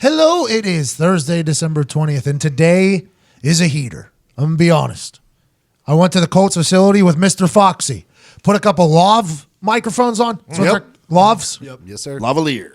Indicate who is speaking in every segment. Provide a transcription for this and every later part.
Speaker 1: Hello, it is Thursday, December 20th, and today is a heater. I'm going to be honest. I went to the Colts facility with Mr. Foxy. Put a couple lav microphones on.
Speaker 2: Yep.
Speaker 1: Lavs?
Speaker 2: Yep. Yes, sir.
Speaker 3: Lavalier.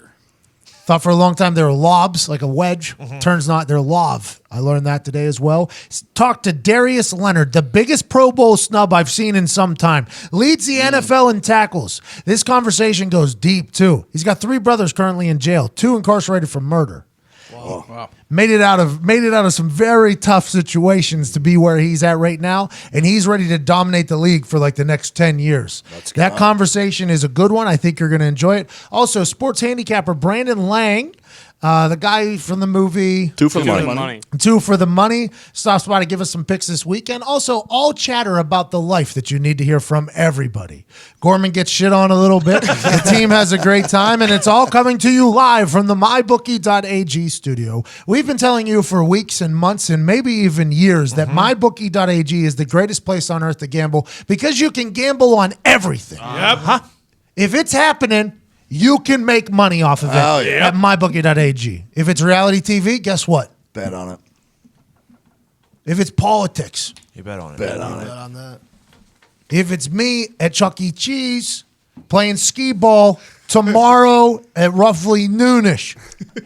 Speaker 1: Thought for a long time they were lobs, like a wedge. Turns not, they're lav. I learned that today as well. Talked to Darius Leonard, the biggest Pro Bowl snub I've seen in some time. Leads the NFL in tackles. This conversation goes deep, too. He's got 3 brothers currently in jail, 2 incarcerated for murder.
Speaker 2: Wow.
Speaker 1: Made it out of some very tough situations to be where he's at right now, and he's ready to dominate the league for like the next 10 years. That conversation is a good one. I think you're going to enjoy it. Also, sports handicapper Brandon Lang, the guy from the movie
Speaker 3: 2 for the money.
Speaker 1: 2 for the money, stops by to give us some picks this weekend. Also, all chatter about the life that you need to hear from everybody. Gorman gets shit on a little bit. The team has a great time, and it's all coming to you live from the MyBookie.ag studio. We've been telling you for weeks and months and maybe even years that MyBookie.ag is the greatest place on earth to gamble because you can gamble on everything. If it's happening, you can make money off of it at MyBookie.ag. If it's reality TV, guess what?
Speaker 3: Bet on it.
Speaker 1: If it's politics,
Speaker 4: You bet on it.
Speaker 3: Bet on it.
Speaker 2: On that.
Speaker 1: if it's me at Chuck E. Cheese playing Skeeball tomorrow at roughly noonish,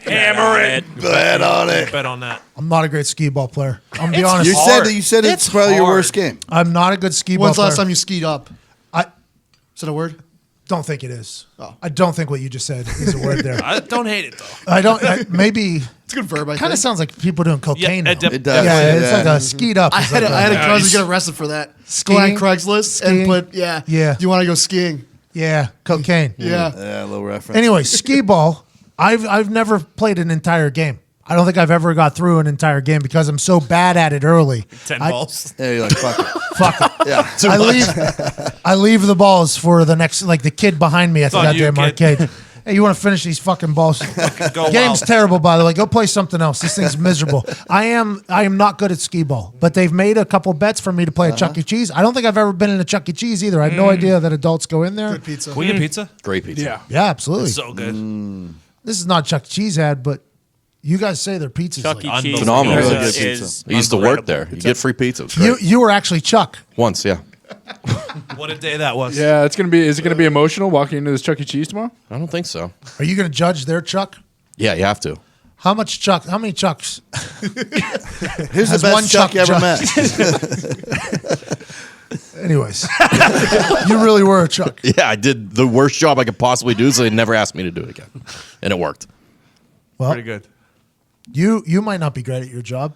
Speaker 4: Hammer it.
Speaker 3: Bet on it.
Speaker 4: Bet on that.
Speaker 1: I'm not a great Skeeball player. I'm going to be honest.
Speaker 3: You said it's probably your worst game.
Speaker 1: I'm not a good Skeeball
Speaker 2: When's the
Speaker 1: player.
Speaker 2: last time you skied up?
Speaker 1: I
Speaker 2: Is that a word?
Speaker 1: don't think it is.
Speaker 2: Oh.
Speaker 1: I don't think what you just said is a word there.
Speaker 4: I don't hate it, though.
Speaker 1: Maybe,
Speaker 2: It's a good verb, I
Speaker 1: kind of
Speaker 2: think.
Speaker 1: sounds like people doing cocaine. now.
Speaker 3: It does.
Speaker 1: Yeah, it's
Speaker 3: Yeah.
Speaker 1: like a skied up.
Speaker 2: I
Speaker 1: It's
Speaker 2: had
Speaker 1: like
Speaker 2: a cousin
Speaker 4: Nice.
Speaker 2: get arrested for that.
Speaker 1: Skiing?
Speaker 2: Go on Craigslist
Speaker 1: Skiing?
Speaker 2: and put,
Speaker 1: Yeah.
Speaker 2: do you want to go skiing?
Speaker 1: yeah, cocaine.
Speaker 2: Yeah.
Speaker 3: Yeah, a little reference.
Speaker 1: Anyway, Skeeball, I've never played an entire game. I don't think I've ever got through an entire game because I'm so bad at it early.
Speaker 4: 10
Speaker 1: I-
Speaker 4: balls.
Speaker 3: Yeah, you're like, fuck it.
Speaker 1: Fuck it.
Speaker 3: Yeah.
Speaker 1: I leave the balls for the next, like the kid behind me at the
Speaker 4: on you,
Speaker 1: goddamn
Speaker 4: kid.
Speaker 1: arcade. Hey, you want to finish these fucking balls?
Speaker 4: Go
Speaker 1: Game's
Speaker 4: wild.
Speaker 1: terrible, by the way. Go play something else. This thing's miserable. I am not good at Skeeball, but they've made a couple bets for me to play at Chuck E. Cheese. I don't think I've ever been in a Chuck E. Cheese either. I had no idea that adults go in there.
Speaker 2: Good pizza.
Speaker 4: Can we get pizza?
Speaker 3: Great pizza.
Speaker 1: Yeah, absolutely.
Speaker 4: So good.
Speaker 1: This is not Chuck E. Cheese ad, but you guys say their pizza's
Speaker 5: Chuck E.
Speaker 1: like
Speaker 5: Cheese
Speaker 4: Phenomenal.
Speaker 3: Really
Speaker 5: pizza
Speaker 3: good
Speaker 5: is
Speaker 3: pizza. I used to work there. You get free pizza. It was great.
Speaker 1: you were actually Chuck.
Speaker 3: Once, yeah.
Speaker 4: What a day that was.
Speaker 6: Yeah, it's gonna be. Is it gonna be emotional walking into this Chuck E. Cheese tomorrow?
Speaker 3: I don't think so.
Speaker 1: Are you going to judge their Chuck?
Speaker 3: Yeah, you have to.
Speaker 1: How many Chucks?
Speaker 3: Here's
Speaker 1: Has
Speaker 3: the
Speaker 1: one
Speaker 3: best Chuck you
Speaker 1: Chuck
Speaker 3: ever met.
Speaker 1: Anyways, you really were a Chuck.
Speaker 3: Yeah, I did the worst job I could possibly do, so they never asked me to do it again. And it worked.
Speaker 1: Well,
Speaker 4: Pretty good.
Speaker 1: you might not be great at your job,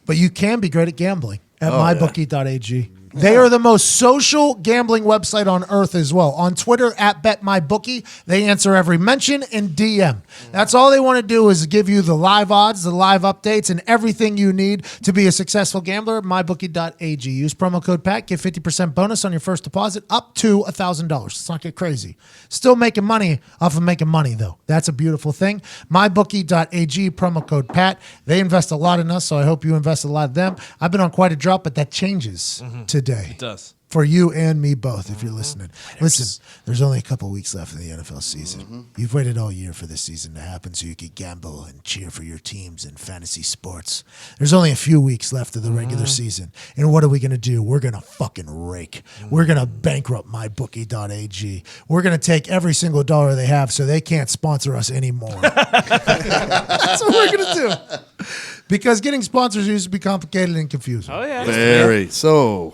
Speaker 1: but you can be great at gambling at mybookie.ag. They are the most social gambling website on earth as well. On Twitter at BetMyBookie, they answer every mention and DM. That's all they want to do is give you the live odds, the live updates, and everything you need to be a successful gambler at MyBookie.ag. Use promo code PAT, get 50% bonus on your first deposit up to $1,000. Let's not get crazy. Still making money off of making money, though. That's a beautiful thing. MyBookie.ag, promo code PAT. They invest a lot in us, so I hope you invest a lot in them. I've been on quite a drop, but that changes today.
Speaker 4: It does.
Speaker 1: For you and me both, if you're listening. Listen, there's only a couple weeks left in the NFL season. You've waited all year for this season to happen so you could gamble and cheer for your teams in fantasy sports. There's only a few weeks left of the regular season. And what are we going to do? We're going to fucking rake. We're going to bankrupt mybookie.ag. We're going to take every single dollar they have so they can't sponsor us anymore. That's what we're going to do. Because getting sponsors used to be complicated and confusing.
Speaker 5: Oh, yeah.
Speaker 3: Very. So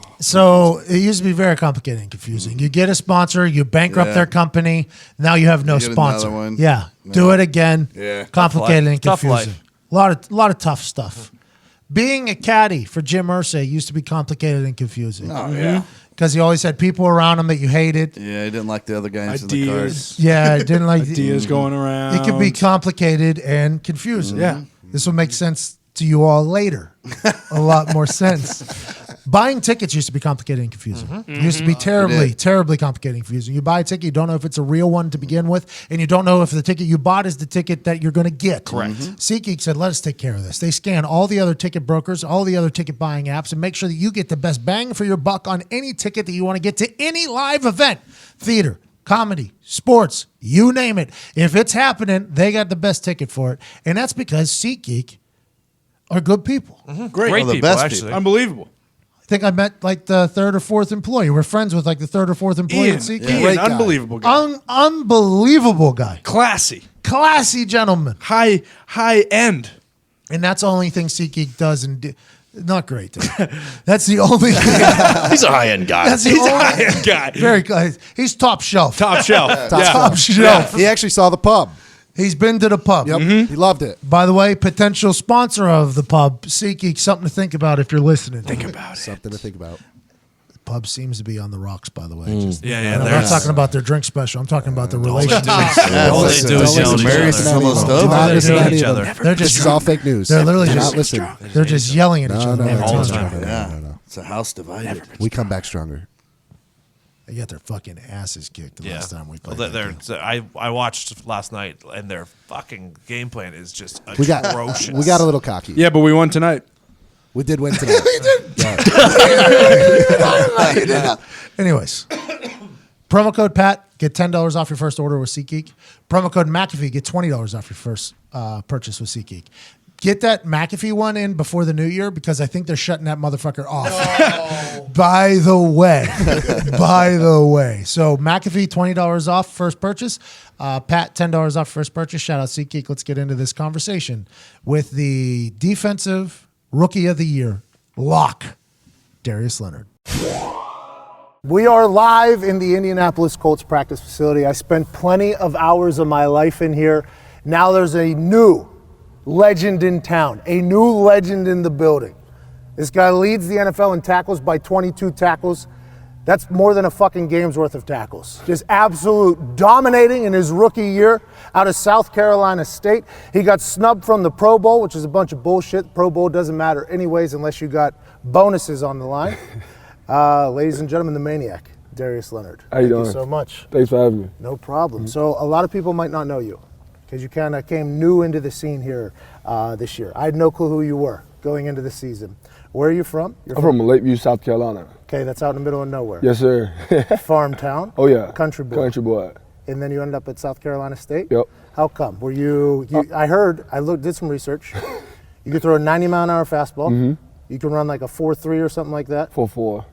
Speaker 1: It used to be very complicated and confusing. You get a sponsor, you bankrupt
Speaker 3: Yeah.
Speaker 1: their company, now you have no
Speaker 3: get
Speaker 1: sponsor.
Speaker 3: another one.
Speaker 1: Yeah,
Speaker 3: No.
Speaker 1: do it again.
Speaker 3: Yeah.
Speaker 1: Complicated and
Speaker 4: Tough
Speaker 1: confusing.
Speaker 4: life.
Speaker 1: A lot of tough stuff. Being a caddy for Jim Irsay used to be complicated and confusing.
Speaker 3: Oh, yeah.
Speaker 1: Because he always had people around him that you hated.
Speaker 3: Yeah, he didn't like the other guys in the cars.
Speaker 6: Ideas,
Speaker 1: Yeah, didn't like
Speaker 6: ideas going around.
Speaker 1: It could be complicated and confusing.
Speaker 6: Yeah.
Speaker 1: This will make sense to you all later. A lot more sense. Buying tickets used to be complicated and confusing. It used to be terribly complicated and confusing. You buy a ticket, you don't know if it's a real one to begin with, and you don't know if the ticket you bought is the ticket that you're going to get.
Speaker 4: Correct.
Speaker 1: SeatGeek said, let us take care of this. They scan all the other ticket brokers, all the other ticket buying apps, and make sure that you get the best bang for your buck on any ticket that you want to get to any live event, theater, comedy, sports, you name it. If it's happening, they got the best ticket for it. And that's because SeatGeek are good people.
Speaker 4: Great
Speaker 5: Well, the
Speaker 4: people,
Speaker 5: best
Speaker 4: actually.
Speaker 6: Unbelievable.
Speaker 1: I think I met like the third or fourth employee. We're friends with like the third or fourth employee
Speaker 6: Ian,
Speaker 1: at SeatGeek.
Speaker 6: Ian,
Speaker 2: Great guy.
Speaker 6: unbelievable guy.
Speaker 1: Unbelievable guy.
Speaker 4: Classy.
Speaker 1: Classy gentleman.
Speaker 4: High end.
Speaker 1: And that's the only thing SeatGeek does. And not great. That's the only
Speaker 3: He's a high end guy.
Speaker 1: That's the
Speaker 4: He's a
Speaker 1: only
Speaker 4: high end guy.
Speaker 1: Very good. He's top shelf.
Speaker 4: Top shelf.
Speaker 1: Top shelf.
Speaker 2: He actually saw the pub.
Speaker 1: He's been to the pub.
Speaker 2: Yep. He loved it.
Speaker 1: By the way, potential sponsor of the pub, SeatGeek, something to think about if you're listening. Think about
Speaker 2: Something to think about.
Speaker 1: The pub seems to be on the rocks, by the way.
Speaker 4: Yeah,
Speaker 1: I'm not
Speaker 4: they're
Speaker 1: talking about their drink special. I'm talking about the relationship.
Speaker 4: all they do is yell at each
Speaker 5: Marius
Speaker 4: other.
Speaker 5: and Elmo Stubbs.
Speaker 2: Do not
Speaker 1: They're
Speaker 2: listen to
Speaker 1: doing
Speaker 2: any
Speaker 4: each
Speaker 2: of
Speaker 4: other.
Speaker 2: them.
Speaker 1: They're
Speaker 2: This
Speaker 1: just
Speaker 2: is all fake news.
Speaker 1: They're literally
Speaker 2: Do
Speaker 1: just
Speaker 2: not listen.
Speaker 1: They're just yelling at each
Speaker 2: No,
Speaker 1: other.
Speaker 2: no,
Speaker 1: all the
Speaker 2: no,
Speaker 1: time.
Speaker 2: no, no,
Speaker 5: Yeah.
Speaker 2: no, no.
Speaker 5: It's a house divided.
Speaker 2: We come back stronger.
Speaker 1: They got their fucking asses kicked the last time we played.
Speaker 4: Well,
Speaker 1: that game.
Speaker 4: so I watched last night, and their fucking game plan is just
Speaker 2: We got
Speaker 4: atrocious.
Speaker 2: we got a little cocky.
Speaker 6: Yeah, but we won tonight.
Speaker 2: We did win tonight.
Speaker 1: Anyways, promo code Pat, get $10 off your first order with SeatGeek. Promo code McAfee, get $20 off your first purchase with SeatGeek. Get that McAfee one in before the new year because I think they're shutting that motherfucker off. By the way. So McAfee, $20 off first purchase. Pat, $10 off first purchase. Shout out SeatGeek. Let's get into this conversation with the defensive rookie of the year, lock, Darius Leonard. We are live in the Indianapolis Colts practice facility. I spent plenty of hours of my life in here. Now there's a new legend in town, a new legend in the building. This guy leads the NFL in tackles by 22 tackles. That's more than a fucking game's worth of tackles. Just absolute dominating in his rookie year out of South Carolina State. He got snubbed from the Pro Bowl, which is a bunch of bullshit. Pro Bowl doesn't matter anyways unless you got bonuses on the line. Ladies and gentlemen, the Maniac, Darius Leonard.
Speaker 7: How you Thank doing? you so much. Thanks for having me.
Speaker 1: No problem. So a lot of people might not know you because you kind of came new into the scene here this year. I had no clue who you were going into the season. Where are you from? You're
Speaker 7: I'm from Lakeview, South Carolina.
Speaker 1: Okay, that's out in the middle of nowhere.
Speaker 7: Yes, sir.
Speaker 1: Farm town?
Speaker 7: Oh, yeah.
Speaker 1: Country boy.
Speaker 7: Country boy.
Speaker 1: And then you ended up at South Carolina State?
Speaker 7: Yep.
Speaker 1: How come? Were you I heard, did some research. You could throw a 90-mile-an-hour fastball.
Speaker 7: Mm-hmm.
Speaker 1: You can run like a 4.3 or something like that.
Speaker 7: 4'4".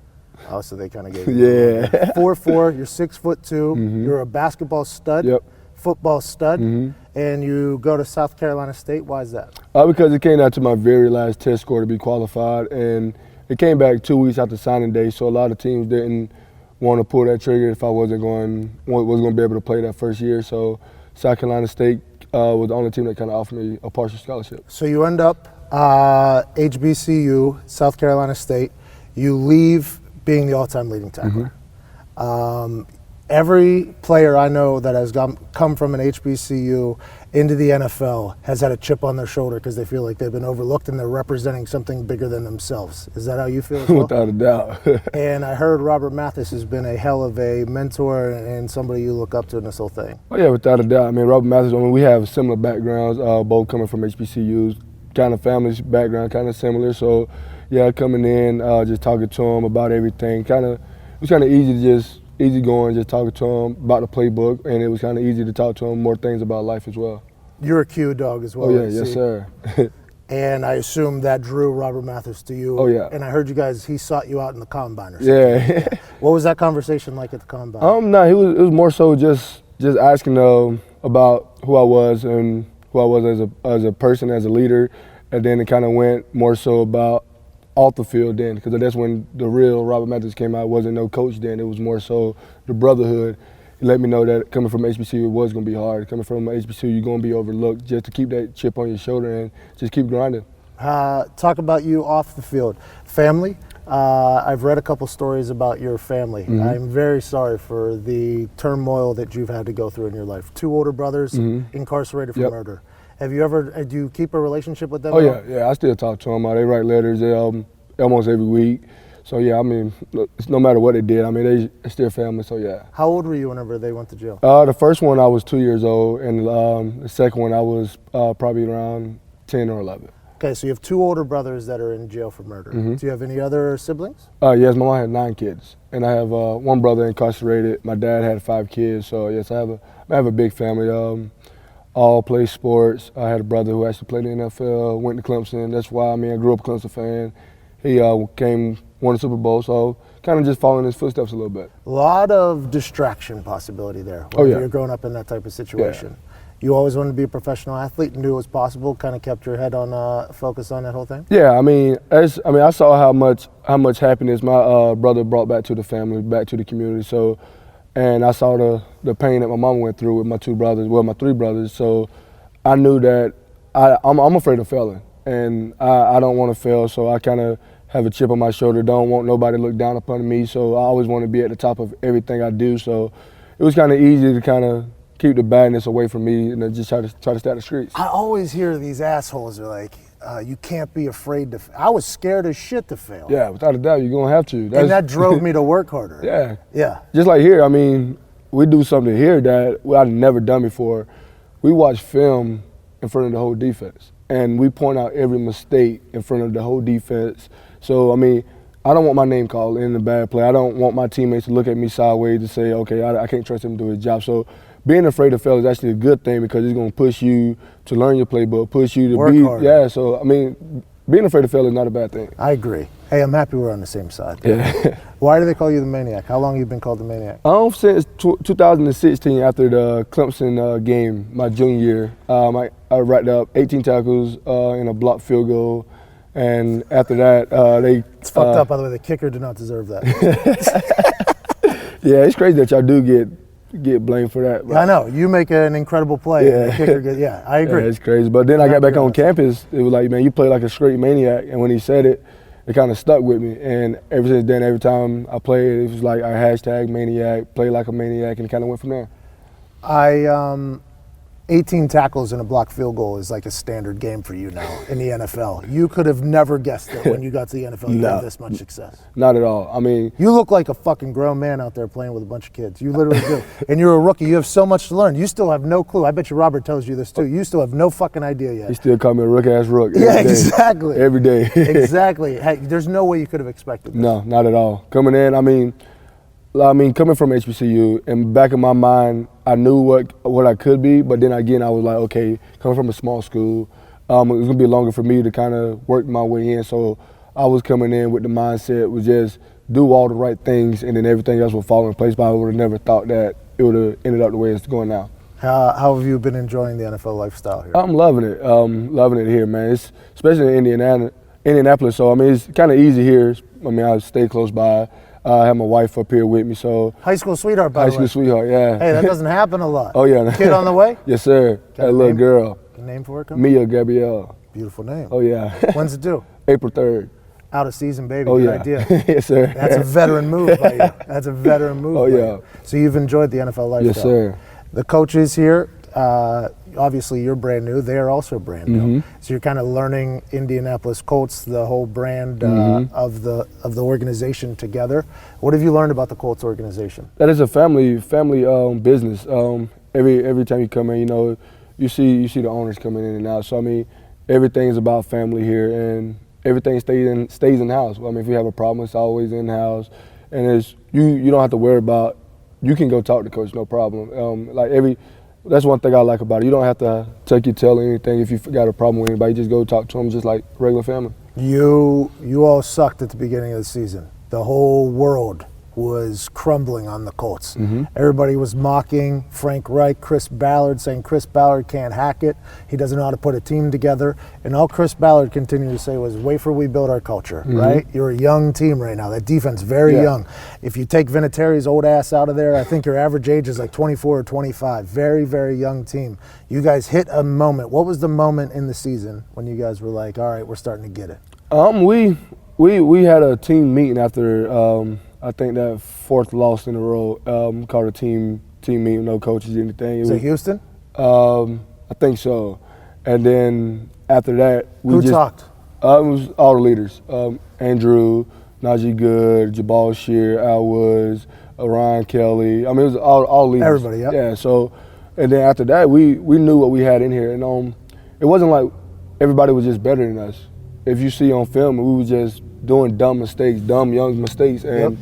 Speaker 1: Oh, so they kind of gave you
Speaker 7: Yeah.
Speaker 1: 4'4", you're 6'2", you're a basketball stud,
Speaker 7: Yep.
Speaker 1: football stud, and you go to South Carolina State. Why is that?
Speaker 7: Because it came down to my very last test score to be qualified, and it came back 2 weeks after signing day, so a lot of teams didn't want to pull that trigger if I wasn't going to be able to play that first year. So South Carolina State was the only team that kind of offered me a partial scholarship.
Speaker 1: So you end up HBCU, South Carolina State. You leave being the all-time leading tackler. Every player I know that has come from an HBCU into the NFL has had a chip on their shoulder because they feel like they've been overlooked and they're representing something bigger than themselves. Is that how you feel as well?
Speaker 7: Without a doubt.
Speaker 1: And I heard Robert Mathis has been a hell of a mentor and somebody you look up to in this whole thing.
Speaker 7: Oh, yeah, without a doubt. I mean, Robert Mathis, we have similar backgrounds, both coming from HBCUs, kind of families background, kind of similar. So, yeah, coming in, just talking to him about everything, it was kind of easy going, just talking to him about the playbook, and it was kind of easy to talk to him more things about life as well.
Speaker 1: You're a Q dog as well.
Speaker 7: Oh, yeah,
Speaker 1: I
Speaker 7: yes,
Speaker 1: see.
Speaker 7: sir.
Speaker 1: And I assume that drew Robert Mathis to you.
Speaker 7: Oh, yeah.
Speaker 1: And I heard he sought you out in the combine or something.
Speaker 7: Yeah.
Speaker 1: What was that conversation like at the combine?
Speaker 7: No, it was more so just asking about who I was and who I was as a person, as a leader, and then it kind of went more so about off the field then, because that's when the real Robert Mathis came out. It wasn't no coach then. It was more so the brotherhood. He let me know that coming from HBCU it was going to be hard. Coming from HBCU, you're going to be overlooked. Just to keep that chip on your shoulder and just keep grinding.
Speaker 1: Talk about you off the field. Family. I've read a couple stories about your family. I'm very sorry for the turmoil that you've had to go through in your life. 2 older brothers incarcerated for murder. Do you keep a relationship with them?
Speaker 7: Oh, yeah, I still talk to them. They write letters almost every week. So, yeah, I mean, no matter what they did, I mean, they're still family, so, yeah.
Speaker 1: How old were you whenever they went to jail?
Speaker 7: The first one, I was 2 years old, and the second one, I was probably around 10 or 11.
Speaker 1: Okay, so you have 2 older brothers that are in jail for murder.
Speaker 7: Mm-hmm.
Speaker 1: Do you have any other siblings?
Speaker 7: Yes, my mom had 9 kids, and I have 1 brother incarcerated. My dad had 5 kids, so yes, I have a big family. All play sports. I had a brother who actually played in the NFL, went to Clemson. That's why I grew up a Clemson fan. He won a Super Bowl, so kind of just following his footsteps a little bit.
Speaker 1: A lot of distraction possibility there.
Speaker 7: Oh, yeah.
Speaker 1: You're growing up in that type of situation. You always wanted to be a professional athlete and do what was possible. Kind of kept your head on focus on that whole thing.
Speaker 7: Yeah, I saw how much happiness my brother brought back to the family, back to the community. So, and I saw the pain that my mom went through with my 3 brothers. So, I knew that I'm afraid of failing, and I don't want to fail. So I kind of have a chip on my shoulder. Don't want nobody to look down upon me. So I always want to be at the top of everything I do. So it was kind of easy to kind of keep the badness away from me and then just try to stay out the streets.
Speaker 1: I always hear these assholes are like, you can't be afraid to. I was scared as shit to fail.
Speaker 7: Yeah, without a doubt, you're gonna have to.
Speaker 1: And that drove me to work harder.
Speaker 7: Yeah.
Speaker 1: Yeah.
Speaker 7: Just like here, we do something here that I've never done before. We watch film in front of the whole defense, and we point out every mistake in front of the whole defense. So, I don't want my name called in a bad play. I don't want my teammates to look at me sideways and say, okay, I can't trust him to do his job. So being afraid to fail is actually a good thing because it's going to push you to learn your playbook, push you to
Speaker 1: work harder.
Speaker 7: Yeah, so, being afraid to fail is not a bad thing.
Speaker 1: I agree. Hey, I'm happy we're on the same side.
Speaker 7: Yeah.
Speaker 1: Why do they call you the Maniac? How long have you been called the Maniac?
Speaker 7: Since 2016, after the Clemson game, my junior year, I racked up 18 tackles and a blocked field goal. And after that,
Speaker 1: It's fucked up, by the way. The kicker did not deserve that.
Speaker 7: Yeah, it's crazy that y'all do get blamed for that.
Speaker 1: I know. You make an incredible play. And the kicker I agree.
Speaker 7: Yeah, it's crazy. But then I got back on campus. It was like, man, you play like a straight maniac. And when he said it, it kind of stuck with me. And ever since then, every time I played, it was like I hashtag maniac, play like a maniac, and it kind of went from there.
Speaker 1: 18 tackles and a blocked field goal is like a standard game for you now in the NFL. You could have never guessed that when you got to the NFL you had this much success.
Speaker 7: Not at all.
Speaker 1: You look like a fucking grown man out there playing with a bunch of kids. You literally do. And you're a rookie. You have so much to learn. You still have no clue. I bet you Robert tells you this too. You still have no fucking idea yet.
Speaker 7: He still call me a rook-ass rook.
Speaker 1: Yeah, exactly.
Speaker 7: Every day.
Speaker 1: Exactly. Hey, there's no way you could have expected this.
Speaker 7: No, not at all. Coming in, coming from HBCU, and back in my mind, I knew what I could be, but then again, I was like, okay, coming from a small school, it was going to be longer for me to kind of work my way in. So I was coming in with the mindset was just do all the right things, and then everything else would fall in place, but I would have never thought that it would have ended up the way it's going now.
Speaker 1: How have you been enjoying the NFL lifestyle here?
Speaker 7: I'm loving it. Loving it here, man. It's especially in Indianapolis. So, it's kind of easy here. I stay close by. I have my wife up here with me, so.
Speaker 1: High school sweetheart, by the way.
Speaker 7: High school sweetheart, yeah.
Speaker 1: Hey, that doesn't happen a lot.
Speaker 7: Oh, yeah.
Speaker 1: Kid on the way?
Speaker 7: Yes, sir. That little girl.
Speaker 1: Name for her coming?
Speaker 7: Mia Gabrielle.
Speaker 1: Beautiful name.
Speaker 7: Oh, yeah.
Speaker 1: When's it due?
Speaker 7: April 3rd.
Speaker 1: Out of season, baby.
Speaker 7: Oh,
Speaker 1: Good
Speaker 7: yeah.
Speaker 1: idea.
Speaker 7: Yes, sir.
Speaker 1: That's a veteran move by you. That's a veteran move by
Speaker 7: yeah.
Speaker 1: you. So you've enjoyed the NFL lifestyle.
Speaker 7: Yes, sir.
Speaker 1: The coaches here, obviously you're brand new. They are also brand new. So you're kind of learning Indianapolis Colts, the whole brand of the organization together. What have you learned about the Colts organization?
Speaker 7: That is a family business. Every time you come in, you see the owners coming in and out. So everything is about family here, and everything stays in house. If you have a problem, it's always in house, and you don't have to worry about. You can go talk to coach, no problem. That's one thing I like about it. You don't have to tuck your tail or anything if you got a problem with anybody. Just go talk to them just like regular family.
Speaker 1: You all sucked at the beginning of the season. The whole world was crumbling on the Colts. Everybody was mocking Frank Reich, Chris Ballard, saying Chris Ballard can't hack it. He doesn't know how to put a team together. And all Chris Ballard continued to say was, wait for we build our culture, right? You're a young team right now. That defense, very young. If you take Vinatieri's old ass out of there, I think your average age is like 24 or 25. Very, very young team. You guys hit a moment. What was the moment in the season when you guys were like, all right, we're starting to get it?
Speaker 7: We had a team meeting after I think that 4th loss in a row, called a team meeting, no coaches, anything.
Speaker 1: Was it Houston?
Speaker 7: I think so. And then after that,
Speaker 1: Who talked?
Speaker 7: It was all the leaders. Andrew, Najee Good, Jabal Shear, Al Woods, Ryan Kelly. It was all leaders.
Speaker 1: Everybody, yeah.
Speaker 7: Yeah, so, and then after that, we knew what we had in here. And it wasn't like everybody was just better than us. If you see on film, we were just doing dumb mistakes, dumb young mistakes, and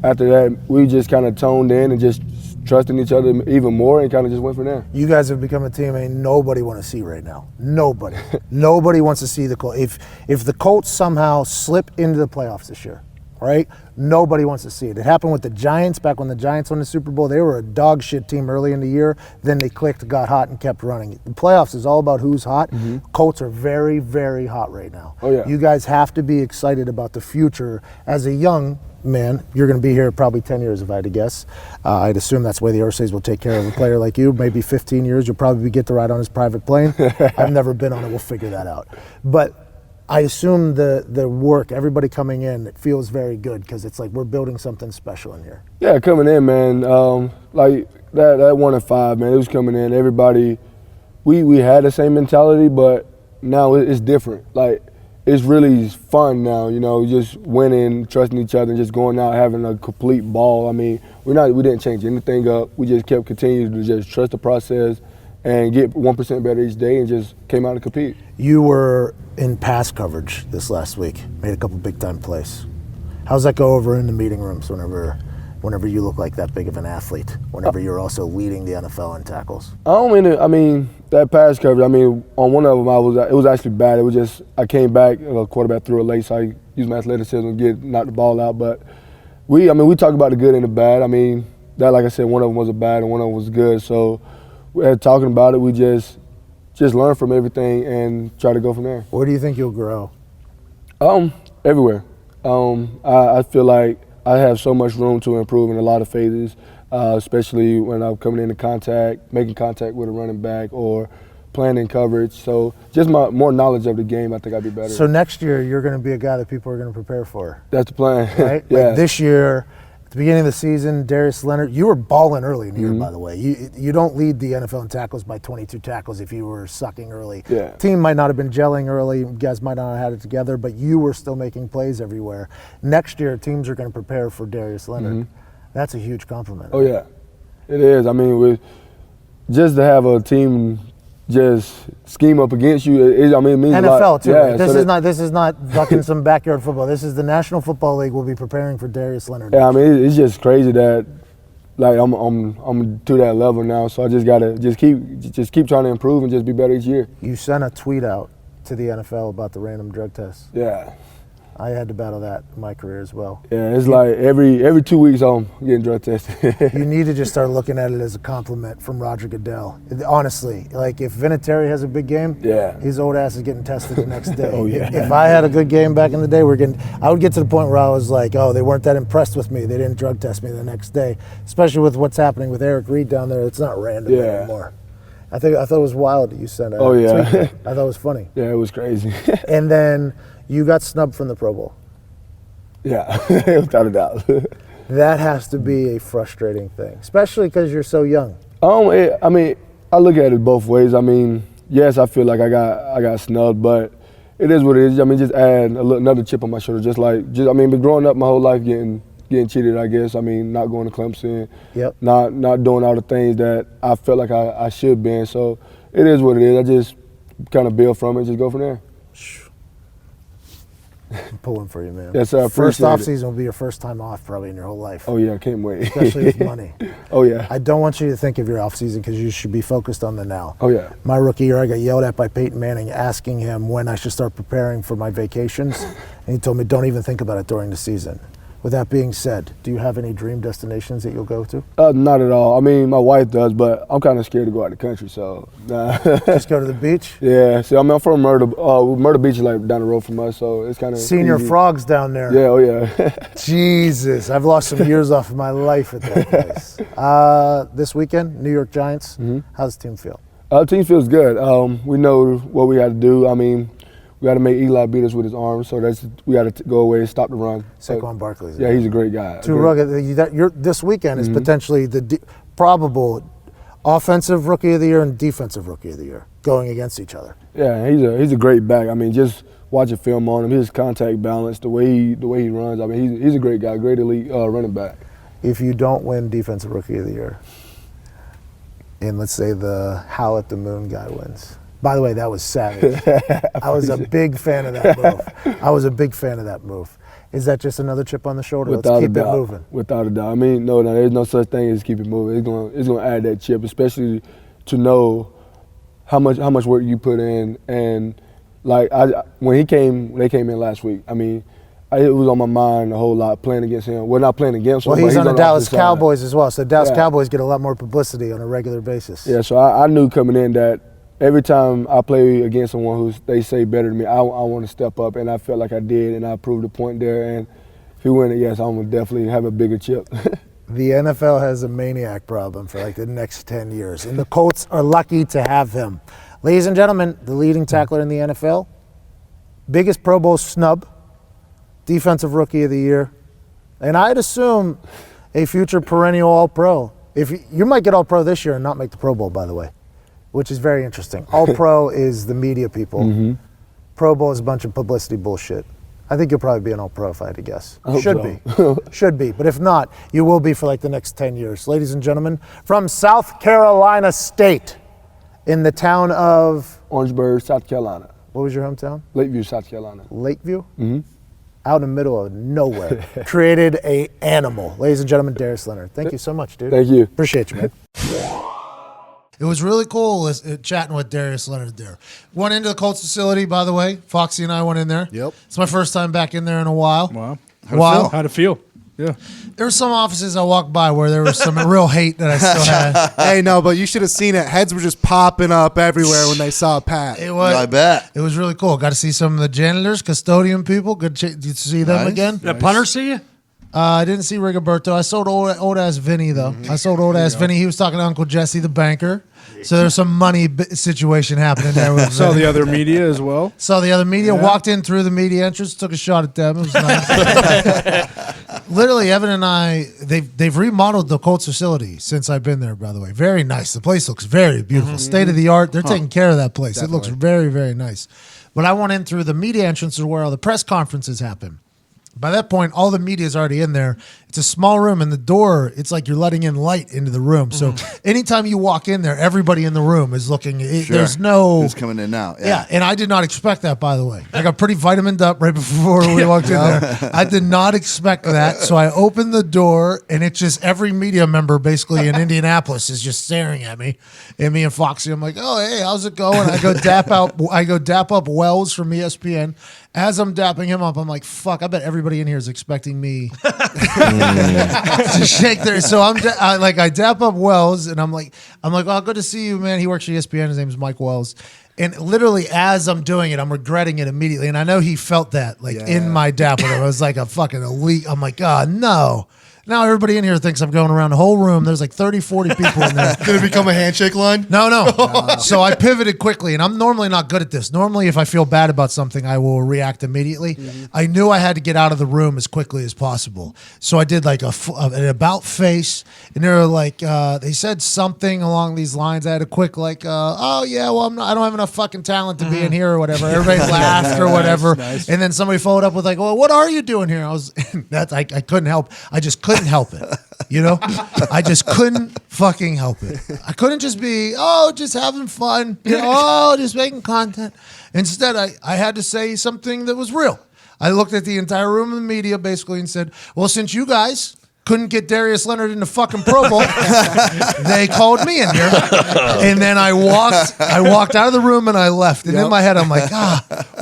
Speaker 7: after that, we just kind of toned in and just trusting each other even more and kind of just went from there.
Speaker 1: You guys have become a team ain't nobody want to see right now. Nobody. Nobody wants to see the Colts. If the Colts somehow slip into the playoffs this year, right? Nobody wants to see it. It happened with the Giants back when the Giants won the Super Bowl. They were a dog shit team early in the year. Then they clicked, got hot, and kept running. The playoffs is all about who's hot. Colts are very, very hot right now.
Speaker 7: Oh, yeah.
Speaker 1: You guys have to be excited about the future. As a young man, you're going to be here probably 10 years if I had to guess. I'd assume that's the way the Irsays will take care of a player like you. Maybe 15 years, you'll probably get to ride on his private plane. I've never been on it. We'll figure that out. But I assume the work, everybody coming in, it feels very good because it's like we're building something special in here.
Speaker 7: Yeah, coming in, man. Like that 1 and 5, man. It was coming in. Everybody, we had the same mentality, but now it's different. Like it's really fun now, you know, just winning, trusting each other, and just going out having a complete ball. I mean, we didn't change anything up. We just kept continuing to just trust the process and get 1% better each day, and just came out to compete.
Speaker 1: You were in pass coverage this last week, made a couple big-time plays. How's that go over in the meeting rooms whenever you look like that big of an athlete, whenever you're also leading the NFL in tackles?
Speaker 7: I mean, that pass coverage, I mean, on one of them, it was actually bad. It was just, I came back, the quarterback threw a late, so I used my athleticism to knock the ball out. But we talk about the good and the bad. I mean, that, like I said, one of them was a bad and one of them was good. So we're talking about it. We just learn from everything and try to go from there.
Speaker 1: Where do you think you'll grow?
Speaker 7: Everywhere. I feel like I have so much room to improve in a lot of phases, especially when I'm coming into contact, making contact with a running back, or playing in coverage. So just more knowledge of the game, I think I'd be better.
Speaker 1: So next year, you're going to be a guy that people are going to prepare for.
Speaker 7: That's the plan.
Speaker 1: Right?
Speaker 7: Yeah.
Speaker 1: Like this year, at the beginning of the season, Darius Leonard, you were balling early in the year, by the way. You don't lead the NFL in tackles by 22 tackles if you were sucking early.
Speaker 7: Yeah.
Speaker 1: Team might not have been gelling early. You guys might not have had it together, but you were still making plays everywhere. Next year, teams are going to prepare for Darius Leonard. That's a huge compliment.
Speaker 7: Oh, yeah. It is. I mean, just to have a team just scheme up against you, it means
Speaker 1: NFL
Speaker 7: a lot.
Speaker 1: too.
Speaker 7: Yeah,
Speaker 1: This is not ducking some backyard football. This is the National Football League will be preparing for Darius Leonard.
Speaker 7: Yeah, I mean, it's just crazy that, like, I'm to that level now. So I just gotta keep trying to improve and just be better each year.
Speaker 1: You sent a tweet out to the NFL about the random drug tests.
Speaker 7: Yeah.
Speaker 1: I had to battle that in my career as well.
Speaker 7: Yeah, it's like every 2 weeks I'm getting drug tested.
Speaker 1: You need to just start looking at it as a compliment from Roger Goodell. Honestly, like if Vinatieri has a big game, his old ass is getting tested the next day.
Speaker 7: Oh, yeah.
Speaker 1: If I had a good game back in the day, I would get to the point where I was like, oh, they weren't that impressed with me. They didn't drug test me the next day. Especially with what's happening with Eric Reed down there. It's not random anymore. I thought it was wild that you sent out.
Speaker 7: Oh, yeah.
Speaker 1: Tweet. I thought it was funny.
Speaker 7: Yeah, it was crazy.
Speaker 1: And then you got snubbed from the Pro Bowl.
Speaker 7: Yeah, without a doubt.
Speaker 1: That has to be a frustrating thing, especially because you're so young.
Speaker 7: I mean, I look at it both ways. I mean, yes, I feel like I got snubbed, but it is what it is. I mean, just add another chip on my shoulder. Been growing up my whole life getting cheated, I guess. I mean, not going to Clemson, not doing all the things that I felt like I should be. So it is what it is. I just kind of build from it and just go from there.
Speaker 1: I'm pulling for you, man.
Speaker 7: Yes, sir.
Speaker 1: First off season will be your first time off probably in your whole life.
Speaker 7: Oh, yeah, I can't wait.
Speaker 1: Especially with money.
Speaker 7: Oh, yeah.
Speaker 1: I don't want you to think of your off season because you should be focused on the now.
Speaker 7: Oh, yeah.
Speaker 1: My rookie year, I got yelled at by Peyton Manning asking him when I should start preparing for my vacations. And he told me, don't even think about it during the season. With that being said, do you have any dream destinations that you'll go to?
Speaker 7: Not at all. I mean, my wife does, but I'm kind of scared to go out of the country, so nah.
Speaker 1: Just go to the beach?
Speaker 7: Yeah. See, I'm from Murder. Murder Beach is like down the road from us, so it's kind of
Speaker 1: Seen your frogs down there.
Speaker 7: Yeah, oh yeah.
Speaker 1: Jesus, I've lost some years off of my life at that place. This weekend, New York Giants. How's the team feel?
Speaker 7: The team feels good. We know what we got to do. I mean, we got to make Eli beat us with his arm, so we got to go away and stop the run.
Speaker 1: Saquon Barkley.
Speaker 7: Yeah, he's a great guy.
Speaker 1: Too rugged. This weekend is potentially the probable offensive rookie of the year and defensive rookie of the year going against each other.
Speaker 7: Yeah, he's a great back. I mean, just watching film on him, his contact balance, the way he runs. I mean, he's a great guy, great elite running back.
Speaker 1: If you don't win defensive rookie of the year, and let's say the Howl at the Moon guy wins, By the way, that was savage. I was a big fan of that move. Is that just another chip on the shoulder?
Speaker 7: Without
Speaker 1: Let's
Speaker 7: a
Speaker 1: keep
Speaker 7: doubt.
Speaker 1: it moving.
Speaker 7: Without a doubt. I mean, no, there's no such thing as keep it moving. It's gonna add that chip, especially to know how much work you put in. And like when they came in last week. I mean, it was on my mind a whole lot playing against him. We're not playing against him.
Speaker 1: Well, he's on the Dallas
Speaker 7: opposite side.
Speaker 1: Cowboys as well. So the Dallas
Speaker 7: Yeah.
Speaker 1: Cowboys get a lot more publicity on a regular basis.
Speaker 7: Yeah, so I knew coming in that every time I play against someone who they say better than me, I want to step up, and I felt like I did, and I proved a point there. And if he win it, yes, I'm gonna definitely have a bigger chip.
Speaker 1: The NFL has a maniac problem for like the next 10 years, and the Colts are lucky to have him. Ladies and gentlemen, the leading tackler in the NFL, biggest Pro Bowl snub, defensive rookie of the year, and I'd assume a future perennial All-Pro. If you might get All-Pro this year and not make the Pro Bowl, by the way, which is very interesting. All-Pro is the media people.
Speaker 7: Mm-hmm.
Speaker 1: Pro Bowl is a bunch of publicity bullshit. I think you'll probably be an All-Pro if I had to guess.
Speaker 7: I hope
Speaker 1: Should
Speaker 7: so.
Speaker 1: be. Should be. But if not, you will be for like the next 10 years. Ladies and gentlemen, from South Carolina State, in the town of,
Speaker 7: Orangeburg, South Carolina.
Speaker 1: what was your hometown?
Speaker 7: Lakeview, South Carolina.
Speaker 1: Lakeview?
Speaker 7: Mm-hmm.
Speaker 1: Out in the middle of nowhere. Created a animal. Ladies and gentlemen, Darius Leonard. Thank you so much, dude.
Speaker 7: Thank you.
Speaker 1: Appreciate you, man. It was really cool chatting with Darius Leonard there. Went into the Colts facility, by the way. Foxy and I went in there.
Speaker 2: Yep.
Speaker 1: It's my first time back in there in a while.
Speaker 6: Wow. How'd it feel? Yeah.
Speaker 1: There were some offices I walked by where there was some real hate that I still had.
Speaker 2: Hey, no, but you should have seen it. Heads were just popping up everywhere when they saw Pat.
Speaker 1: It was,
Speaker 3: I bet.
Speaker 1: It was really cool. Got to see some of the janitors, custodian people. Good to see them
Speaker 3: Nice.
Speaker 1: again.
Speaker 5: The punter see you?
Speaker 1: I didn't see Rigoberto. I sold old ass Vinny though. I sold old ass Vinny. He was talking to Uncle Jesse, the banker. So there's some money situation happening there. With
Speaker 6: Saw
Speaker 1: Vinny.
Speaker 6: the other media as well.
Speaker 1: Saw the other media. Walked in through the media entrance. Took a shot at them. It was nice. Literally, Evan and I, they've remodeled the Colts facility since I've been there. By the way, very nice. The place looks very beautiful. State of the art. They're taking care of that place. Definitely. It looks very, very nice. But I went in through the media entrance where all the press conferences happen. By that point, all the media is already in there. It's a small room, and the door, it's like you're letting in light into the room. So anytime you walk in there, everybody in the room is looking. There's no...
Speaker 8: Who's coming in now?
Speaker 1: Yeah, and I did not expect that, by the way. I got pretty vitamined up right before we walked in there. I did not expect that, so I opened the door, and it's just every media member basically in Indianapolis is just staring at me. And me and Foxy, I'm like, oh, hey, how's it going? I go dap up Wells from ESPN. As I'm dapping him up, I'm like, fuck, I bet everybody in here is expecting me to shake their. So I dap up Wells, and I'm like, oh, good to see you, man. He works for ESPN. His name is Mike Wells. And literally, as I'm doing it, I'm regretting it immediately. And I know he felt that, in my dap with him. I was like a fucking elite. I'm like, oh, no. Now everybody in here thinks I'm going around the whole room. There's like 30, 40 people in there.
Speaker 2: Did it become a handshake line?
Speaker 1: No. So I pivoted quickly, and I'm normally not good at this. Normally, if I feel bad about something, I will react immediately. I knew I had to get out of the room as quickly as possible. So I did like an about face, and they were like, they said something along these lines. I had a quick oh yeah, well I don't have enough fucking talent to be in here or whatever. Everybody laughed or whatever, and then somebody followed up with like, well, what are you doing here? I couldn't help. I just couldn't help it. I just couldn't fucking help it. I couldn't just be, just having fun, just making content. Instead, I had to say something that was real. I looked at the entire room of the media basically and said, well, since you guys couldn't get Darius Leonard in the fucking Pro Bowl, they called me in here. And then I walked out of the room and I left. And in my head, I'm like,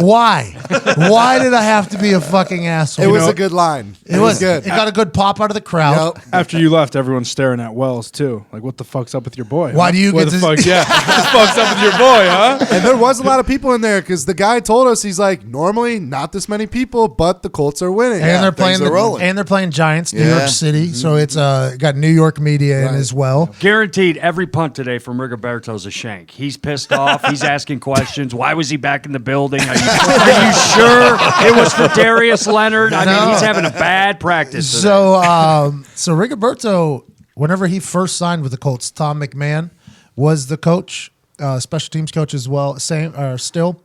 Speaker 1: why? Why did I have to be a fucking asshole?
Speaker 2: It was a good line.
Speaker 1: It was
Speaker 2: good.
Speaker 1: It got a good pop out of the crowd.
Speaker 2: Yep.
Speaker 6: After you left, everyone's staring at Wells too. Like, what the fuck's up with your boy?
Speaker 1: Why do you
Speaker 6: what
Speaker 1: get
Speaker 6: the
Speaker 1: to-
Speaker 6: fuck? Yeah, what the fuck's up with your boy, huh?
Speaker 2: And there was a lot of people in there because the guy told us, he's like, normally not this many people, but the Colts are winning.
Speaker 1: And they're playing
Speaker 8: things are rolling.
Speaker 1: they're playing Giants, New
Speaker 8: Yeah.
Speaker 1: York City. So it's got New York media in as well.
Speaker 5: Guaranteed every punt today from Rigoberto's a shank. He's pissed off. He's asking questions. Why was he back in the building? Are you sure it was for Darius Leonard? I mean, he's having a bad practice today.
Speaker 1: So Rigoberto, whenever he first signed with the Colts, Tom McMahon was the coach, special teams coach as well, still.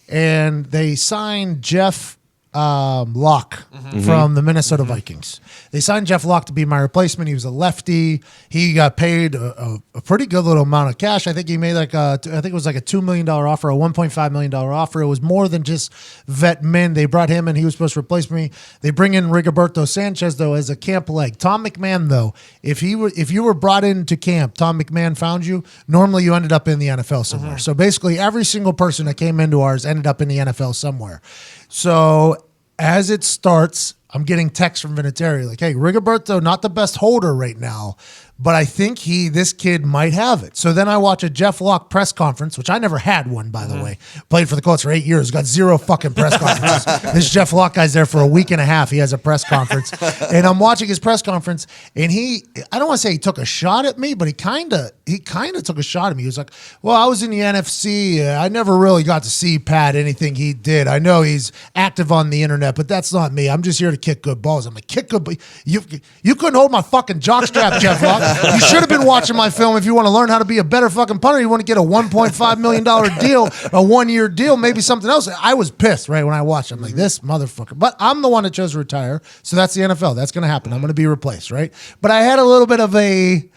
Speaker 1: And they signed Jeff Locke from the Minnesota Vikings. They signed Jeff Locke to be my replacement. He was a lefty. He got paid a pretty good little amount of cash. I think he made I think it was like a $2 million offer, a $1.5 million offer. It was more than just vet men. They brought him in. He was supposed to replace me. They bring in Rigoberto Sanchez, though, as a camp leg. Tom McMahon, though, if you were brought into camp, Tom McMahon found you, normally you ended up in the NFL somewhere. So basically every single person that came into ours ended up in the NFL somewhere. So as it starts, I'm getting texts from Vinatieri like, hey, Rigoberto, not the best holder right now, but I think this kid might have it. So then I watch a Jeff Locke press conference, which I never had one, by the way. Played for the Colts for 8 years, got 0 fucking press conferences. This Jeff Locke guy's there for a week and a half. He has a press conference. And I'm watching his press conference, and I don't want to say he took a shot at me, but he kind of took a shot at me. He was like, well, I was in the NFC. I never really got to see Pat, anything he did. I know he's active on the internet, but that's not me. I'm just here to kick good balls. I'm like, kick good balls? You couldn't hold my fucking jockstrap, Jeff Locke. You should have been watching my film if you want to learn how to be a better fucking punter. You want to get a $1.5 million deal, a 1-year deal, maybe something else. I was pissed, right, when I watched it. I'm like, this motherfucker. But I'm the one that chose to retire, so that's the NFL. That's going to happen. I'm going to be replaced, right? But I had a little bit of a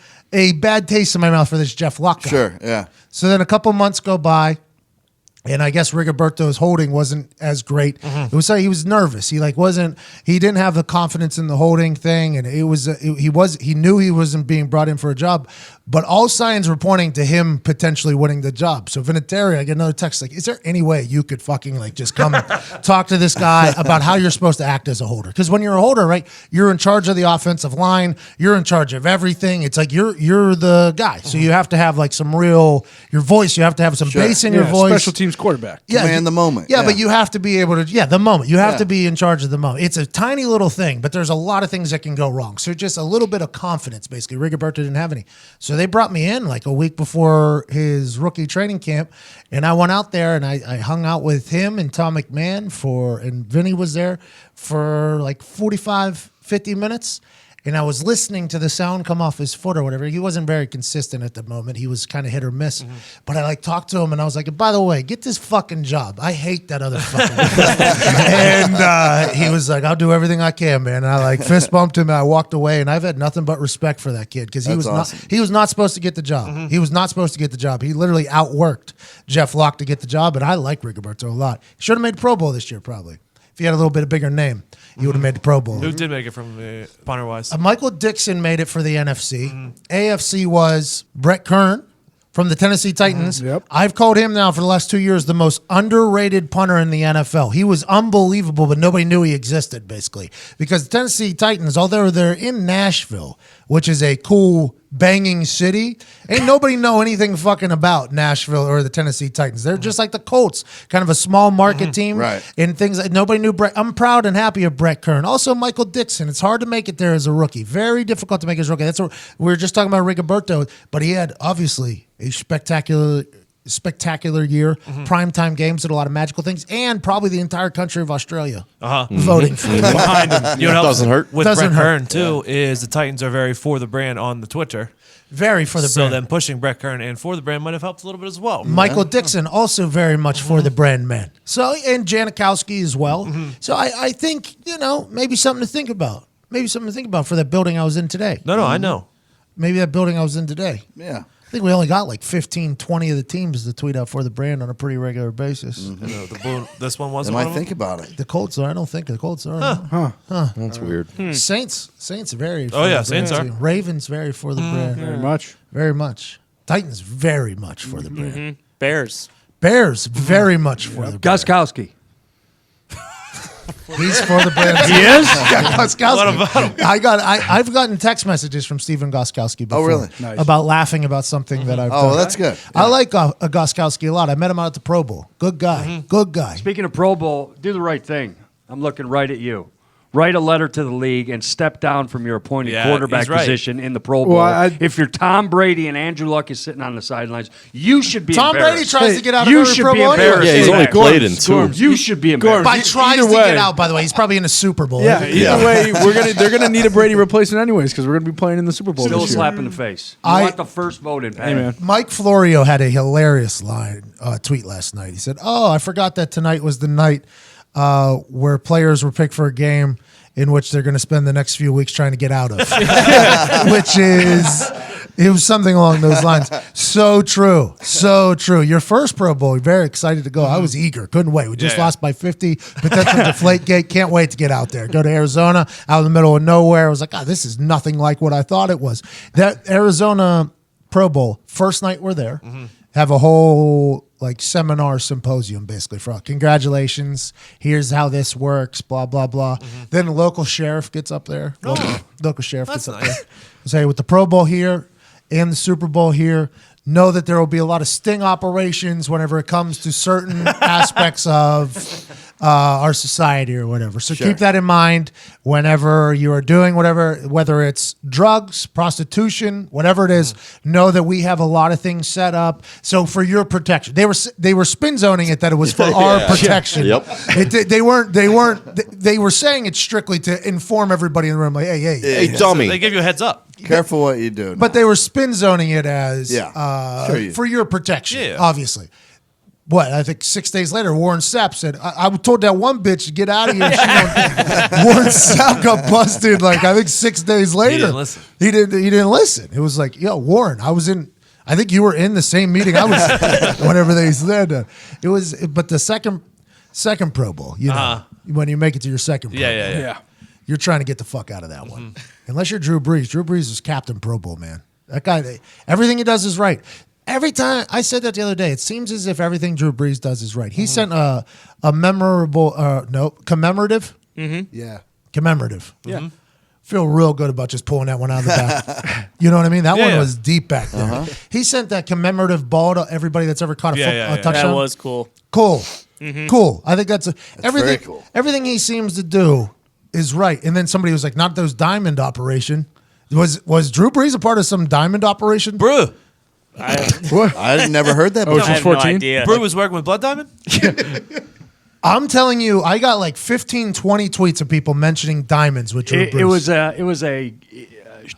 Speaker 1: bad taste in my mouth for this Jeff Locke guy.
Speaker 8: Sure, yeah.
Speaker 1: So then a couple months go by, and I guess Rigoberto's holding wasn't as great. It was like he was nervous. He didn't have the confidence in the holding thing, and he knew he wasn't being brought in for a job. But all signs were pointing to him potentially winning the job. So Vinatieri, I get another text like, is there any way you could fucking like just come talk to this guy about how you're supposed to act as a holder? Because when you're a holder, right, you're in charge of the offensive line. You're in charge of everything. It's like you're the guy. So you have to have like your voice. You have to have some bass in your voice.
Speaker 6: Special teams quarterback.
Speaker 8: Command the moment.
Speaker 1: Yeah, but you have to be able to, the moment. You have to be in charge of the moment. It's a tiny little thing, but there's a lot of things that can go wrong. So just a little bit of confidence, basically. Rigoberto didn't have any. So they brought me in like a week before his rookie training camp, and I went out there and I hung out with him and Tom McMahon and Vinny was there for like 45, 50 minutes. And I was listening to the sound come off his foot or whatever. He wasn't very consistent at the moment. He was kind of hit or miss. But I talked to him and I was like, by the way, get this fucking job. I hate that other fucking And he was like, I'll do everything I can, man. And I fist bumped him and I walked away. And I've had nothing but respect for that kid because he was not supposed to get the job. He was not supposed to get the job. He literally outworked Jeff Locke to get the job. And I like Rigoberto a lot. Should have made Pro Bowl this year probably. If he had a little bit of bigger name, he would have made the Pro Bowl.
Speaker 4: Who did make it from punter-wise?
Speaker 1: Michael Dixon made it for the NFC. AFC was Brett Kern from the Tennessee Titans.
Speaker 6: Yep.
Speaker 1: I've called him now for the last 2 years the most underrated punter in the NFL. He was unbelievable, but nobody knew he existed, basically. Because the Tennessee Titans, although they're in Nashville, which is a cool, banging city, ain't nobody know anything fucking about Nashville or the Tennessee Titans. They're just like the Colts, kind of a small market team.
Speaker 8: Right.
Speaker 1: And things that nobody knew. I'm proud and happy of Brett Kern. Also, Michael Dixon. It's hard to make it there as a rookie. Very difficult to make as a rookie. That's what we were just talking about Rigoberto, but he had obviously a spectacular year, primetime games, did a lot of magical things, and probably the entire country of Australia voting for him.
Speaker 4: Behind him. You know,
Speaker 3: Doesn't hurt.
Speaker 4: With
Speaker 1: Doesn't
Speaker 4: Brett
Speaker 1: hurt.
Speaker 4: Kern, too, is the Titans are very for the brand on the Twitter.
Speaker 1: Very for the
Speaker 4: So
Speaker 1: brand.
Speaker 4: then pushing Brett Kern and for the brand might have helped a little bit as well.
Speaker 1: Michael Dixon also very much for the brand man. So, and Janikowski as well. So I think, maybe something to think about. Maybe something to think about for that building I was in today.
Speaker 4: No, I know.
Speaker 1: Maybe that building I was in today.
Speaker 8: Yeah.
Speaker 1: I think we only got like 15, 20 of the teams to tweet out for the brand on a pretty regular basis.
Speaker 4: This one
Speaker 8: They
Speaker 4: wasn't
Speaker 8: might
Speaker 4: one of them?
Speaker 8: think about it.
Speaker 1: The Colts are. I don't think the Colts are.
Speaker 3: That's weird.
Speaker 1: Saints very.
Speaker 4: Oh, yeah,
Speaker 1: the
Speaker 4: Saints
Speaker 1: brand,
Speaker 4: are.
Speaker 1: too. Ravens very for the brand.
Speaker 6: Very much.
Speaker 1: Very much. Titans very much for the brand.
Speaker 9: Bears.
Speaker 1: Bears very much for the brand.
Speaker 5: Guskowski.
Speaker 1: He's for the brand.
Speaker 5: He is?
Speaker 1: Yeah, Goskowski.
Speaker 4: What about him?
Speaker 1: I've gotten text messages from Stephen Goskowski before.
Speaker 8: Oh, really?
Speaker 6: Nice.
Speaker 1: About laughing about something that I've done.
Speaker 8: Oh, well, that's good.
Speaker 1: I like Goskowski a lot. I met him out at the Pro Bowl. Good guy. Good guy.
Speaker 5: Speaking of Pro Bowl, do the right thing. I'm looking right at you. Write a letter to the league and step down from your appointed quarterback
Speaker 4: he's right.
Speaker 5: position in the Pro Bowl.
Speaker 6: Well,
Speaker 5: if you're Tom Brady and Andrew Luck is sitting on the sidelines, you should be
Speaker 1: Tom
Speaker 5: embarrassed.
Speaker 1: Brady tries to get out of
Speaker 5: You
Speaker 1: every
Speaker 5: should
Speaker 1: Pro
Speaker 5: be
Speaker 1: Bowl anyway.
Speaker 5: embarrassed.
Speaker 3: Yeah, he's
Speaker 5: for
Speaker 3: only
Speaker 5: that.
Speaker 3: played in two.
Speaker 5: You should be embarrassed.
Speaker 1: By tries
Speaker 6: Either
Speaker 1: to
Speaker 6: way.
Speaker 1: get out, by the way. He's probably in a Super Bowl.
Speaker 6: Yeah, either way, they're gonna need a Brady replacement anyways because we're gonna be playing in the Super Bowl
Speaker 5: Still a
Speaker 6: this year.
Speaker 5: slap in the face. You
Speaker 1: I-
Speaker 5: want the first vote in, Pat.
Speaker 6: Hey, man.
Speaker 1: Mike Florio had a hilarious tweet last night. He said, I forgot that tonight was the night where players were picked for a game in which they're going to spend the next few weeks trying to get out of, it was something along those lines. So true. So true. Your first Pro Bowl, very excited to go. I was eager. Couldn't wait. We just lost by 50. Potential deflate gate. Can't wait to get out there. Go to Arizona, out in the middle of nowhere. I was like, this is nothing like what I thought it was. That Arizona Pro Bowl, first night we're there, have a whole seminar symposium basically for congratulations. Here's how this works, blah, blah, blah. Then the local sheriff gets up there. Local sheriff gets up there. Say, with the Pro Bowl here, and the Super Bowl here, know that there will be a lot of sting operations whenever it comes to certain aspects of our society or whatever. So keep that in mind whenever you are doing whether it's drugs, prostitution, whatever it is. Know that we have a lot of things set up. So for your protection, they were spin zoning it that it was for our protection.
Speaker 3: Yep.
Speaker 1: They were saying it strictly to inform everybody in the room, like, hey,
Speaker 3: dummy.
Speaker 4: They give you a heads up.
Speaker 8: Careful what you do.
Speaker 1: But they were spin zoning it as for your protection, obviously. What, I think 6 days later, Warren Sapp said, I told that one bitch to get out of here. Warren Sapp got busted, I think 6 days later.
Speaker 4: He didn't listen.
Speaker 1: He didn't listen. It was like, Warren, I think you were in the same meeting I was whenever they said that. It was, but the second Pro Bowl, when you make it to your second Pro Bowl.
Speaker 6: Yeah.
Speaker 1: You're trying to get the fuck out of that one. Unless you're Drew Brees. Drew Brees is Captain Pro Bowl, man. That guy, everything he does is right. Every time, I said that the other day, it seems as if everything Drew Brees does is right. He sent a commemorative.
Speaker 2: Yeah.
Speaker 1: Commemorative. Yeah. Feel real good about just pulling that one out of the back. You know what I mean? That one was deep back there. He sent that commemorative ball to everybody that's ever caught a touchdown.
Speaker 9: That was cool.
Speaker 1: Cool. Cool. I think that's everything.
Speaker 8: very cool.
Speaker 1: Everything he seems to do is right. And then somebody was like, not those diamond operation. Was Drew Brees a part of some diamond operation?
Speaker 4: Brew.
Speaker 8: I never heard that
Speaker 6: Oh,
Speaker 8: before.
Speaker 6: she's
Speaker 9: I have no
Speaker 6: 14?
Speaker 9: idea.
Speaker 4: Brew was working with Blood Diamond?
Speaker 1: I'm telling you, I got 15, 20 tweets of people mentioning diamonds with Drew Brees.
Speaker 5: It was a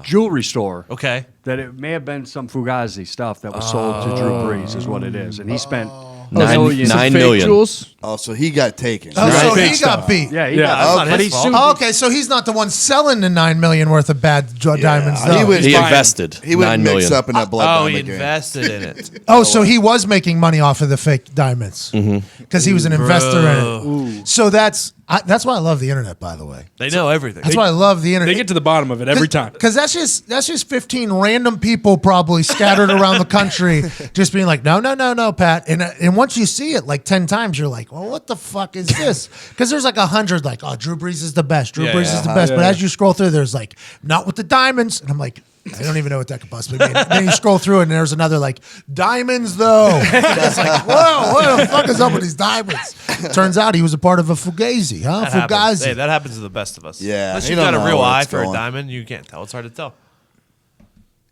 Speaker 5: jewelry store.
Speaker 4: Okay.
Speaker 5: That it may have been some Fugazi stuff that was sold to Drew Brees, is what it is, and he spent
Speaker 3: $9
Speaker 6: Fake
Speaker 3: million.
Speaker 6: jewels?
Speaker 8: Oh, so he got taken.
Speaker 1: Oh, so
Speaker 6: Fake
Speaker 1: he
Speaker 6: stuff.
Speaker 1: got beat.
Speaker 5: Yeah, he
Speaker 6: Yeah.
Speaker 5: got,
Speaker 4: That's not
Speaker 5: but
Speaker 4: his
Speaker 5: he
Speaker 4: fault.
Speaker 5: sued.
Speaker 1: Oh, okay, so he's not the one selling the $9 million worth of bad diamonds, though.
Speaker 3: He invested
Speaker 8: He would
Speaker 3: $9
Speaker 8: mix
Speaker 3: million.
Speaker 8: up in that blood
Speaker 4: Oh,
Speaker 8: diamond
Speaker 4: he
Speaker 8: game.
Speaker 4: invested in it.
Speaker 1: Oh, so he was making money off of the fake diamonds because he was an investor in it. So that's why I love the internet, by the way.
Speaker 4: They know everything.
Speaker 1: That's why I love the internet.
Speaker 6: They get to the bottom of it every time.
Speaker 1: Because that's just 15 random people probably scattered around the country just being like, no, Pat. And once you see it 10 times, you're like, well, what the fuck is this? Because there's 100 oh, Drew Brees is the best. Drew Brees is the best. But as you scroll through, there's not with the diamonds. And I'm like, I don't even know what that could possibly mean. Then you scroll through and there's another diamonds though. It's like, whoa, what the fuck is up with these diamonds? Turns out he was a part of a Fugazi, huh?
Speaker 4: That happens.
Speaker 1: Fugazi.
Speaker 4: Hey, that happens to the best of us.
Speaker 8: Yeah,
Speaker 4: Unless
Speaker 8: you
Speaker 4: you've
Speaker 8: don't
Speaker 4: got a
Speaker 8: know
Speaker 4: real
Speaker 8: where
Speaker 4: eye
Speaker 8: it's
Speaker 4: for a
Speaker 8: going.
Speaker 4: diamond, you can't tell. It's hard to tell.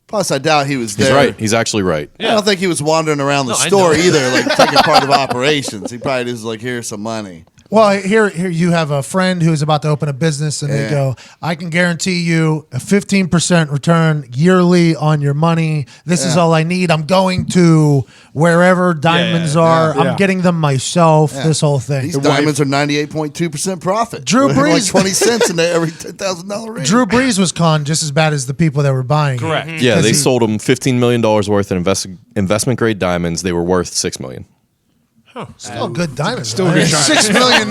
Speaker 8: Plus, I doubt he was
Speaker 3: He's
Speaker 8: there.
Speaker 3: right. He's actually right.
Speaker 8: I don't think he was wandering around the
Speaker 4: No, I
Speaker 8: store
Speaker 4: know.
Speaker 8: either, taking part of operations. He probably just here's some money.
Speaker 1: Well, here you have a friend who's about to open a business, and they go, I can guarantee you a 15% return yearly on your money. This is all I need. I'm going to wherever diamonds are.
Speaker 6: yeah.
Speaker 1: I'm getting them myself, this whole thing.
Speaker 8: These diamonds are 98.2% profit.
Speaker 1: Drew
Speaker 8: They're
Speaker 1: Brees-
Speaker 8: 20 cents in every $10,000 ring.
Speaker 1: Drew Brees was conned just as bad as the people that were buying.
Speaker 4: Correct.
Speaker 1: It.
Speaker 3: Yeah,
Speaker 1: 'Cause
Speaker 3: they
Speaker 1: he-
Speaker 3: sold him $15 million worth of investment grade diamonds. They were worth $6 million.
Speaker 1: Still good diamonds.
Speaker 6: Still
Speaker 1: man.
Speaker 6: good diamonds.
Speaker 1: $6 million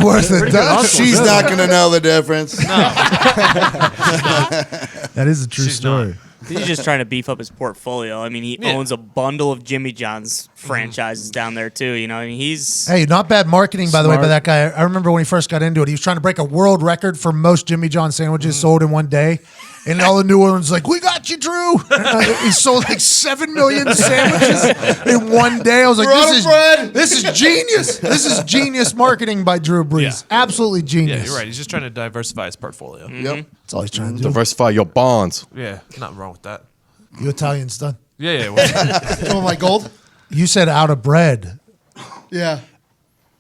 Speaker 1: worth of diamonds.
Speaker 8: She's not going to know the difference.
Speaker 1: That is a true story.
Speaker 9: He's just trying to beef up his portfolio. I mean, he owns a bundle of Jimmy John's franchises down there too. You know, I mean, he's
Speaker 1: Hey, not bad marketing, by the way, by
Speaker 6: Smart.
Speaker 1: that guy. I remember when he first got into it, he was trying to break a world record for most Jimmy John sandwiches sold in one day. And all the New Orleans we got you, Drew. He sold 7 million sandwiches in one day. I was like, this is genius. This is genius marketing by Drew Brees.
Speaker 4: Yeah.
Speaker 1: Absolutely genius.
Speaker 4: Yeah, you're right. He's just trying to diversify his portfolio.
Speaker 8: Yep.
Speaker 1: That's all he's trying to do.
Speaker 3: Diversify your bonds.
Speaker 4: Yeah, nothing wrong with that.
Speaker 1: You Italians done.
Speaker 4: Yeah. Well,
Speaker 2: Oh, my gold?
Speaker 1: You said out of bread.
Speaker 2: Yeah.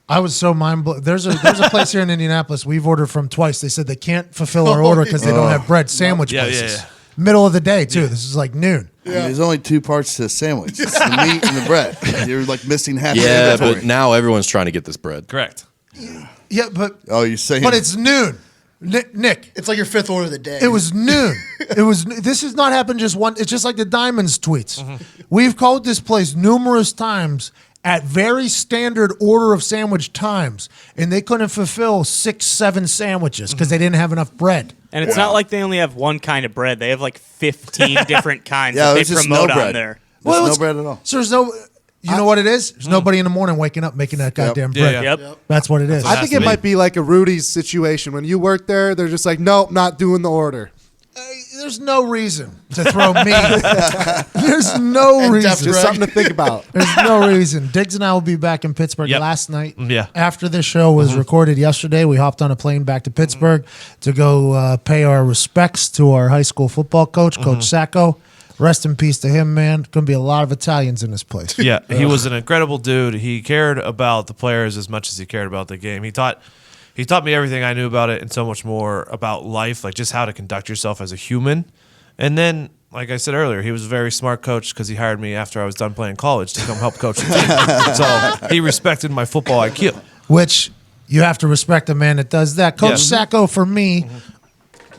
Speaker 1: I was so mind blown. There's a place here in Indianapolis we've ordered from twice. They said they can't fulfill our order because they don't have bread. Sandwich
Speaker 4: Yeah,
Speaker 1: places.
Speaker 4: yeah.
Speaker 1: Middle of the day too. This is noon.
Speaker 8: There's only two parts to a sandwich. It's the meat and the bread. You're missing half the
Speaker 3: Yeah,
Speaker 8: inventory.
Speaker 3: but now everyone's trying to get this bread.
Speaker 4: correct.
Speaker 1: Yeah, but
Speaker 8: you're saying,
Speaker 1: but it's noon. Nick,
Speaker 10: It's like your fifth order of the day.
Speaker 1: it was noon. This has not happened just one. It's just like the Diamonds tweets. We've called this place numerous times at very standard order of sandwich times, and they couldn't fulfill 6-7 sandwiches because they didn't have enough bread.
Speaker 9: And it's not like they only have one kind of bread. They have like 15 different kinds
Speaker 8: Yeah,
Speaker 9: that they
Speaker 8: it's just
Speaker 9: promote
Speaker 8: no
Speaker 9: on
Speaker 8: bread.
Speaker 9: there.
Speaker 8: There's
Speaker 1: it's-
Speaker 8: no bread at all.
Speaker 1: So there's no. You know what it is? There's nobody in the morning waking up making that goddamn bread.
Speaker 4: Yeah.
Speaker 9: Yep.
Speaker 1: That's what it is.
Speaker 2: I think it might be like a Rudy's situation. When you work there, they're just like, nope, not doing the order.
Speaker 1: There's no reason to throw me. There's no reason.
Speaker 2: Just something to think about.
Speaker 1: There's no reason. Diggs and I will be back in Pittsburgh last night.
Speaker 4: Yeah.
Speaker 1: After this show was recorded yesterday, we hopped on a plane back to Pittsburgh to go pay our respects to our high school football coach, Coach Sacko. Rest in peace to him, man. Going to be a lot of Italians in this place.
Speaker 4: Yeah, he was an incredible dude. He cared about the players as much as he cared about the game. He taught me everything I knew about it and so much more about life, like just how to conduct yourself as a human. And then, like I said earlier, he was a very smart coach because he hired me after I was done playing college to come help coach the team. So he respected my football IQ.
Speaker 1: Which you have to respect a man that does that. Coach
Speaker 4: Yes.
Speaker 1: Sacko, for me,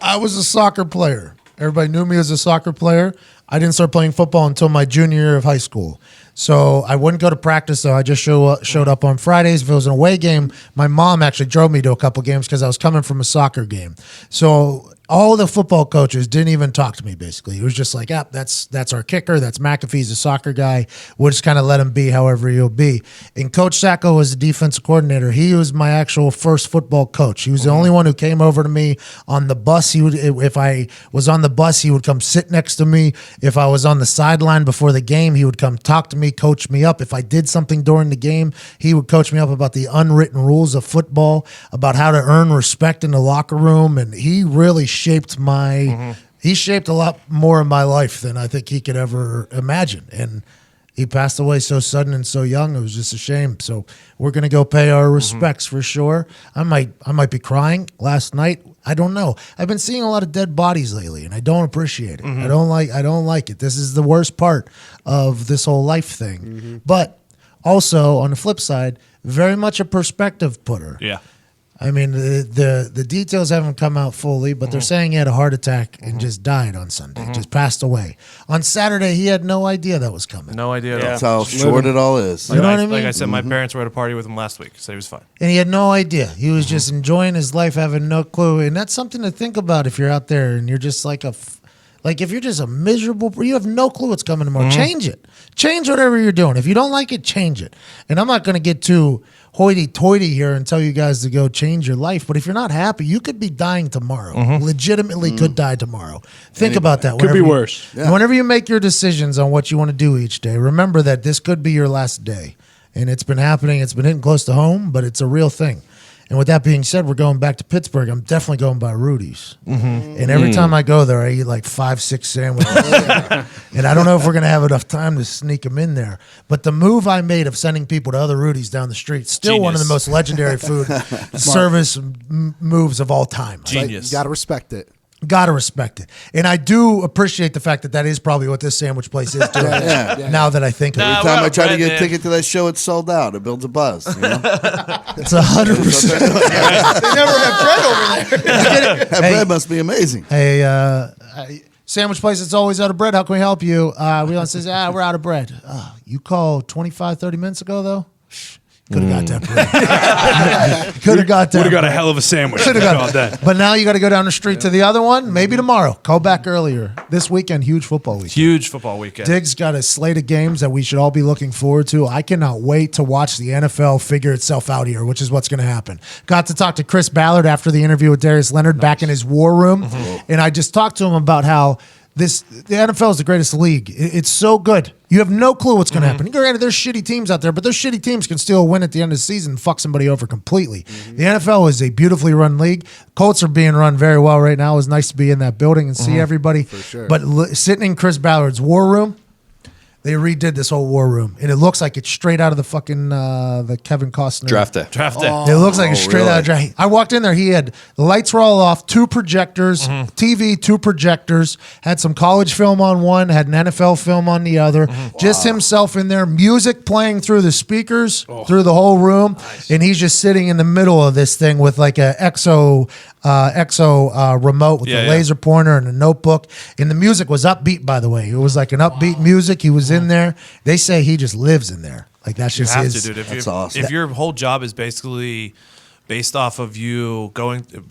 Speaker 1: I was a soccer player. Everybody knew me as a soccer player. I didn't start playing football until my junior year of high school. So I wouldn't go to practice, so I just showed up on Fridays. If it was an away game, my mom actually drove me to a couple games because I was coming from a soccer game. So all the football coaches didn't even talk to me, basically. It was just like, that's our kicker. That's McAfee's a soccer guy. We'll just kind of let him be however he'll be. And Coach Sacko was the defensive coordinator. He was my actual first football coach. He was the only one who came over to me on the bus. If I was on the bus, he would come sit next to me. If I was on the sideline before the game, he would come talk to me, coach me up. If I did something during the game, he would coach me up about the unwritten rules of football, about how to earn respect in the locker room. And he really shaped he shaped a lot more in my life than I think he could ever imagine. And he passed away so sudden and so young. It was just a shame. So we're going to go pay our respects for sure. I might be crying last night. I don't know. I've been seeing a lot of dead bodies lately, and I don't appreciate it. I don't like it. This is the worst part of this whole life thing. But also, on the flip side, very much a perspective putter.
Speaker 4: Yeah.
Speaker 1: I mean, the details haven't come out fully, but they're saying he had a heart attack and just died on Sunday, just passed away. On Saturday, he had no idea that was coming.
Speaker 4: No idea at all.
Speaker 8: That's how short it all is.
Speaker 1: You know what I mean?
Speaker 4: Like I said, my parents were at a party with him last week, so he was fine.
Speaker 1: And he had no idea. He was just enjoying his life, having no clue. And that's something to think about if you're out there and you're just like if you're just a miserable, you have no clue what's coming tomorrow. Change it. Change whatever you're doing. If you don't like it, change it. And I'm not going to get too hoity-toity here and tell you guys to go change your life. But if you're not happy, you could be dying tomorrow. Legitimately could die tomorrow. Think about that.
Speaker 6: Could be worse.
Speaker 1: Whenever you make your decisions on what you want to do each day, remember that this could be your last day. And it's been happening. It's been hitting close to home, but it's a real thing. And with that being said, we're going back to Pittsburgh. I'm definitely going by Rudy's. And every time I go there, I eat like 5-6 sandwiches. And I don't know if we're going to have enough time to sneak them in there. But the move I made of sending people to other Rudy's down the street, still one of the most legendary food service moves of all time.
Speaker 4: Genius.
Speaker 2: You got to respect it.
Speaker 1: Got to respect it. And I do appreciate the fact that that is probably what this sandwich place is doing now that I think of it.
Speaker 8: Every time I try to get a ticket to that show, it's sold out. It builds a buzz. You know?
Speaker 1: It's 100%.
Speaker 10: They never have bread over there.
Speaker 8: That bread must be amazing.
Speaker 1: Hey, sandwich place that's always out of bread. How can we help you? We says, we're out of bread. You called 25, 30 minutes ago, though? Could have got that bread. Could have got that.
Speaker 6: Would have got a hell of a sandwich.
Speaker 1: Could have got
Speaker 6: that.
Speaker 1: But now you got to go down the street to the other one. Maybe tomorrow. Call back earlier. This weekend, huge football weekend.
Speaker 4: Huge football weekend.
Speaker 1: Diggs got a slate of games that we should all be looking forward to. I cannot wait to watch the NFL figure itself out here, which is what's going to happen. Got to talk to Chris Ballard after the interview with Darius Leonard back in his war room. And I just talked to him about how the NFL is the greatest league. It's so good. You have no clue what's going to happen. Granted, there's shitty teams out there, but those shitty teams can still win at the end of the season and fuck somebody over completely. The NFL is a beautifully run league. Colts are being run very well right now. It was nice to be in that building and see everybody.
Speaker 2: For sure.
Speaker 1: But sitting in Chris Ballard's war room, They redid this whole war room, and it looks like it's straight out of the fucking the Kevin Costner
Speaker 3: Draft day.
Speaker 1: It looks like it's straight out of draft. I walked in there. He had the lights were all off, 2 projectors, TV, 2 projectors. Had some college film on one, had an NFL film on the other. Just himself in there, music playing through the speakers through the whole room, and he's just sitting in the middle of this thing with like a EXO remote with a laser pointer and a notebook. And the music was upbeat, by the way. It was like an upbeat music. He was in there. They say he just lives in there. Like that's just his.
Speaker 4: Dude.
Speaker 8: That's awesome.
Speaker 4: If your whole job is basically based off of you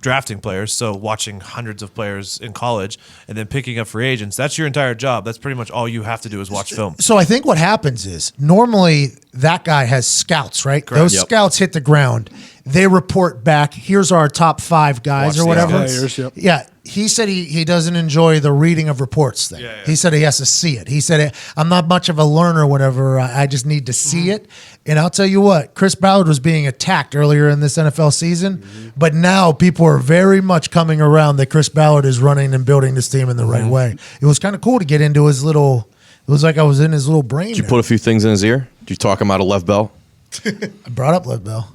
Speaker 4: drafting players, so watching hundreds of players in college and then picking up free agents, that's your entire job. That's pretty much all you have to do is watch film.
Speaker 1: So I think what happens is normally that guy has scouts, right?
Speaker 4: Correct.
Speaker 1: Those scouts hit the ground. They report back. Here's our top 5 guys or whatever.
Speaker 6: Players, yep.
Speaker 1: Yeah. He said he doesn't enjoy the reading of reports thing. He said he has to see it. He said, I'm not much of a learner whenever I just need to see it. And I'll tell you what, Chris Ballard was being attacked earlier in this NFL season, but now people are very much coming around that Chris Ballard is running and building this team in the right way. It was kind of cool to get into his little, it was like I was in his little brain.
Speaker 3: Did you put a few things in his ear? Did you talk him out of left bell?
Speaker 1: I brought up Left Bell.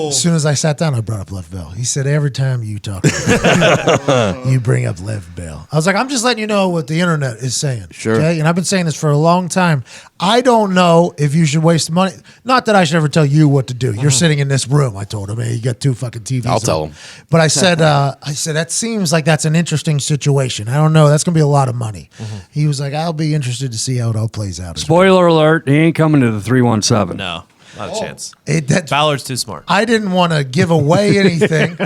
Speaker 1: As soon as I sat down, I brought up Left Bell. He said, every time you talk about you bring up Left Bell. I was like, I'm just letting you know what the internet is saying.
Speaker 3: Sure.
Speaker 1: Okay? And I've been saying this for a long time. I don't know if you should waste money. Not that I should ever tell you what to do. You're sitting in this room. I told him, hey, you got 2 fucking TVs.
Speaker 3: I'll tell him.
Speaker 1: But I said, that seems like that's an interesting situation. I don't know. That's going to be a lot of money. He was like, I'll be interested to see how it all plays out.
Speaker 5: Spoiler alert, he ain't coming to the 317.
Speaker 4: No, not a chance.
Speaker 1: That's
Speaker 4: Ballard's too smart.
Speaker 1: I didn't want to give away anything.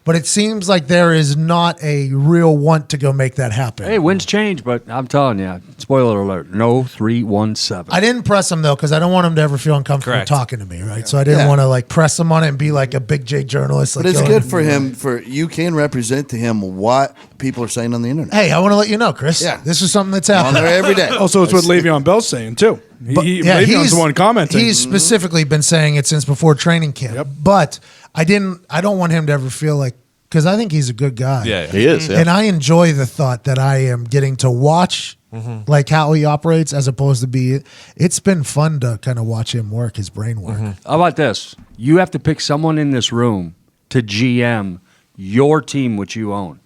Speaker 1: But it seems like there is not a real want to go make that happen.
Speaker 5: Hey, winds change, but I'm telling you, spoiler alert, no 317.
Speaker 1: I didn't press him though because I don't want him to ever feel uncomfortable
Speaker 4: Correct.
Speaker 1: talking to me, right? So I didn't want to like press him on it and be like a big J journalist.
Speaker 8: But
Speaker 1: like,
Speaker 8: it's
Speaker 1: yo,
Speaker 8: good for him. You can represent to him what people are saying on the internet.
Speaker 1: Hey, I want to let you know, Chris.
Speaker 8: Yeah.
Speaker 1: This is something that's
Speaker 8: On
Speaker 1: happening.
Speaker 8: there every day.
Speaker 6: Also, it's what Le'Veon Bell's saying too. Le'Veon's the one commenting.
Speaker 1: He's specifically been saying it since before training camp.
Speaker 6: Yep.
Speaker 1: But I don't want him to ever feel like, because I think he's a good guy.
Speaker 4: Yeah.
Speaker 3: He is. Yeah.
Speaker 1: And I enjoy the thought that I am getting to watch like how he operates as opposed to be. It's been fun to kind of watch him work, his brain work.
Speaker 5: How about this? You have to pick someone in this room to GM your team, which you own.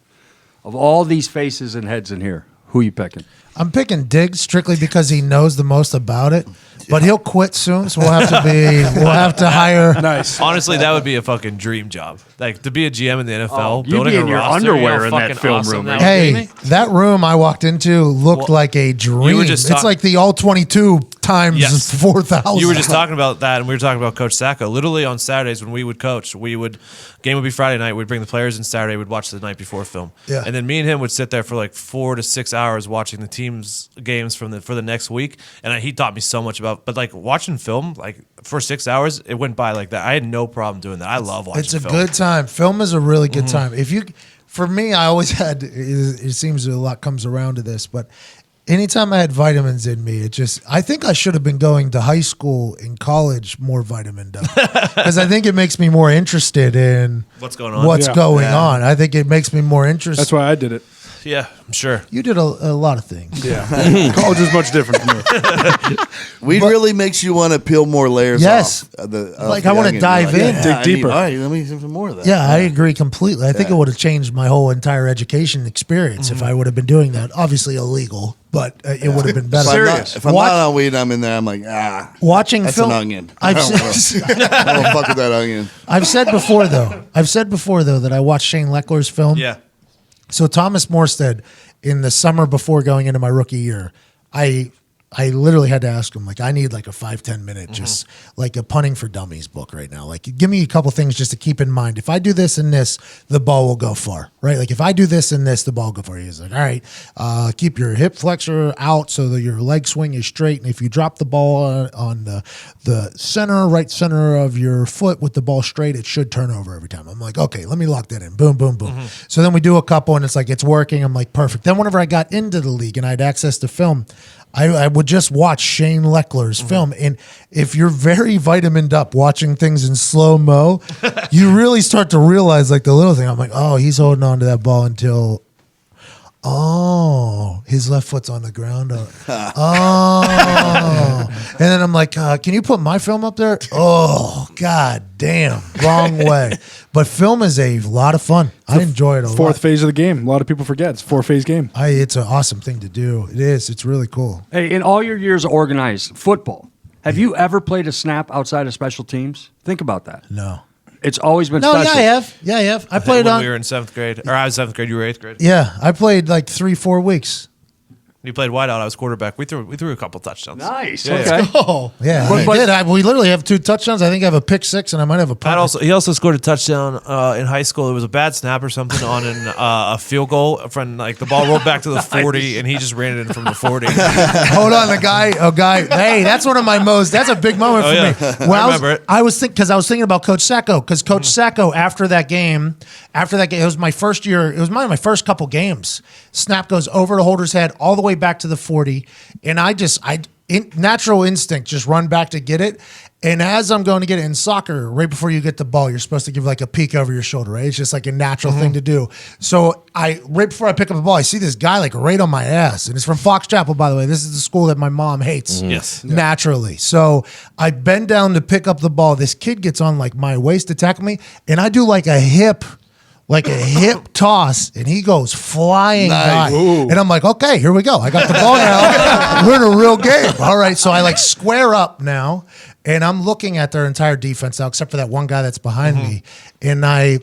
Speaker 5: Of all these faces and heads in here, who are you picking?
Speaker 1: I'm picking Diggs strictly because he knows the most about it, but he'll quit soon, so we'll have to hire.
Speaker 6: Nice.
Speaker 4: Honestly, that would be a fucking dream job. Like to be a GM in the NFL,
Speaker 5: you'd
Speaker 4: building
Speaker 5: be
Speaker 4: a
Speaker 5: in your
Speaker 4: roster,
Speaker 5: underwear in that
Speaker 4: fucking
Speaker 5: film
Speaker 4: awesome
Speaker 5: room,
Speaker 4: that
Speaker 5: right?
Speaker 4: would be.
Speaker 1: Hey, that room I walked into looked like a dream.
Speaker 4: just
Speaker 1: It's like the all 22 times
Speaker 4: Yes.
Speaker 1: 4,000.
Speaker 4: You were just talking about that, and we were talking about Coach Sacko. Literally on Saturdays when we would coach, game would be Friday night. We'd bring the players in Saturday. We'd watch the night before film, and then me and him would sit there for like 4 to 6 hours watching the team's games for the next week. And he taught me so much but like watching film, like for 6 hours, it went by like that. I had no problem doing that. I love watching.
Speaker 1: It's a
Speaker 4: film.
Speaker 1: good time. Film is a really good time. For me, I always had. It seems a lot comes around to this, but anytime I had vitamins in me, I think I should have been going to high school and college more vitamined up because I think it makes me more interested in
Speaker 4: What's going on?
Speaker 1: What's going on? I think it makes me more interested.
Speaker 6: That's why I did it.
Speaker 4: Yeah, I'm sure.
Speaker 1: You did a lot of things.
Speaker 6: Yeah. College is much different from me.
Speaker 8: Weed really makes you want to peel more layers
Speaker 1: Yes.
Speaker 8: off.
Speaker 1: Like, I wanna dive in.
Speaker 6: Dig deeper.
Speaker 8: All right, let me see some more of that.
Speaker 1: Yeah, I agree completely. I think it would have changed my whole entire education experience if I would have been doing that. Obviously illegal, but it would have been better.
Speaker 8: If I'm not on weed, I'm in there. I'm like,
Speaker 1: watching
Speaker 8: that's
Speaker 1: film.
Speaker 8: an onion.
Speaker 1: I've
Speaker 8: I don't fuck with that onion.
Speaker 1: I've said before though that I watched Shane Leckler's film.
Speaker 4: Yeah.
Speaker 1: So Thomas Morstead, in the summer before going into my rookie year, I literally had to ask him, like, I need like a 5-10 minute, just like a punting for dummies book right now. Like, give me a couple things just to keep in mind. If I do this and this, the ball will go far, right? Like if I do this and this, the ball will go far. He's like, all right, keep your hip flexor out so that your leg swing is straight. And if you drop the ball on the right center of your foot with the ball straight, it should turn over every time. I'm like, okay, let me lock that in. Boom, boom, boom. So then we do a couple and it's like, it's working. I'm like, perfect. Then whenever I got into the league and I had access to film, I would just watch Shane Leckler's film. And if you're very vitamined up watching things in slow-mo, you really start to realize like the little thing. I'm like, oh, he's holding on to that ball until Oh, his left foot's on the ground. Oh. And then I'm like, can you put my film up there? Oh, god damn. Wrong way. But film is a lot of fun. I enjoy it a lot.
Speaker 6: Fourth phase of the game. A lot of people forget. It's a 4-phase game.
Speaker 1: It's an awesome thing to do. It is. It's really cool.
Speaker 5: Hey, in all your years of organized football, have you ever played a snap outside of special teams? Think about that.
Speaker 1: No.
Speaker 5: It's always been
Speaker 1: No,
Speaker 5: special.
Speaker 1: yeah, I have. Yeah, I have. I played
Speaker 4: when
Speaker 1: on.
Speaker 4: we were in 7th grade, or I was 7th grade. You were 8th grade.
Speaker 1: Yeah, I played like 3-4 weeks.
Speaker 4: You played wideout. I was quarterback. We threw a couple touchdowns.
Speaker 5: Nice.
Speaker 4: Yeah,
Speaker 5: Okay.
Speaker 10: Oh,
Speaker 1: Yeah,
Speaker 5: But-
Speaker 1: I did. We literally have 2 touchdowns. I think I have a pick 6, and I might have a punt.
Speaker 4: He also scored a touchdown in high school. It was a bad snap or something on a field goal from like the ball rolled back to the 40, and he just ran it in from the 40.
Speaker 1: Hold on, the guy. Hey, that's one of my most. That's a big moment for
Speaker 4: yeah.
Speaker 1: me.
Speaker 4: I remember it.
Speaker 1: I was thinking about Coach Sacko because Coach Sacko after that game, it was my first year. It was my first couple games. Snap goes over the holder's head all the way back to the 40, and natural instinct just run back to get it. And as I'm going to get it in soccer, right before you get the ball, you're supposed to give like a peek over your shoulder, right? It's just like a natural thing to do. So right before I pick up the ball, I see this guy like right on my ass. And it's from Fox Chapel, by the way. This is the school that my mom hates.
Speaker 4: Yes.
Speaker 1: Naturally. So I bend down to pick up the ball. This kid gets on like my waist to tackle me. And I do like a hip toss, and he goes flying by. And I'm like, okay, here we go. I got the ball now. We're in a real game. All right, so I like square up now, and I'm looking at their entire defense now, except for that one guy that's behind me. And a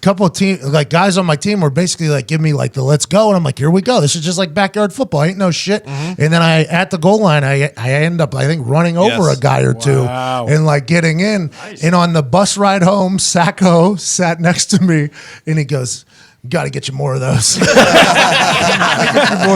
Speaker 1: couple of guys on my team were basically like, give me like the let's go. And I'm like, here we go. This is just like backyard football. Ain't no shit. And then at the goal line, I end up, I think, running over a guy or two and like getting in. Nice. And on the bus ride home, Sacco sat next to me and he goes, got to get you more of those. More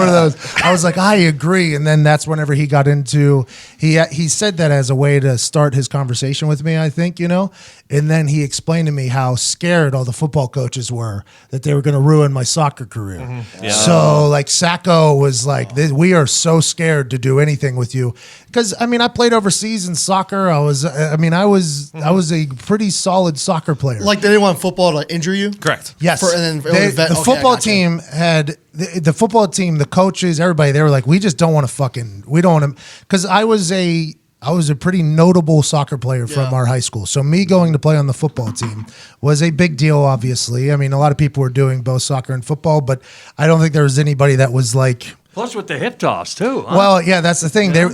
Speaker 1: of those. I was like, I agree. And then that's whenever he got into, he said that as a way to start his conversation with me, I think, and then he explained to me how scared all the football coaches were that they were going to ruin my soccer career. Mm-hmm. Yeah. So like Sacco was like, we are so scared to do anything with you. Because I played overseas in soccer. I was a pretty solid soccer player.
Speaker 10: like they didn't want football to injure you?
Speaker 4: Correct.
Speaker 1: Yes.
Speaker 10: The
Speaker 1: football team had the football team, the coaches, everybody. They were like, we just don't want to we don't want to, because I was a pretty notable soccer player from our high school. So me going to play on the football team was a big deal. Obviously, a lot of people were doing both soccer and football, but I don't think there was anybody that was like.
Speaker 5: Plus with the hip toss too. Huh?
Speaker 1: Well, yeah, that's the thing. Yeah.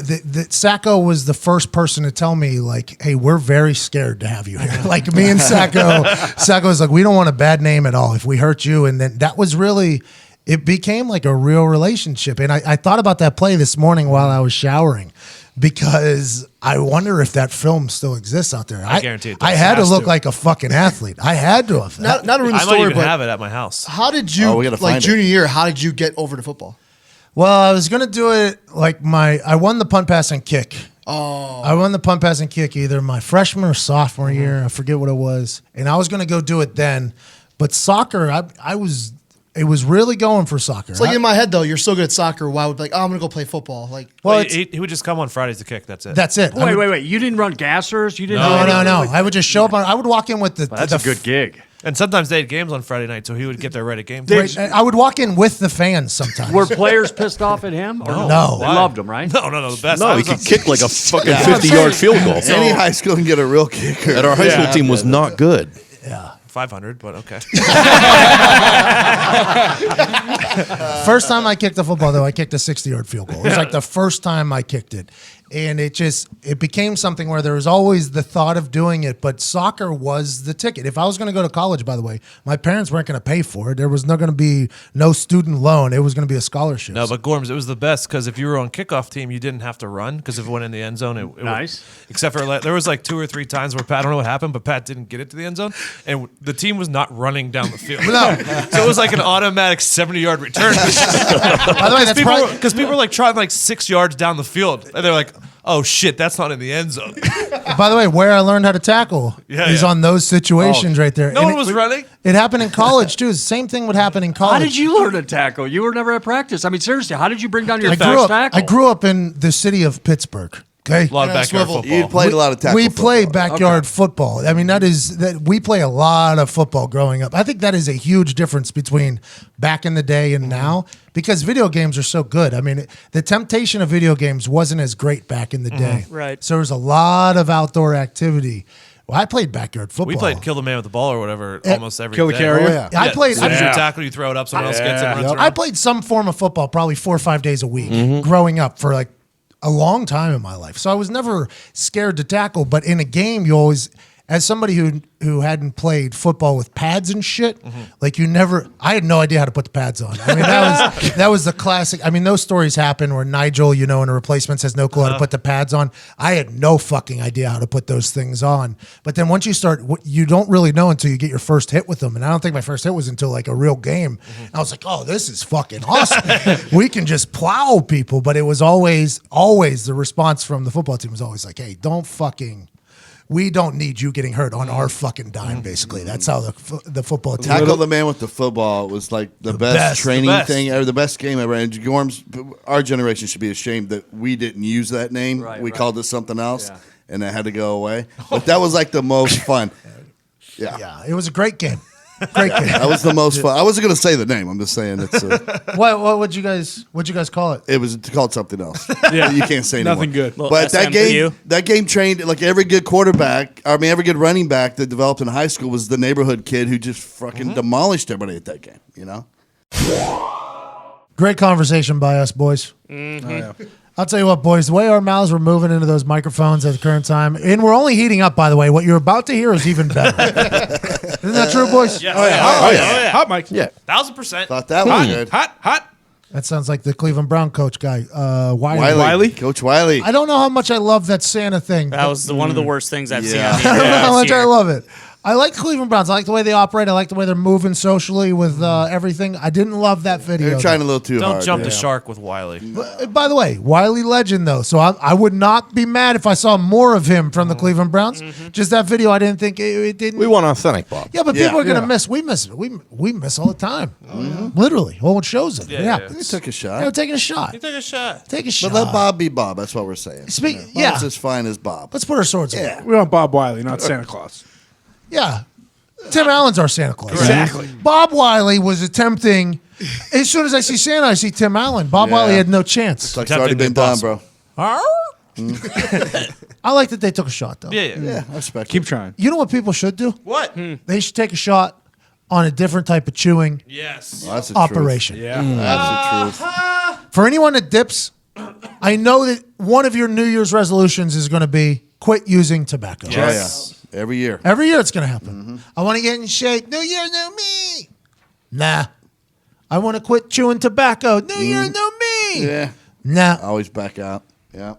Speaker 1: Sacco was the first person to tell me, like, hey, we're very scared to have you here. Like me and Sacco was like, we don't want a bad name at all if we hurt you. And then that was really, it became like a real relationship. And I thought about that play this morning while I was showering because I wonder if that film still exists out there.
Speaker 4: I guarantee it does.
Speaker 1: I had to look like a fucking athlete. I had to have.
Speaker 10: Not to ruin the
Speaker 4: I
Speaker 10: story,
Speaker 4: might even
Speaker 10: but
Speaker 4: have it at my house.
Speaker 10: how did you,
Speaker 8: we gotta
Speaker 10: like
Speaker 8: find
Speaker 10: junior year, how did you get over to football?
Speaker 1: Well, I was going to do it like I won the punt, pass, and kick.
Speaker 10: Oh.
Speaker 1: I won the punt, pass, and kick either my freshman or sophomore year. I forget what it was. And I was going to go do it then. But soccer, it was really going for soccer.
Speaker 10: It's like in my head, though, you're so good at soccer. Why would be like, I'm going to go play football? Like,
Speaker 4: Well, he would just come on Fridays to kick. That's it.
Speaker 1: That's it.
Speaker 5: Wait. You didn't run gassers? You didn't?
Speaker 1: No.
Speaker 5: do anything?
Speaker 1: I would just show up. I would walk in with the.
Speaker 5: Well, that's a good gig.
Speaker 4: And sometimes they had games on Friday night, so he would get there right at game.
Speaker 1: Right, I would walk in with the fans sometimes.
Speaker 5: Were players pissed off at him? Or
Speaker 1: No.
Speaker 5: They loved him, right?
Speaker 4: No, the best.
Speaker 3: No, he could kick like a fucking 50-yard field goal.
Speaker 8: Any high school can get a real kicker.
Speaker 3: And our high school team was not good.
Speaker 1: Yeah.
Speaker 4: 500, but okay.
Speaker 1: First time I kicked the football, though, I kicked a 60-yard field goal. It was like the first time I kicked it. And it became something where there was always the thought of doing it, but soccer was the ticket. If I was going to go to college, by the way, my parents weren't going to pay for it. There was not going to be no student loan. It was going to be a scholarship.
Speaker 4: No, but Gorms, it was the best because if you were on kickoff team, you didn't have to run because if it went in the end zone, it
Speaker 5: nice.
Speaker 4: Except for there was like 2 or 3 times where Pat, I don't know what happened, but Pat didn't get it to the end zone, and the team was not running down the field.
Speaker 1: No.
Speaker 4: So it was like an automatic 70-yard return.
Speaker 1: By the way, that's probably
Speaker 4: because people were like trying like 6 yards down the field, and they're like, "Oh shit, that's not in the end zone."
Speaker 1: By the way, where I learned how to tackle is on those situations right there.
Speaker 4: No
Speaker 1: And
Speaker 4: one was running.
Speaker 1: It happened in college too. The same thing would happen in college.
Speaker 5: How did you learn to tackle? You were never at practice. I mean, seriously, how did you bring down your
Speaker 1: I
Speaker 5: fast tackle?
Speaker 1: grew up in the city of Pittsburgh. Okay.
Speaker 4: A lot of backyard
Speaker 10: swivel.
Speaker 4: football.
Speaker 8: You played a lot of tackle
Speaker 1: We play
Speaker 8: football.
Speaker 1: backyard football. I mean, we play a lot of football growing up. I think that is a huge difference between back in the day and now because video games are so good. I mean, the temptation of video games wasn't as great back in the day.
Speaker 9: Right.
Speaker 1: So there's a lot of outdoor activity. Well, I played backyard football.
Speaker 4: We played kill the man with the ball or whatever almost every day.
Speaker 6: Kill the carrier.
Speaker 2: Oh, yeah.
Speaker 1: I played.
Speaker 4: As soon as
Speaker 1: I-
Speaker 4: you tackle, you throw it up, someone else gets it and runs around.
Speaker 1: I played some form of football probably 4 or 5 days a week growing up for like a long time in my life. So I was never scared to tackle, but in a game you always, as somebody who hadn't played football with pads and shit, like I had no idea how to put the pads on. I mean, that was the classic. I mean, those stories happen where Nigel, in a replacement has no clue how to put the pads on. I had no fucking idea how to put those things on. But then once you start, you don't really know until you get your first hit with them. And I don't think my first hit was until like a real game. I was like, oh, this is fucking awesome. We can just plow people. But it was always the response from the football team was always like, hey, we don't need you getting hurt on our fucking dime, basically. That's how the football team.
Speaker 8: Tackle the man with the football was like the best training thing ever, the best game ever. And Gorm's, our generation should be ashamed that we didn't use that name. We called it something else, and it had to go away. But that was like the most fun.
Speaker 1: Yeah, it was a great game. Great game.
Speaker 8: That was the most fun. I wasn't going to say the name. I'm just saying it's.
Speaker 1: What would you guys call it?
Speaker 8: It was called something else.
Speaker 6: Yeah.
Speaker 8: You can't say anymore.
Speaker 6: Nothing good.
Speaker 8: But that game trained like every good quarterback. I mean, every good running back that developed in high school was the neighborhood kid who just fucking demolished everybody at that game.
Speaker 1: Great conversation by us, boys. I'll tell you what, boys, the way our mouths were moving into those microphones at the current time, and we're only heating up, by the way. What you're about to hear is even better. Isn't that true, boys?
Speaker 4: Yes.
Speaker 6: Oh, yeah. Hot mic.
Speaker 3: Yeah.
Speaker 4: 1,000%.
Speaker 8: Thought that was good.
Speaker 6: Hot.
Speaker 1: That sounds like the Cleveland Brown coach guy,
Speaker 6: Wiley?
Speaker 8: Coach Wiley.
Speaker 1: I don't know how much I love that Santa thing.
Speaker 9: That was one of the worst things I've seen.
Speaker 8: Yeah.
Speaker 9: On the
Speaker 1: I don't know
Speaker 9: internet
Speaker 1: how
Speaker 9: this
Speaker 1: much I
Speaker 9: year.
Speaker 1: love it. I like Cleveland Browns. I like the way they operate. I like the way they're moving socially with everything. I didn't love that video.
Speaker 8: They're trying a little too hard.
Speaker 4: Don't jump the shark with Wiley.
Speaker 1: By the way, Wiley legend though, so I would not be mad if I saw more of him from the Cleveland Browns. Just that video, I didn't think it didn't.
Speaker 3: We want authentic, Bob.
Speaker 1: Yeah, but people are gonna miss. We miss all the time. Literally, whole shows it. Yeah,
Speaker 8: He took a shot.
Speaker 1: We're taking a shot.
Speaker 4: Take a shot.
Speaker 1: Take a shot.
Speaker 8: But let Bob be Bob. That's what we're saying. Bob's as fine as Bob.
Speaker 1: Let's put our swords away.
Speaker 6: We want Bob Wiley, not Santa Claus.
Speaker 1: Yeah. Tim Allen's our Santa Claus.
Speaker 6: Exactly.
Speaker 1: Bob Wiley was attempting. As soon as I see Santa, I see Tim Allen. Bob Wiley had no chance.
Speaker 8: It's like it's already been done, bro.
Speaker 1: I like that they took a shot, though.
Speaker 8: Yeah, I respect
Speaker 6: Keep
Speaker 8: it.
Speaker 6: trying.
Speaker 1: You know what people should do?
Speaker 4: What?
Speaker 1: They should take a shot on a different type of chewing
Speaker 4: Yes.
Speaker 8: Well, that's the
Speaker 1: operation.
Speaker 6: Yeah.
Speaker 8: That's the truth.
Speaker 1: For anyone that dips, I know that one of your New Year's resolutions is going to be quit using tobacco.
Speaker 8: Oh, yeah. Every year.
Speaker 1: Every year it's going to happen. I want to get in shape. New Year, new me. Nah. I want to quit chewing tobacco. New Year, new me.
Speaker 8: Yeah.
Speaker 1: Nah.
Speaker 8: Always back out. Yeah.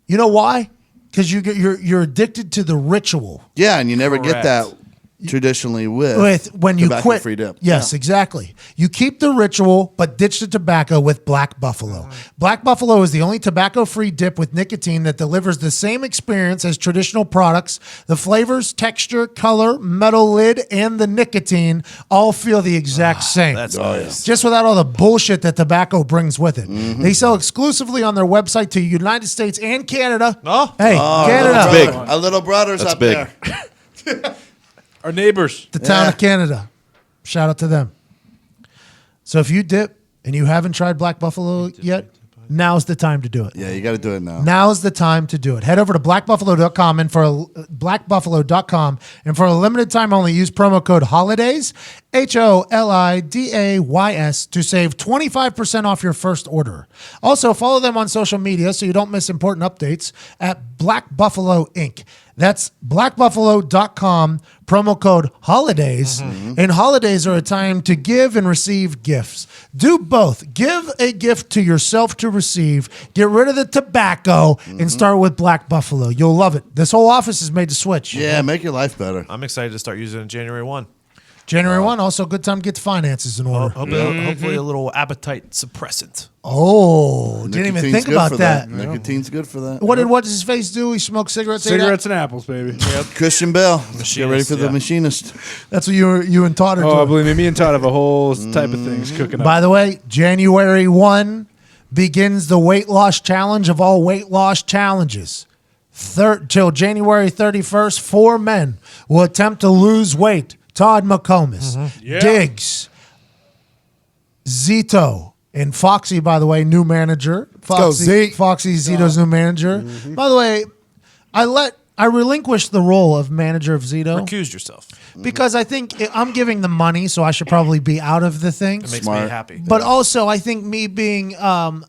Speaker 1: You know why? Because you're addicted to the ritual.
Speaker 8: Yeah, and you never get
Speaker 4: Correct.
Speaker 8: that traditionally with
Speaker 1: when you quit.
Speaker 8: tobacco-free dip.
Speaker 1: Yes, exactly. You keep the ritual, but ditch the tobacco with Black Buffalo. Black Buffalo is the only tobacco-free dip with nicotine that delivers the same experience as traditional products. The flavors, texture, color, metal lid, and the nicotine all feel the exact same.
Speaker 4: That's nice.
Speaker 1: Just without all the bullshit that tobacco brings with it. They sell exclusively on their website to United States and Canada.
Speaker 4: Oh.
Speaker 1: Hey, Canada.
Speaker 3: big.
Speaker 8: Our little brothers
Speaker 3: That's
Speaker 8: up
Speaker 3: big.
Speaker 8: there.
Speaker 6: Our neighbors.
Speaker 1: The town of Canada. Shout out to them. So if you dip and you haven't tried Black Buffalo yet, now's the time to do it.
Speaker 8: Yeah, you got to do it now.
Speaker 1: Now's the time to do it. Head over to blackbuffalo.com and for a limited time only use promo code HOLIDAYS, HOLIDAYS, to save 25% off your first order. Also, follow them on social media so you don't miss important updates at Black Buffalo Inc. That's blackbuffalo.com, promo code HOLIDAYS. And holidays are a time to give and receive gifts. Do both. Give a gift to yourself to receive. Get rid of the tobacco and start with Black Buffalo. You'll love it. This whole office is made to switch.
Speaker 8: Yeah, make your life better.
Speaker 4: I'm excited to start using it January 1.
Speaker 1: January 1, also a good time to get the finances in order.
Speaker 4: Hopefully a little appetite suppressant.
Speaker 1: Oh, didn't even
Speaker 8: Nicotine's
Speaker 1: think
Speaker 8: good
Speaker 1: about
Speaker 8: for
Speaker 1: that.
Speaker 8: Nicotine's good for that.
Speaker 1: What did his face do? He smoked cigarettes. ate
Speaker 6: Cigarettes and apples, baby.
Speaker 8: Christian Bell. Get ready for the
Speaker 4: yeah.
Speaker 8: machinist.
Speaker 1: up? That's what you and Todd are
Speaker 6: Oh,
Speaker 1: doing.
Speaker 6: believe me and Todd have a whole type of things cooking up.
Speaker 1: By the way, January 1, begins the weight loss challenge of all weight loss challenges. Till January 31st, 4 men will attempt to lose weight. Todd McComas, Diggs, Zito, and Foxy, by the way, new manager. Foxy, Zito's new manager. By the way, I relinquished the role of manager of Zito.
Speaker 4: Recused yourself.
Speaker 1: Because I think I'm giving the money, so I should probably be out of the thing.
Speaker 4: It makes me happy.
Speaker 1: But also, I think me being an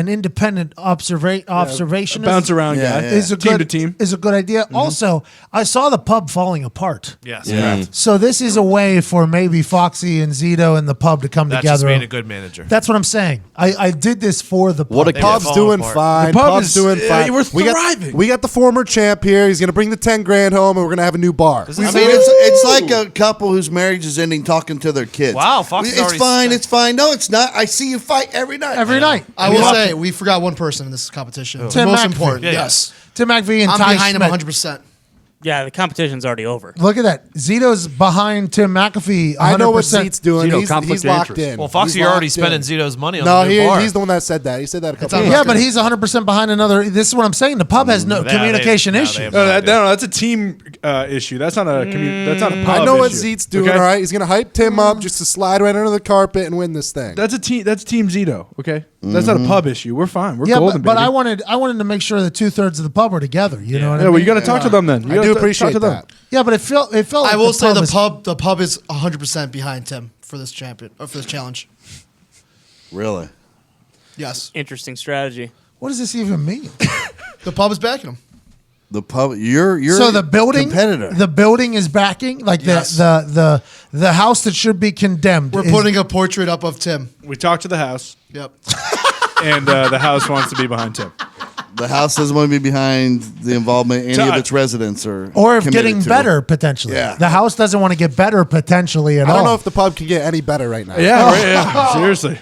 Speaker 1: independent observationist,
Speaker 6: bounce around guy,
Speaker 1: is a
Speaker 6: team
Speaker 1: good,
Speaker 6: to team,
Speaker 1: is a good idea. Also, I saw the pub falling apart.
Speaker 4: Yes.
Speaker 1: So this is a way for maybe Foxy and Zito and the pub to come
Speaker 4: That's
Speaker 1: together.
Speaker 4: just being a good manager.
Speaker 1: That's what I'm saying. I did this for the pub.
Speaker 3: What a
Speaker 2: Pub's doing fine.
Speaker 6: The pub
Speaker 2: Pub's
Speaker 6: is
Speaker 2: doing fine.
Speaker 6: we're
Speaker 2: We
Speaker 6: thriving.
Speaker 2: we got the former champ here. He's going to bring the 10 grand home, and we're going to have a new bar.
Speaker 8: I mean, it's like a couple whose marriage is ending talking to their kids.
Speaker 4: Wow, Fox
Speaker 8: it's fine. It's fine. No, it's not. I see you fight every night.
Speaker 1: Every night.
Speaker 10: I will say we forgot one person in this competition.
Speaker 1: Tim
Speaker 10: Most
Speaker 1: McAfee.
Speaker 10: important.
Speaker 4: Yeah, yeah.
Speaker 10: Yes.
Speaker 1: Tim McAfee and
Speaker 10: I'm
Speaker 1: Ty
Speaker 10: behind him
Speaker 1: Schmidt.
Speaker 10: 100%.
Speaker 9: Yeah, the competition's already over.
Speaker 1: Look at that. Zito's behind Tim McAfee. 100%.
Speaker 2: I know what Zeet's doing.
Speaker 5: Zito,
Speaker 2: He's
Speaker 5: conflict
Speaker 2: he's
Speaker 5: of
Speaker 2: locked
Speaker 5: interest.
Speaker 2: in.
Speaker 4: Well, Foxy,
Speaker 2: He's
Speaker 4: you're already
Speaker 2: locked
Speaker 4: spending
Speaker 2: in.
Speaker 4: Zito's money on
Speaker 2: No,
Speaker 4: the new bar.
Speaker 2: he's the one that said that. He said that a couple
Speaker 10: on
Speaker 2: times.
Speaker 1: Yeah, but he's 100% behind another. This is what I'm saying. The pub has no communication issue.
Speaker 6: No, that's a team issue. That's not a that's not a pub
Speaker 2: I know what
Speaker 6: issue.
Speaker 2: Zeet's doing,
Speaker 6: Okay?
Speaker 2: all right? He's going to hype Tim up just to slide right under the carpet and win this thing.
Speaker 6: That's a team. That's Team Zito. Okay, that's not a pub issue. We're fine. We're
Speaker 1: Yeah,
Speaker 6: golden.
Speaker 1: but
Speaker 6: baby.
Speaker 1: I wanted to make sure that 2/3 of the pub were together. You know what I
Speaker 6: Yeah,
Speaker 1: mean?
Speaker 6: well, you got to talk to them then. You
Speaker 2: I
Speaker 6: gotta
Speaker 2: do
Speaker 6: talk
Speaker 2: appreciate
Speaker 6: to them.
Speaker 2: that.
Speaker 1: Yeah, but it felt like
Speaker 10: I will say
Speaker 1: is-
Speaker 10: the pub is 100% behind Tim for this for this challenge.
Speaker 8: Really?
Speaker 10: Yes.
Speaker 9: Interesting strategy.
Speaker 1: What does this even mean?
Speaker 10: The pub is backing him.
Speaker 8: The pub. You're
Speaker 1: So the building,
Speaker 8: competitor.
Speaker 1: the building is backing, like
Speaker 10: Yes.
Speaker 1: the house that should be condemned.
Speaker 10: We're
Speaker 1: is-
Speaker 10: putting a portrait up of Tim.
Speaker 6: We talked to the house,
Speaker 10: Yep.
Speaker 6: and the house wants to be behind Tim.
Speaker 8: The house doesn't want to be behind the involvement of any of
Speaker 6: Todd.
Speaker 8: its residents or
Speaker 1: of
Speaker 8: committed
Speaker 1: getting
Speaker 8: to.
Speaker 1: better potentially.
Speaker 8: Yeah.
Speaker 1: The house doesn't want to get better potentially at
Speaker 2: I
Speaker 1: all.
Speaker 2: don't know if the pub can get any better right now.
Speaker 6: Yeah, right, yeah. Seriously.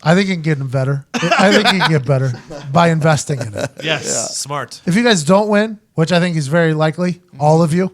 Speaker 1: I think it can get better. I think it can get better by investing in it.
Speaker 4: Yes, smart.
Speaker 1: If you guys don't win, which I think is very likely, all of you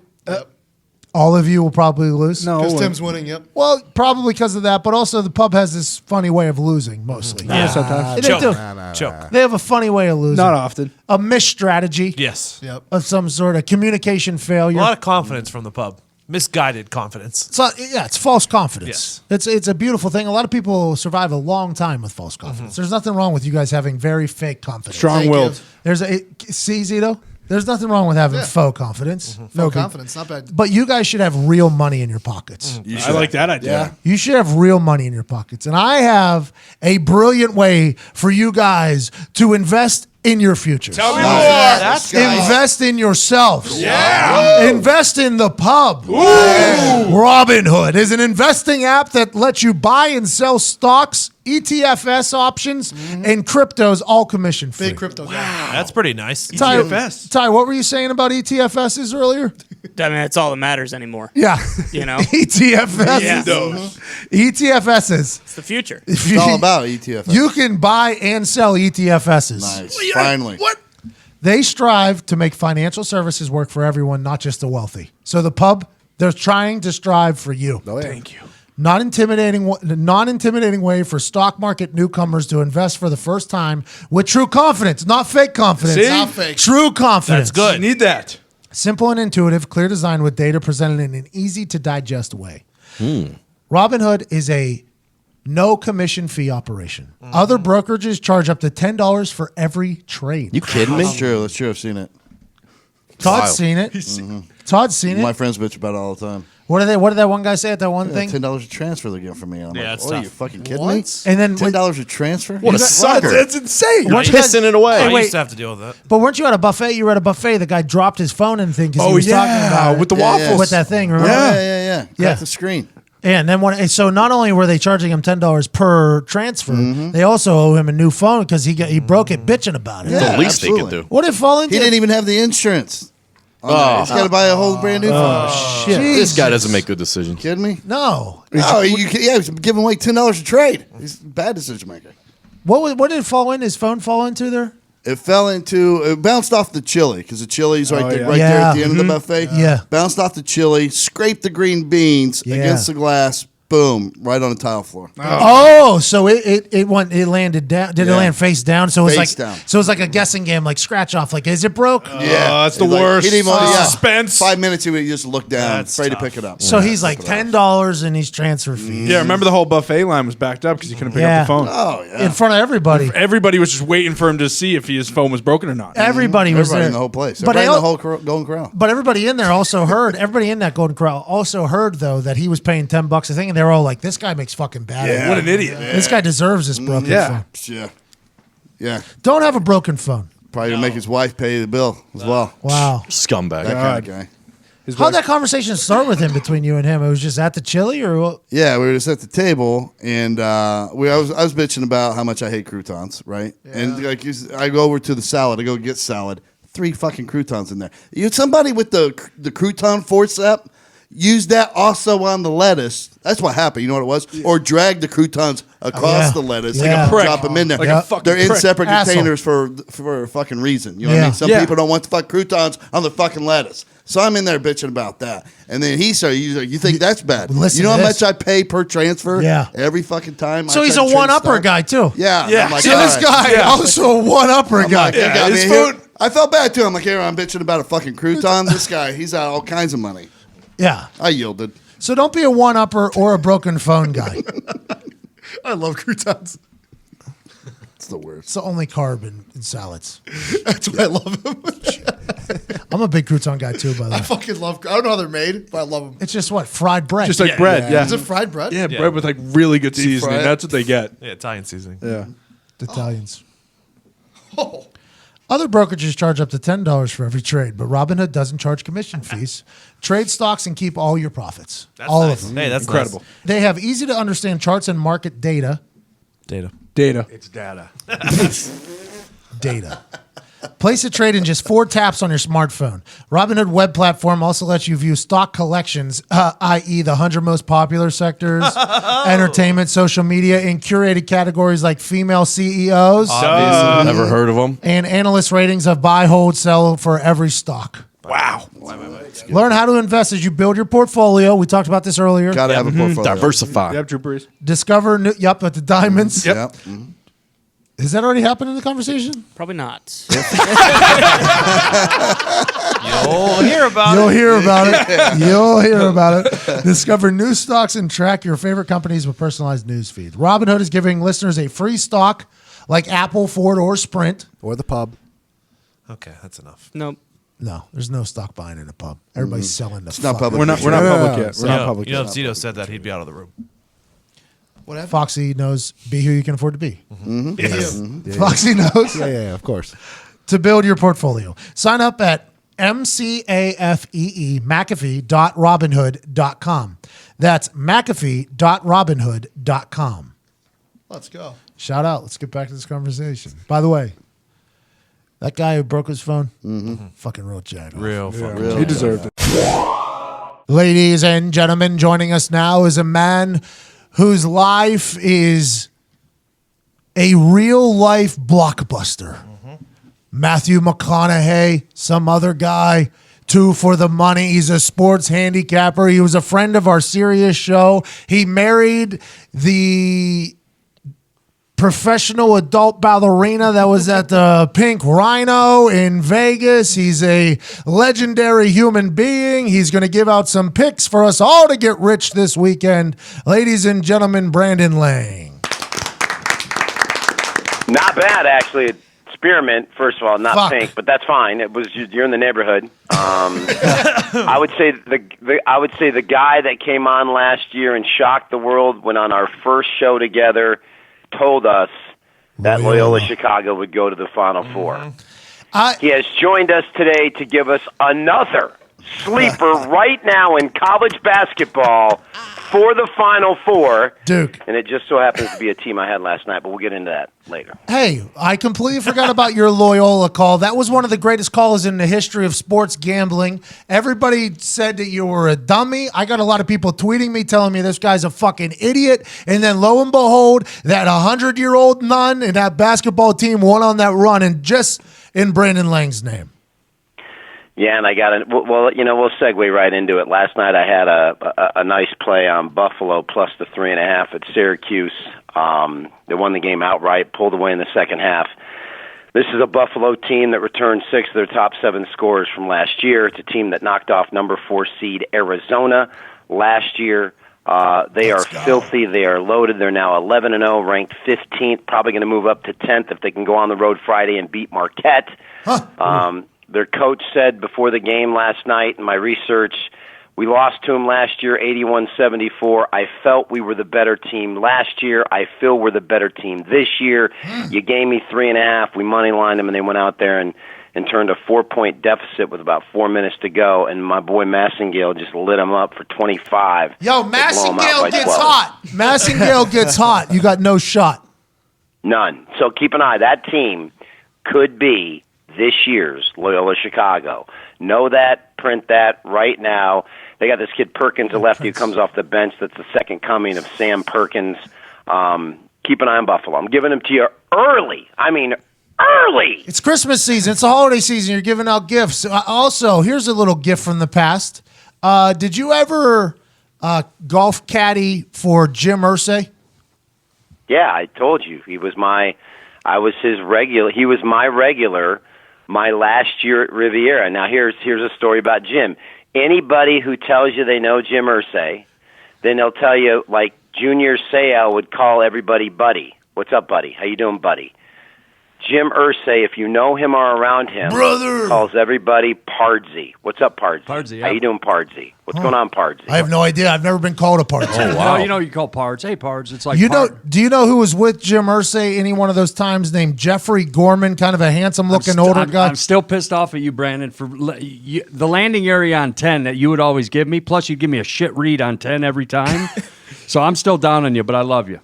Speaker 1: will probably lose.
Speaker 6: No,
Speaker 10: Because Tim's winning, yep.
Speaker 1: Well, probably because of that, but also the pub has this funny way of losing mostly.
Speaker 6: Yeah, sometimes.
Speaker 1: They do.
Speaker 4: Choke.
Speaker 1: They have a funny way of losing.
Speaker 6: Not often.
Speaker 1: A misstrategy
Speaker 4: Yes.
Speaker 10: Yep.
Speaker 1: of some sort of communication
Speaker 4: A
Speaker 1: failure.
Speaker 4: lot of confidence from the pub. Misguided confidence.
Speaker 1: So, yeah, it's false confidence. It's a beautiful thing. A lot of people survive a long time with false confidence. There's nothing wrong with you guys having very fake confidence.
Speaker 6: Strong-willed.
Speaker 1: See, Zito? There's nothing wrong with having faux confidence. No
Speaker 10: Full confidence, not bad.
Speaker 1: But you guys should have real money in your pockets.
Speaker 6: I like that idea.
Speaker 1: You should have real money in your pockets. And I have a brilliant way for you guys to invest in your futures.
Speaker 6: Tell me more.
Speaker 4: That's
Speaker 1: Invest in yourselves. Yeah. Invest in the pub. Robinhood is an investing app that lets you buy and sell stocks, ETFs options, and cryptos, all commission free.
Speaker 10: Big crypto guy.
Speaker 4: That's pretty nice.
Speaker 1: Ty, what were you saying about ETFs earlier?
Speaker 9: I mean, that's all that matters anymore.
Speaker 1: Yeah.
Speaker 9: You know?
Speaker 1: ETFs.
Speaker 9: Yeah.
Speaker 1: ETFs.
Speaker 9: It's the future.
Speaker 8: It's all about ETF.
Speaker 1: You can buy and sell ETFs.
Speaker 8: Nice. Finally.
Speaker 1: What? They strive to make financial services work for everyone, not just the wealthy. So the pub, they're trying to strive for you.
Speaker 6: Thank you.
Speaker 1: Non-intimidating way for stock market newcomers to invest for the first time with true confidence, not fake confidence.
Speaker 6: See?
Speaker 10: Not fake.
Speaker 1: True confidence.
Speaker 4: That's good.
Speaker 6: You need that.
Speaker 1: Simple and intuitive, clear design with data presented in an easy to digest way. Robinhood is a no commission fee operation. Other brokerages charge up to $10 for every trade.
Speaker 3: You kidding me?
Speaker 8: That's true. That's true. I've seen it.
Speaker 1: Todd's
Speaker 3: Wild.
Speaker 1: seen it. Todd's seen
Speaker 8: My
Speaker 1: it.
Speaker 8: friends bitch about it all the time.
Speaker 1: What did that one guy say at that one thing?
Speaker 8: $10 a transfer they get from me. And I'm
Speaker 4: Yeah,
Speaker 8: like,
Speaker 4: it's
Speaker 8: what are
Speaker 4: tough.
Speaker 8: you fucking kidding me?
Speaker 1: And then
Speaker 8: $10 a transfer?
Speaker 3: What a sucker.
Speaker 6: That's insane.
Speaker 1: Weren't you guys-
Speaker 3: Pissing it away.
Speaker 4: I
Speaker 1: wait.
Speaker 4: used to have to deal with that.
Speaker 1: But weren't you at a buffet? You were at a buffet. The guy dropped his phone and thing because he
Speaker 6: Oh,
Speaker 1: was talking
Speaker 6: yeah,
Speaker 1: about
Speaker 6: with the
Speaker 1: it.
Speaker 6: waffles.
Speaker 1: With that thing, remember?
Speaker 8: Yeah.
Speaker 1: Yeah.
Speaker 8: Crack the screen.
Speaker 1: Yeah, and then so not only were they charging him $10 per transfer, they also owe him a new phone because he broke it bitching about it.
Speaker 8: Yeah,
Speaker 3: the least they
Speaker 8: absolutely.
Speaker 3: could do.
Speaker 1: What did fall into?
Speaker 8: He didn't even have the insurance. He's got to buy a whole brand new phone.
Speaker 1: Shit.
Speaker 3: This guy doesn't make good decisions.
Speaker 8: Kidding me?
Speaker 1: No.
Speaker 8: No, he's giving away $10 a trade. He's a bad decision maker.
Speaker 1: What did it fall in? His phone fall into there?
Speaker 8: It bounced off the chili because the chili's right there
Speaker 1: Yeah.
Speaker 8: at the end of the buffet.
Speaker 1: Yeah.
Speaker 8: Bounced off the chili, scraped the green beans
Speaker 1: Yeah.
Speaker 8: against the glass, Boom, right on the tile floor.
Speaker 1: Oh, so it landed down. Did it land face down? So it's
Speaker 8: Face
Speaker 1: like
Speaker 8: down.
Speaker 1: so it's like a guessing game, like scratch off. Like, is it broke?
Speaker 6: that's the
Speaker 8: He's like-
Speaker 6: worst.
Speaker 8: he didn't even
Speaker 6: Suspense.
Speaker 8: 5 minutes, he would just look down,
Speaker 4: That's
Speaker 8: afraid
Speaker 4: tough.
Speaker 8: to pick it up.
Speaker 1: So he's like $10 in his transfer fees
Speaker 6: Yeah, remember the whole buffet line was backed up because he couldn't pick
Speaker 1: Yeah.
Speaker 6: up the phone.
Speaker 8: Oh, yeah.
Speaker 1: in front of everybody.
Speaker 6: Everybody was just waiting for him to see if his phone was broken or not.
Speaker 1: Everybody was
Speaker 8: Everybody
Speaker 1: there
Speaker 8: in the whole place.
Speaker 1: But
Speaker 8: Everybody in
Speaker 1: they
Speaker 8: the
Speaker 1: all-
Speaker 8: whole Golden Corral.
Speaker 1: But everybody in there also heard. Everybody in that Golden Corral also heard though that he was paying $10 a thing, and they were all like, "This guy makes fucking bad.
Speaker 8: Yeah.
Speaker 6: What an idiot.
Speaker 1: This guy deserves this broken
Speaker 6: Yeah.
Speaker 1: phone.
Speaker 8: Yeah. Yeah.
Speaker 1: Don't have a broken phone.
Speaker 8: Probably to make his wife pay the bill as well.
Speaker 1: Wow.
Speaker 3: Scumbag.
Speaker 8: That kind of guy.
Speaker 6: His
Speaker 1: How'd
Speaker 6: wife-
Speaker 1: that conversation start with him between you and him? It was just at the chili, or what?
Speaker 8: Yeah, we were just at the table, and I was bitching about how much I hate croutons, right? And like I go over to the salad, I go get salad, 3 fucking croutons in there. Somebody with the crouton forceps, use that also on the lettuce. That's what happened. You know what it was? Or drag the croutons across the lettuce,
Speaker 1: Yeah.
Speaker 8: drop them in there.
Speaker 6: Like a fucking
Speaker 8: They're in
Speaker 6: prick.
Speaker 8: separate
Speaker 1: Asshole.
Speaker 8: containers for a fucking reason. You know what I mean? Some
Speaker 6: Yeah.
Speaker 8: people don't want the fuck croutons on the fucking lettuce. So I'm in there bitching about that. And then he started, he's like, you think that's bad?
Speaker 1: Listen
Speaker 8: You know
Speaker 1: to
Speaker 8: how
Speaker 1: this.
Speaker 8: much I pay per transfer?
Speaker 1: Yeah.
Speaker 8: Every fucking time.
Speaker 1: So
Speaker 8: I
Speaker 1: he's
Speaker 8: try
Speaker 1: a
Speaker 8: to trade
Speaker 1: one-upper
Speaker 8: stock.
Speaker 1: guy too.
Speaker 8: Yeah.
Speaker 6: Yeah.
Speaker 8: I'm like,
Speaker 1: So
Speaker 8: all
Speaker 1: this
Speaker 8: right.
Speaker 1: guy
Speaker 6: Yeah.
Speaker 1: also a one-upper
Speaker 8: I'm
Speaker 1: guy.
Speaker 8: like, you got
Speaker 6: his
Speaker 8: me here.
Speaker 6: food-
Speaker 8: I felt bad too. I'm like, here, I'm bitching about a fucking crouton. This guy, he's out all kinds of money.
Speaker 1: Yeah.
Speaker 8: I yielded.
Speaker 1: So don't be a one-upper or a broken phone guy.
Speaker 10: I love croutons.
Speaker 8: It's the worst.
Speaker 1: It's the only carb in salads.
Speaker 10: That's why I love them.
Speaker 1: I'm a big crouton guy too, by the
Speaker 10: I
Speaker 1: way.
Speaker 10: fucking love. I don't know how they're made, but I love them.
Speaker 1: It's just what? Fried bread.
Speaker 6: Just like bread, yeah.
Speaker 10: Is it fried bread?
Speaker 6: Yeah, bread with like really good
Speaker 8: Deep
Speaker 6: seasoning.
Speaker 8: fry it.
Speaker 6: That's what they get.
Speaker 4: Yeah, Italian seasoning.
Speaker 6: Yeah.
Speaker 1: The Italians.
Speaker 10: Oh.
Speaker 1: Other brokerages charge up to $10 for every trade, but Robinhood doesn't charge commission fees. Trade stocks and keep all your profits.
Speaker 4: That's
Speaker 1: all
Speaker 4: nice.
Speaker 1: of them.
Speaker 4: Hey, that's
Speaker 6: Incredible.
Speaker 4: nice.
Speaker 1: They have easy to understand charts and market data.
Speaker 4: Data.
Speaker 6: Data.
Speaker 5: It's data.
Speaker 1: Data. Place a trade in just 4 taps on your smartphone. Robinhood web platform also lets you view stock collections, i.e. the 100 most popular sectors, entertainment, social media, in curated categories like female CEOs
Speaker 3: Never heard of them.
Speaker 1: and analyst ratings of buy, hold, sell for every stock.
Speaker 6: Wow.
Speaker 1: Learn how to invest as you build your portfolio. We talked about this earlier.
Speaker 8: Got to have a portfolio.
Speaker 3: Diversify.
Speaker 6: Yep, Drew Brees.
Speaker 1: Discover new, with the diamonds.
Speaker 8: Yep. Mhm.
Speaker 1: Has that already happened in the conversation?
Speaker 9: Probably not.
Speaker 4: You'll hear about
Speaker 1: You'll
Speaker 4: it.
Speaker 1: hear about it. You'll hear about it. Discover new stocks and track your favorite companies with personalized news feed. Robinhood is giving listeners a free stock like Apple, Ford, or Sprint.
Speaker 2: Or the pub.
Speaker 4: Okay, that's enough.
Speaker 9: Nope.
Speaker 1: No, there's no stock buying in a pub. Everybody's selling the
Speaker 8: not
Speaker 1: fuck.
Speaker 8: public.
Speaker 6: We're not
Speaker 2: No,
Speaker 6: public
Speaker 2: no,
Speaker 6: yet.
Speaker 2: no.
Speaker 6: We're not public
Speaker 4: You know,
Speaker 6: yet.
Speaker 4: if Zito said that, he'd be out of the room.
Speaker 10: What happened?
Speaker 1: Foxy knows be who you can afford to be.
Speaker 4: Yes.
Speaker 1: Foxy knows
Speaker 2: Yeah, of course.
Speaker 1: to build your portfolio. Sign up at McAfee.robinhood.com. That's McAfee.robinhood.com.
Speaker 10: Let's go.
Speaker 1: Shout out. Let's get back to this conversation. By the way, that guy who broke his phone, fucking real jag.
Speaker 4: Real fun.
Speaker 6: He deserved it.
Speaker 1: Ladies and gentlemen, joining us now is a man whose life is a real life blockbuster. Matthew McConaughey, some other guy, 2 for the money. He's a sports handicapper. He was a friend of our Sirius show. He married the professional adult ballerina that was at the Pink Rhino in Vegas. He's a legendary human being. He's going to give out some picks for us all to get rich this weekend. Ladies and gentlemen, Brandon Lang.
Speaker 11: Not bad, actually. Spearmint, first of all, not
Speaker 1: Fuck.
Speaker 11: pink, but that's fine. It was you're in the neighborhood. I would say the guy that came on last year and shocked the world when on our first show together told us that Loyola Chicago would go to the Final Four. He has joined us today to give us another sleeper right now in college basketball for the Final Four.
Speaker 1: Duke.
Speaker 11: And it just so happens to be a team I had last night, but we'll get into that later.
Speaker 1: Hey, I completely forgot about your Loyola call. That was one of the greatest calls in the history of sports gambling. Everybody said that you were a dummy. I got a lot of people tweeting me, telling me this guy's a fucking idiot. And then lo and behold, that 100-year-old nun and that basketball team won on that run, and just in Brandon Lang's name.
Speaker 11: Yeah, and I got it. Well, we'll segue right into it. Last night I had a nice play on Buffalo plus the 3.5 at Syracuse. They won the game outright, pulled away in the second half. This is a Buffalo team that returned 6 of their top 7 scorers from last year. It's a team that knocked off number 4 seed Arizona last year. They are filthy. They are loaded. They're now 11-0, ranked 15th. Probably going to move up to 10th if they can go on the road Friday and beat Marquette. Their coach said before the game last night in my research, we lost to them last year, 81-74. I felt we were the better team last year. I feel we're the better team this year. You gave me 3.5. We money-lined them, and they went out there and turned a 4-point deficit with about 4 minutes to go, and my boy Massengale just lit them up for 25.
Speaker 1: Yo, Massengale gets hot. Massengale gets hot. You got no shot.
Speaker 11: None. So keep an eye. That team could be this year's Loyola Chicago. Know that, print that right now. They got this kid Perkins, a lefty who comes off the bench. That's the second coming of Sam Perkins. Keep an eye on Buffalo. I'm giving them to you early. I mean, early.
Speaker 1: It's Christmas season. It's the holiday season. You're giving out gifts. Also, here's a little gift from the past. Did you ever golf caddy for Jim Irsay?
Speaker 11: Yeah, I told you. He was my regular my last year at Riviera. Now, here's a story about Jim. Anybody who tells you they know Jim Irsay, then they'll tell you, like Junior Seau would call everybody buddy. What's up, buddy? How you doing, buddy? Jim Irsay, if you know him or around him,
Speaker 1: brother,
Speaker 11: calls everybody Pardsy. What's up, Pardsy?
Speaker 5: Pardsy, yeah.
Speaker 11: How you doing, Pardsy? What's going on, Pardsy?
Speaker 1: I have no idea. I've never been called a Pardsy.
Speaker 5: Oh, wow. No, you call Pards. Hey, Pards. It's like
Speaker 1: Do you know who was with Jim Irsay any one of those times named Jeffrey Gorman, kind of a handsome-looking older guy?
Speaker 5: I'm still pissed off at you, Brandon, for the landing area on 10 that you would always give me. Plus, you'd give me a shit read on 10 every time. So I'm still down on you, but I love you.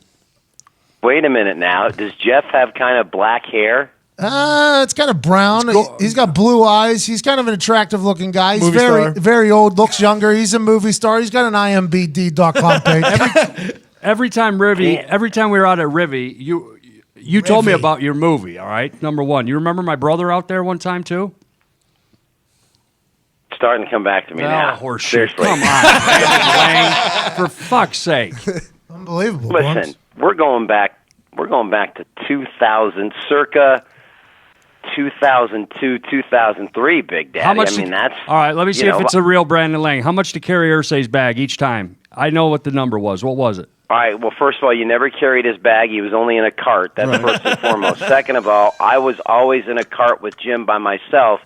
Speaker 11: Wait a minute now. Does Jeff have kind of black hair?
Speaker 1: It's kind of brown. He's got blue eyes. He's kind of an attractive-looking guy. He's
Speaker 6: Movie
Speaker 1: very,
Speaker 6: star.
Speaker 1: very old. Looks younger. He's a movie star. He's got an IMBD.com page.
Speaker 5: Every time we were out at Rivy, you told me about your movie. All right, number one. You remember my brother out there one time too?
Speaker 11: Starting to come back to me now.
Speaker 5: Horseshit.
Speaker 11: Seriously.
Speaker 5: Come on, for fuck's sake.
Speaker 1: Unbelievable.
Speaker 11: Listen, we're going back to 2000, circa 2002, 2003, Big Daddy.
Speaker 5: How much?
Speaker 11: That's
Speaker 5: all right. Let me see if it's a real Brandon Lang. How much to carry Irsay's bag each time? I know what the number was. What was it?
Speaker 11: All right. Well, first of all, you never carried his bag. He was only in a cart. That's first and foremost. Second of all, I was always in a cart with Jim by myself,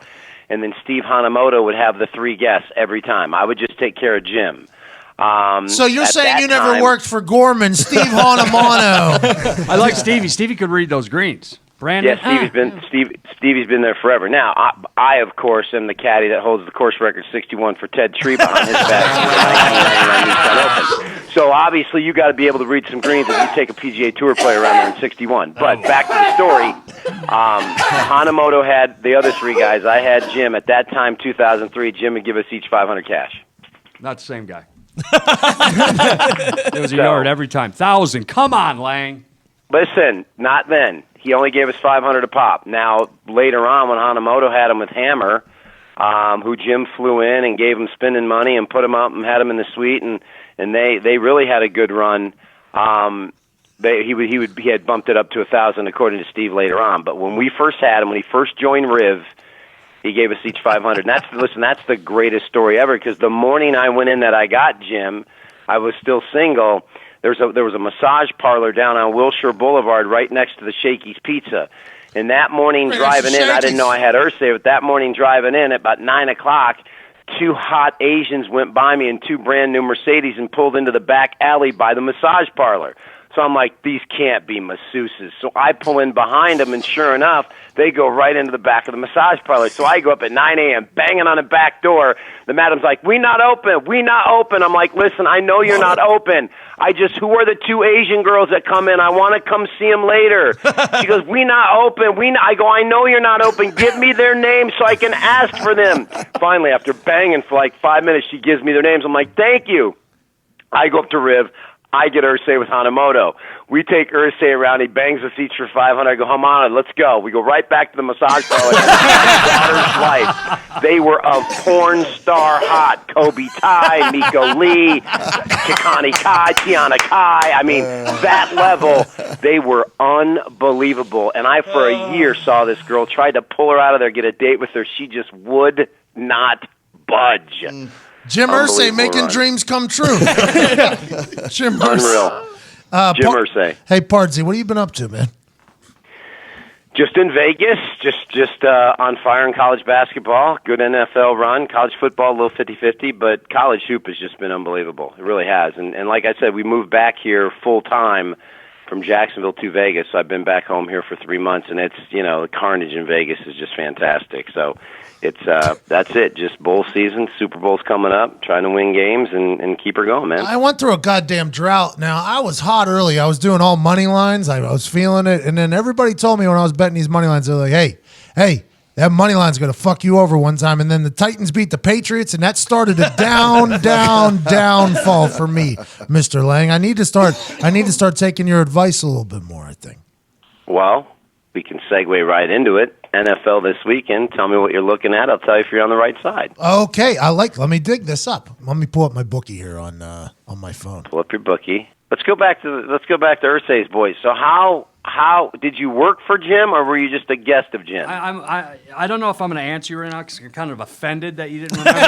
Speaker 11: and then Steve Hanamoto would have the 3 guests every time. I would just take care of Jim.
Speaker 1: So you're saying you never worked for Gorman, Steve Hanamoto?
Speaker 5: I like Stevie. Stevie could read those greens. Brandon?
Speaker 11: Yeah, Stevie's been there forever. Now, I of course am the caddy that holds the course record 61 for Ted Tree behind his back. So obviously you got to be able to read some greens if you take a PGA Tour player around there in 61. But back to the story, Hanamoto had the other 3 guys. I had Jim. At that time, 2003, Jim would give us each $500 cash.
Speaker 5: Not the same guy. It was a yard every time. 1,000. Come on, Lang.
Speaker 11: Listen, not then. He only gave us $500 a pop. Now, later on, when Hanamoto had him with Hammer, who Jim flew in and gave him spending money and put him up and had him in the suite, and they really had a good run. He had bumped it up to 1,000 according to Steve later on. But when we first had him, when he first joined Riv, he gave us each $500. And that's the greatest story ever, because the morning I went in that I got Jim, I was still single. There was a massage parlor down on Wilshire Boulevard right next to the Shakey's Pizza. And that morning driving in, I didn't know I had Irsay, but that morning driving in at about 9 o'clock, 2 hot Asians went by me in 2 brand new Mercedes and pulled into the back alley by the massage parlor. So I'm like, these can't be masseuses. So I pull in behind them, and sure enough, they go right into the back of the massage parlor. So I go up at 9 a.m., banging on the back door. The madam's like, we not open. I'm like, listen, I know you're not open. Who are the 2 Asian girls that come in? I want to come see them later. She goes, we not open. I go, I know you're not open. Give me their names so I can ask for them. Finally, after banging for like 5 minutes, she gives me their names. I'm like, thank you. I go up to Riv. I get Irsay with Hanamoto. We take Irsay around. He bangs the seats for $500. I go, Hamana, let's go. We go right back to the massage parlor. My daughter's life. They were a porn star hot. Kobe Tai, Miko Lee, Kikani Kai, Tiana Kai. I mean, that level, they were unbelievable. And I, for a year, saw this girl, tried to pull her out of there, get a date with her. She just would not budge.
Speaker 1: Jim Irsay making dreams come true. Jim Irsay.
Speaker 11: Unreal. Jim Irsay.
Speaker 1: Hey, Pardsy, what have you been up to, man?
Speaker 11: Just in Vegas, just on fire in college basketball. Good NFL run. College football, a little 50-50, but college hoop has just been unbelievable. It really has. And like I said, we moved back here full-time from Jacksonville to Vegas. So I've been back home here for 3 months, and it's, the carnage in Vegas is just fantastic. So it's that's it. Just bowl season, Super Bowl's coming up, trying to win games and keep her going, man.
Speaker 1: I went through a goddamn drought. Now, I was hot early. I was doing all money lines. I was feeling it. And then everybody told me when I was betting these money lines, they're like, hey, that money line's going to fuck you over one time. And then the Titans beat the Patriots, and that started a downfall for me, Mr. Lang. I need to start taking your advice a little bit more, I think.
Speaker 11: Well, we can segue right into it. NFL this weekend. Tell me what you're looking at. I'll tell you if you're on the right side.
Speaker 1: Okay, let me dig this up. Let me pull up my bookie here on my phone.
Speaker 11: Pull up your bookie. Let's go back to Irsay's boys. So how did you work for Jim, or were you just a guest of Jim?
Speaker 5: I don't know if I'm going to answer you right now because I'm kind of offended that you didn't remember me.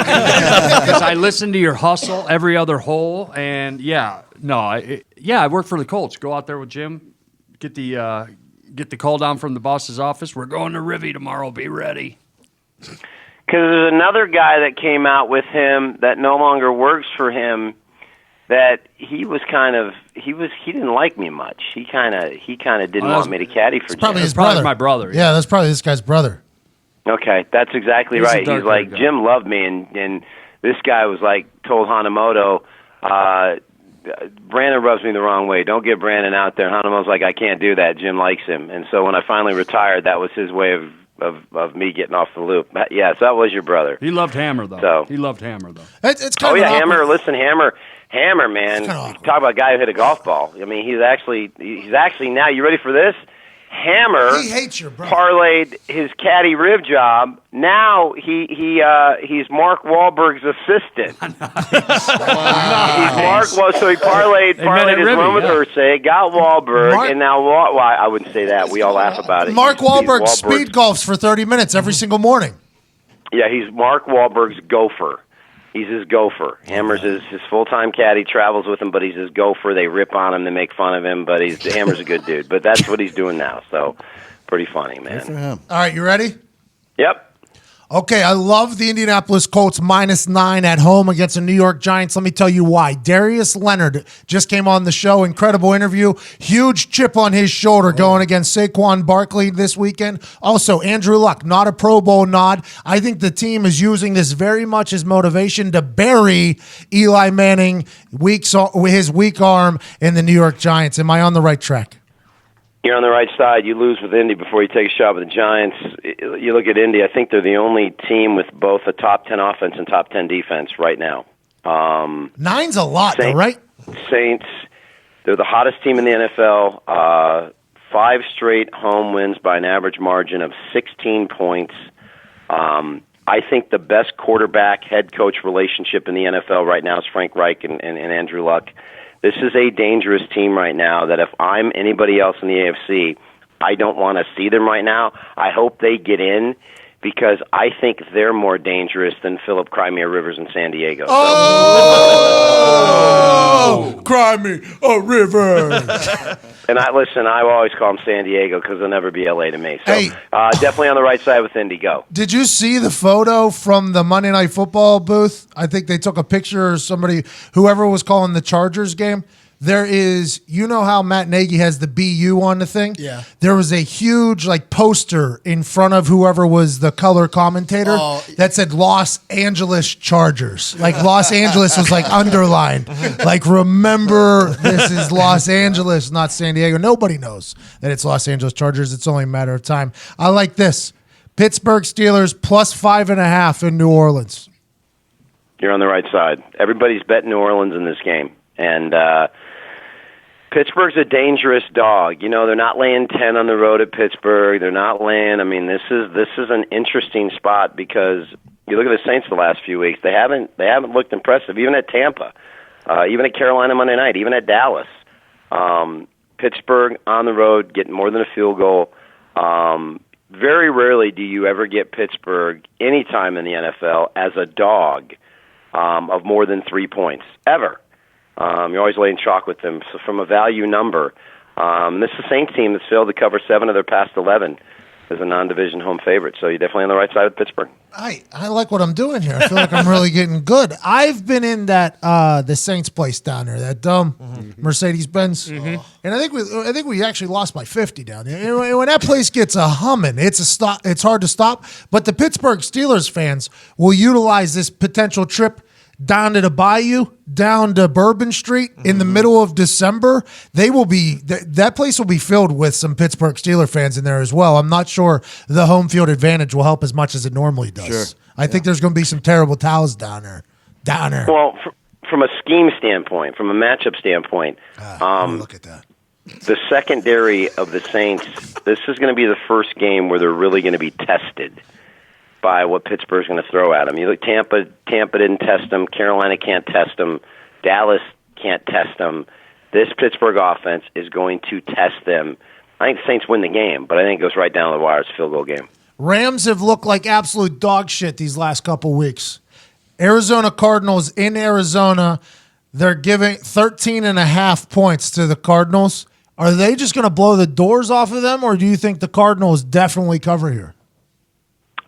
Speaker 5: Because I listened to your hustle every other hole, and I worked for the Colts. Go out there with Jim, get the call down from the boss's office. We're going to Rivy tomorrow. Be ready.
Speaker 11: Because there's another guy that came out with him that no longer works for him. That he didn't like me much. He kind of didn't want me to caddy for Jim.
Speaker 1: Probably his
Speaker 5: probably
Speaker 1: brother.
Speaker 5: My brother.
Speaker 1: Yeah, that's probably this guy's brother.
Speaker 11: Okay, that's exactly right. He's like, guy. Jim loved me, and this guy was like, told Hanamoto, Brandon rubs me the wrong way. Don't get Brandon out there. And Hanamoto's like, I can't do that. Jim likes him. And so when I finally retired, that was his way of me getting off the loop. Yeah, so that was your brother.
Speaker 5: He loved Hammer, though.
Speaker 1: It's kind of
Speaker 11: Hammer. Listen, Hammer, man. Talk about a guy who hit a golf ball. I mean, he's actually now. You ready for this? Hammer
Speaker 1: he hates your brother.
Speaker 11: Parlayed his caddy rib job. Now he's Mark Wahlberg's assistant. So he parlayed his run with Irsay, got Wahlberg, and now I wouldn't say that. We all laugh about it.
Speaker 1: Mark Wahlberg speed golfs for 30 minutes every single morning.
Speaker 11: Yeah, he's Mark Wahlberg's gopher. He's his gopher. Hammer's his full-time caddy, travels with him, but he's his gopher. They rip on him, they make fun of him, but Hammer's a good dude. But that's what he's doing now, so pretty funny, man.
Speaker 8: Good for him.
Speaker 1: All right, you ready?
Speaker 11: Yep.
Speaker 1: Okay, I love the Indianapolis Colts -9 at home against the New York Giants. Let me tell you why. Darius Leonard just came on the show. Incredible interview. Huge chip on his shoulder going against Saquon Barkley this weekend. Also, Andrew Luck, not a Pro Bowl nod. I think the team is using this very much as motivation to bury Eli Manning, his weak arm in the New York Giants. Am I on the right track?
Speaker 11: You're on the right side. You lose with Indy before you take a shot with the Giants. You look at Indy, I think they're the only team with both a top 10 offense and top 10 defense right now.
Speaker 1: 9's a lot, though, right?
Speaker 11: Saints, they're the hottest team in the NFL. 5 straight home wins by an average margin of 16 points. I think the best quarterback-head coach relationship in the NFL right now is Frank Reich and Andrew Luck. This is a dangerous team right now that if I'm anybody else in the AFC, I don't want to see them right now. I hope they get in because I think they're more dangerous than Philip Crimea Rivers in San Diego.
Speaker 1: Oh, cry me a river.
Speaker 11: And I always call them San Diego because they'll never be LA to me. So definitely on the right side with Indy. Go.
Speaker 1: Did you see the photo from the Monday Night Football booth? I think they took a picture of whoever was calling the Chargers game. There is, you know how Matt Nagy has the BU on the thing?
Speaker 10: Yeah.
Speaker 1: There was a huge poster in front of whoever was the color commentator that said Los Angeles Chargers. Los Angeles was underlined. Remember, this is Los Angeles, not San Diego. Nobody knows that it's Los Angeles Chargers. It's only a matter of time. I like this. Pittsburgh Steelers +5.5 in New Orleans.
Speaker 11: You're on the right side. Everybody's betting New Orleans in this game. And Pittsburgh's a dangerous dog. You know, they're not laying 10 on the road at Pittsburgh. They're not laying. I mean, this is an interesting spot because you look at the Saints the last few weeks. They haven't looked impressive, even at Tampa, even at Carolina Monday night, even at Dallas. Pittsburgh on the road getting more than a field goal. Very rarely do you ever get Pittsburgh anytime in the NFL as a dog of more than 3 points, ever. You're always laying chalk with them. So from a value number, this is the Saints team that's failed to cover 7 of their past 11 as a non-division home favorite. So you're definitely on the right side with Pittsburgh.
Speaker 1: I like what I'm doing here. I feel like I'm really getting good. I've been in that the Saints place down there, that dumb Mercedes-Benz, and I think we actually lost by 50 down there. And when that place gets a humming, it's hard to stop. But the Pittsburgh Steelers fans will utilize this potential trip down to the Bayou, down to Bourbon Street in the middle of December. They will be that place will be filled with some Pittsburgh Steelers fans in there as well. I'm not sure the home field advantage will help as much as it normally does.
Speaker 8: Sure.
Speaker 1: I think there's going to be some terrible towels down there.
Speaker 11: Well, from a scheme standpoint, from a matchup standpoint,
Speaker 1: look at that.
Speaker 11: The secondary of the Saints, this is going to be the first game where they're really going to be tested by what Pittsburgh's going to throw at them. You look, Tampa didn't test them. Carolina can't test them. Dallas can't test them. This Pittsburgh offense is going to test them. I think the Saints win the game, but I think it goes right down to the wire. It's a field goal game.
Speaker 1: Rams have looked like absolute dog shit these last couple weeks. Arizona Cardinals in Arizona, they're giving 13.5 points to the Cardinals. Are they just going to blow the doors off of them, or do you think the Cardinals definitely cover here?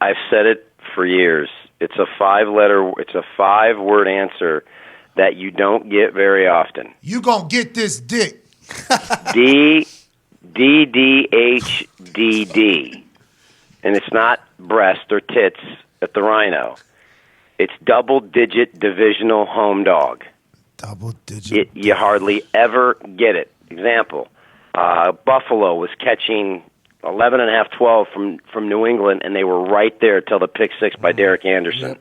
Speaker 11: I've said it for years. It's a 5-word answer that you don't get very often.
Speaker 1: You gonna get this dick.
Speaker 11: DDHDD. And it's not breast or tits at the Rhino. It's double-digit divisional home dog.
Speaker 1: Double-digit.
Speaker 11: You hardly ever get it. Example, Buffalo was catching 11.5, 12 from New England, and they were right there till the pick six by Derek Anderson.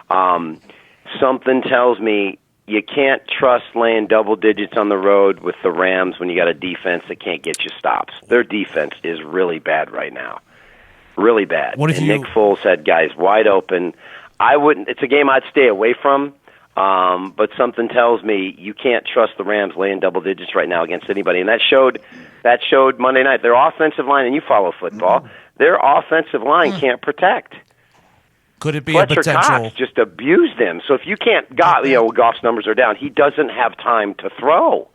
Speaker 11: Something tells me you can't trust laying double digits on the road with the Rams when you got a defense that can't get you stops. Their defense is really bad right now. Really bad. Nick Foles had guys wide open. It's a game I'd stay away from, but something tells me you can't trust the Rams laying double digits right now against anybody. And that showed Monday night. Their offensive line, and you follow football, their offensive line can't protect.
Speaker 4: Could it be
Speaker 11: Fletcher
Speaker 4: a potential?
Speaker 11: Cox just abused them. So if you can't, Goff's numbers are down. He doesn't have time to throw.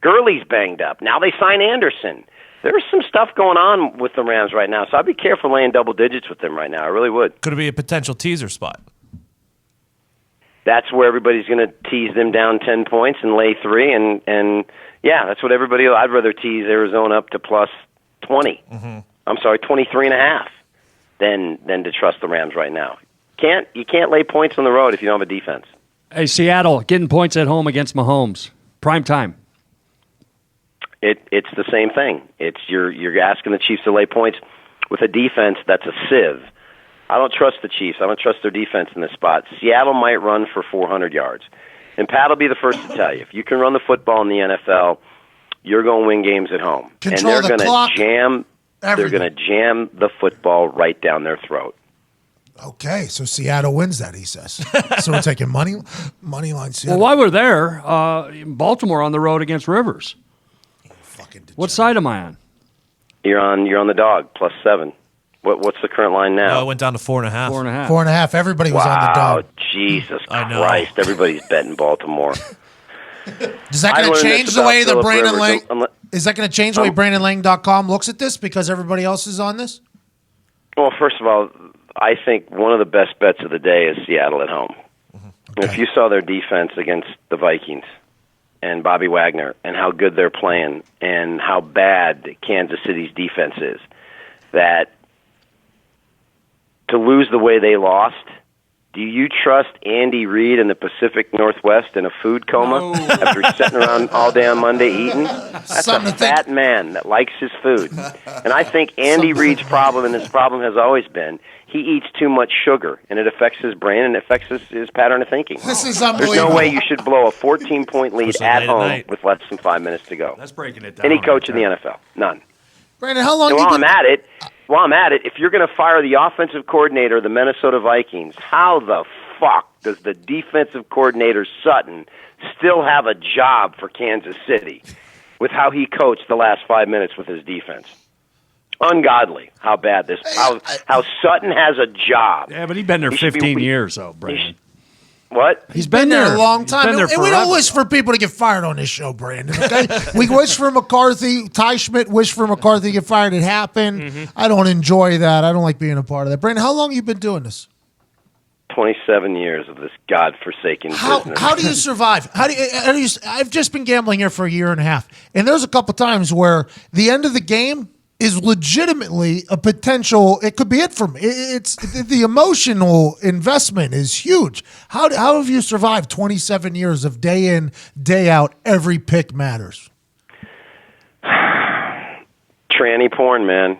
Speaker 11: Gurley's banged up. Now they sign Anderson. There's some stuff going on with the Rams right now, so I'd be careful laying double digits with them right now. I really would.
Speaker 4: Could it be a potential teaser spot?
Speaker 11: That's where everybody's going to tease them down 10 points and lay 3, and yeah, that's what everybody. I'd rather tease Arizona up to plus 20. I'm sorry, 23.5 than to trust the Rams right now. You can't lay points on the road if you don't have a defense.
Speaker 5: Hey, Seattle getting points at home against Mahomes, prime time.
Speaker 11: It's the same thing. It's you're asking the Chiefs to lay points with a defense that's a sieve. I don't trust the Chiefs. I don't trust their defense in this spot. Seattle might run for 400 yards. And Pat will be the first to tell you, if you can run the football in the NFL, you're going to win games at home.
Speaker 1: Control
Speaker 11: and they're
Speaker 1: the
Speaker 11: jam
Speaker 1: everything.
Speaker 11: They're going to jam the football right down their throat.
Speaker 1: Okay, so Seattle wins that, he says. So we're taking money line Seattle.
Speaker 5: Well, while we're there, Baltimore on the road against Rivers. What side am I on?
Speaker 11: You're on the dog, plus 7. What's the current line now?
Speaker 4: It went down to 4.5.
Speaker 5: 4.5.
Speaker 1: 4.5. Everybody was on the dog.
Speaker 11: Jesus Christ. Everybody's betting Baltimore.
Speaker 1: Is that going to change the way that Brandon Lang? Is that going to change the way BrandonLang.com looks at this because everybody else is on this?
Speaker 11: Well, first of all, I think one of the best bets of the day is Seattle at home. Okay. If you saw their defense against the Vikings and Bobby Wagner and how good they're playing and how bad Kansas City's defense is, that to lose the way they lost Do you trust Andy Reid in the Pacific Northwest in a food coma after sitting around all day on Monday eating? That's
Speaker 1: Something
Speaker 11: a
Speaker 1: to think.
Speaker 11: fat man that likes his food. And I think Andy Reid's problem, and his problem has always been, he eats too much sugar, and it affects his brain and it affects his pattern of thinking.
Speaker 1: This is
Speaker 11: There's
Speaker 1: unbelievable.
Speaker 11: no way you should blow a 14-point lead
Speaker 4: First
Speaker 11: at
Speaker 4: night
Speaker 11: home
Speaker 4: night.
Speaker 11: with less than 5 minutes to go.
Speaker 5: That's breaking it down.
Speaker 11: Any coach in
Speaker 5: right
Speaker 11: the
Speaker 5: there.
Speaker 11: NFL, none.
Speaker 1: Brandon, how long
Speaker 11: And
Speaker 1: you
Speaker 11: while
Speaker 1: been?
Speaker 11: I'm at it, if you're going to fire the offensive coordinator of the Minnesota Vikings, how the fuck does the defensive coordinator Sutton still have a job for Kansas City with how he coached the last 5 minutes with his defense? Ungodly how bad this how Sutton has a job.
Speaker 5: Yeah, but he's been there
Speaker 11: He should be-
Speaker 5: 15 years, though, Brandon.
Speaker 11: What?
Speaker 5: He's
Speaker 1: Been there a long
Speaker 5: He's
Speaker 1: time.
Speaker 5: been there
Speaker 1: And we don't
Speaker 5: forever.
Speaker 1: wish for people to get fired on this show, Brandon. Okay, we wish for McCarthy. Ty Schmidt wished for McCarthy to get fired. It happened. I don't enjoy that. I don't like being a part of that. Brandon, how long you been doing this?
Speaker 11: 27 years of this godforsaken business.
Speaker 1: How do you survive? How do you? I've just been gambling here for a year and a half, and there's a couple times where the end of the game is legitimately a potential. It could be it for me. It's the emotional investment is huge. How have you survived 27 years of day in, day out? Every pick matters.
Speaker 11: Tranny porn, man.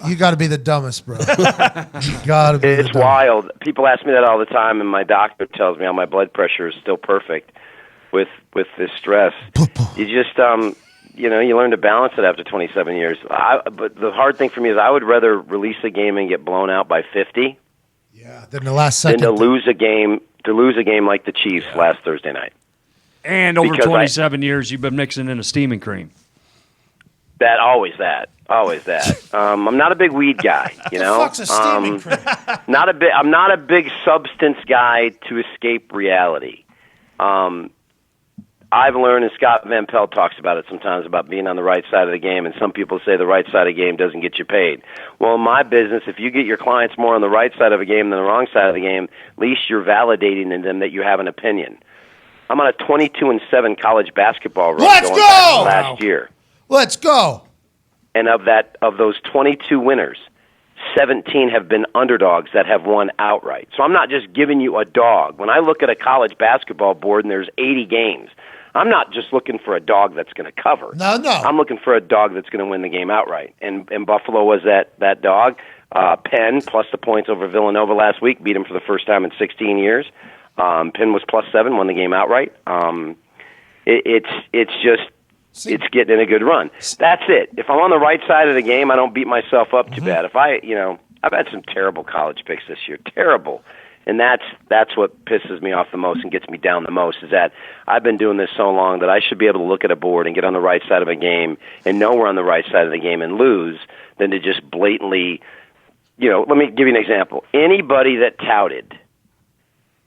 Speaker 1: You got to be the dumbest, bro. You got to be.
Speaker 11: It's wild. People ask me that all the time, and my doctor tells me how my blood pressure is still perfect with this stress. You just you learn to balance it after 27 years. But the hard thing for me is I would rather release a game and get blown out by 50
Speaker 1: Then the last second.
Speaker 11: than to lose a game like the Chiefs last Thursday night.
Speaker 5: And over
Speaker 11: Because
Speaker 5: 27 years, you've been mixing in a steaming cream.
Speaker 11: Always that. I'm not a big weed guy, you know.
Speaker 1: Fuck's a steaming cream?
Speaker 11: I'm not a big substance guy to escape reality. I've learned, and Scott Van Pelt talks about it sometimes, about being on the right side of the game, and some people say the right side of the game doesn't get you paid. Well, in my business, if you get your clients more on the right side of a game than the wrong side of the game, at least you're validating in them that you have an opinion. I'm on a 22-7 college basketball run
Speaker 1: Let's
Speaker 11: going
Speaker 1: go!
Speaker 11: back to last year.
Speaker 1: Let's go.
Speaker 11: And of those 22 winners, 17 have been underdogs that have won outright. So I'm not just giving you a dog. When I look at a college basketball board and there's 80 games, I'm not just looking for a dog that's going to cover.
Speaker 1: No.
Speaker 11: I'm looking for a dog that's going to win the game outright. And Buffalo was that dog. Penn, plus the points over Villanova last week, beat them for the first time in 16 years. Penn was +7, won the game outright. It's getting in a good run. That's it. If I'm on the right side of the game, I don't beat myself up too bad. If I've had some terrible college picks this year, terrible. And that's what pisses me off the most and gets me down the most, is that I've been doing this so long that I should be able to look at a board and get on the right side of a game and know we're on the right side of the game and lose than to just blatantly, let me give you an example. Anybody that touted